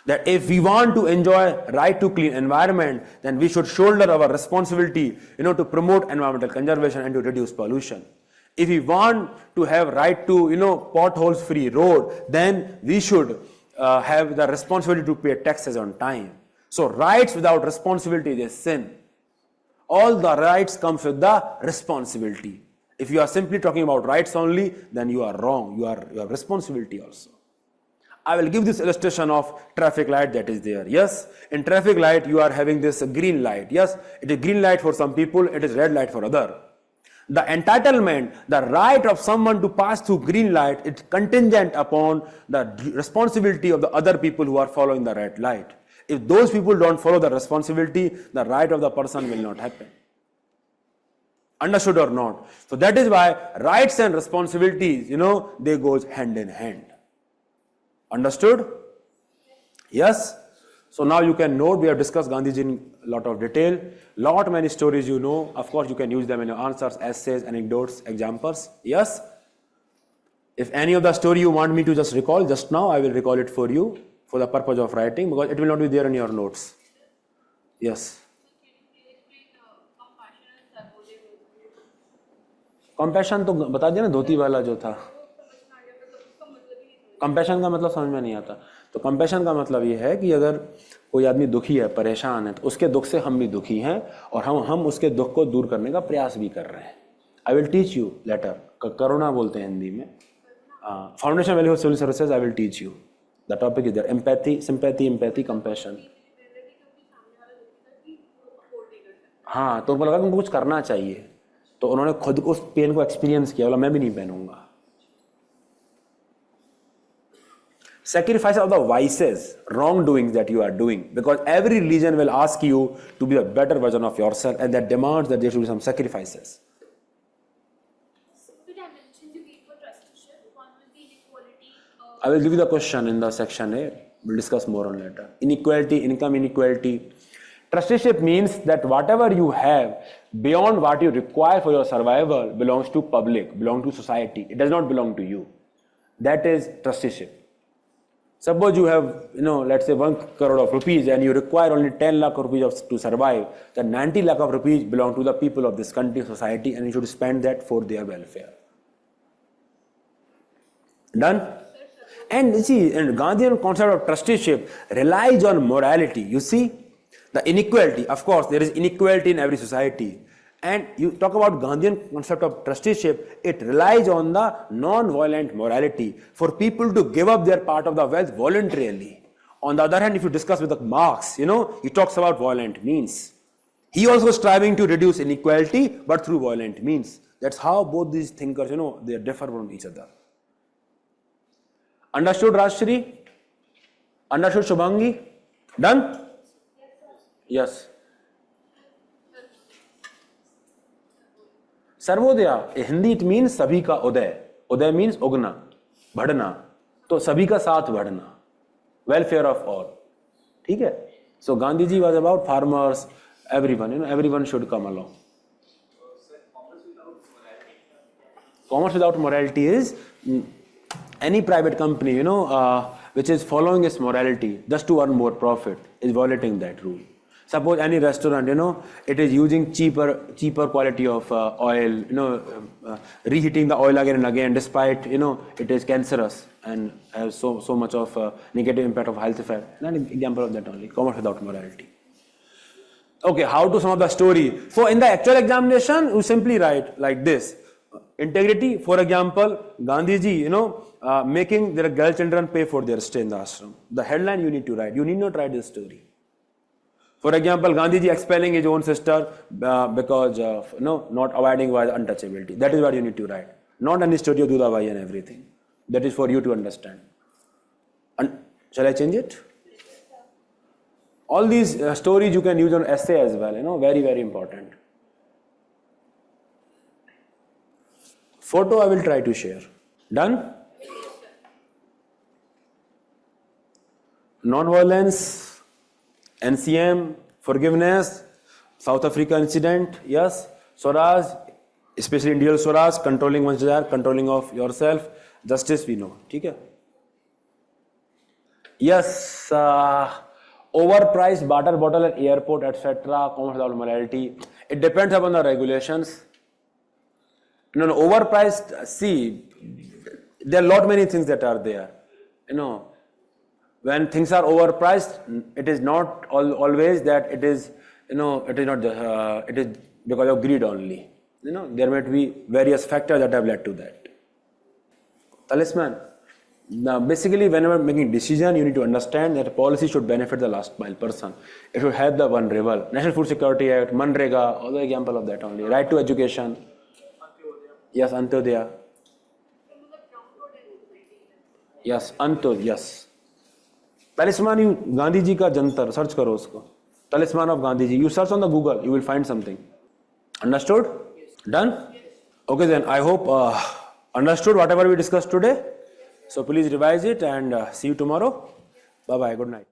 That if we want to enjoy right to clean environment, then we should shoulder our responsibility, to promote environmental conservation and to reduce pollution. If we want to have right to, potholes free road, then we should have the responsibility to pay taxes on time. So rights without responsibility is a sin. All the rights comes with the responsibility. If you are simply talking about rights only, then you are wrong. You have responsibility also. I will give this illustration of traffic light that is there. Yes, in traffic light you are having this green light. Yes, it is green light for some people, it is red light for other. The entitlement, the right of someone to pass through green light, it's contingent upon the responsibility of the other people who are following the red light. If those people don't follow the responsibility, the right of the person will not happen. Understood or not? So that is why rights and responsibilities, they go hand in hand. Understood? Yes? So now you can note, we have discussed Gandhiji in a lot of detail. Many stories you know. Of course, you can use them in your answers, essays, anecdotes, examples. Yes? If any of the story you want me to just recall, just now I will recall it for you for the purpose of writing, because it will not be there in your notes. Yes? Compassion तो बता दिया ना, धोती वाला जो था. Compassion का मतलब समझ में नहीं आता. तो कंपैशन का मतलब ये है कि अगर कोई आदमी दुखी है, परेशान है, तो उसके दुख से हम भी दुखी हैं और हम उसके दुख को दूर करने का प्रयास भी कर रहे हैं. I will teach you later. करुणा बोलते हैं हिंदी में. Foundation value of civil services, I will teach you. The topic is there. Empathy, sympathy, compassion. हाँ, तो उनको लगा कि उनको कुछ करना चाहिए, तो उन्होंने खुद उस पेन को एक्सपीरियंस किया, बोला मैं भी नहीं पहनूंगा. Sacrifice of the vices, wrongdoings that you are doing, because every religion will ask you to be a better version of yourself, and that demands that there should be some sacrifices. Two dimensions you gave for trusteeship. One will be inequality. I will give you the question in the section here. We'll discuss more on later. Inequality, income inequality. Trusteeship means that whatever you have beyond what you require for your survival belongs to public, belongs to society. It does not belong to you. That is trusteeship. Suppose you have, let's say 1 crore of rupees and you require only 10 lakh of rupees to survive, then 90 lakh of rupees belong to the people of this country, society, and you should spend that for their welfare. Done? And you see, and Gandhian concept of trusteeship relies on morality. You see, the inequality, of course, there is inequality in every society. And you talk about Gandhian concept of trusteeship, it relies on the non-violent morality for people to give up their part of the wealth voluntarily. On the other hand, if you discuss with Marx, he talks about violent means. He also striving to reduce inequality, but through violent means. That's how both these thinkers, they differ from each other. Understood, Rajshri? Understood, Shubhangi? Done? Yes. Sarvodaya, Hindi it means सभी का उदय. उदय means उगना, बढ़ना, तो सभी का साथ बढ़ना, welfare of all. ठीक है. So Gandhi ji was about farmers, everyone, everyone should come along. Commerce without morality is any private company, which is following its morality just to earn more profit is violating that rule. Suppose any restaurant, it is using cheaper quality of oil, reheating the oil again and again, despite, it is cancerous and has so much of negative impact of health effect. An example of that only, commerce without morality. Okay, how to sum up the story? So in the actual examination, you simply write like this. Integrity, for example, Gandhiji, making their girl children pay for their stay in the ashram. The headline you need to write. You need not write this story. For example, Gandhiji expelling his own sister because of not avoiding untouchability. That is what you need to write. Not any story of Dudhabai and everything. That is for you to understand. And shall I change it? All these stories you can use on essay as well. Very, very important. Photo I will try to share. Done? Non-violence, NCM, forgiveness, South Africa incident, yes. Swaraj, especially individual Swaraj, controlling one's desire, controlling of yourself. Justice we know. Okay? Yes, overpriced water bottle at airport, etc. Commerce without morality. It depends upon the regulations. Overpriced, see, there are lot many things that are there. When things are overpriced, it is not always that it is, it is not, it is because of greed only. There might be various factors that have led to that. Talisman. Now, basically, whenever making decision, you need to understand that policy should benefit the last mile person. It should help the vulnerable. National Food Security Act, Manrega, all the example of that only. Right to education. Yes, Antyodaya. Yes, Antyodaya. Yes. Talisman, you Gandhi ji ka jantar, search karo usko. Talisman of Gandhi ji. You search on the Google, you will find something. Understood? Yes. Done? Yes. Okay then, I hope understood whatever we discussed today. So please revise it and see you tomorrow. Bye bye, good night.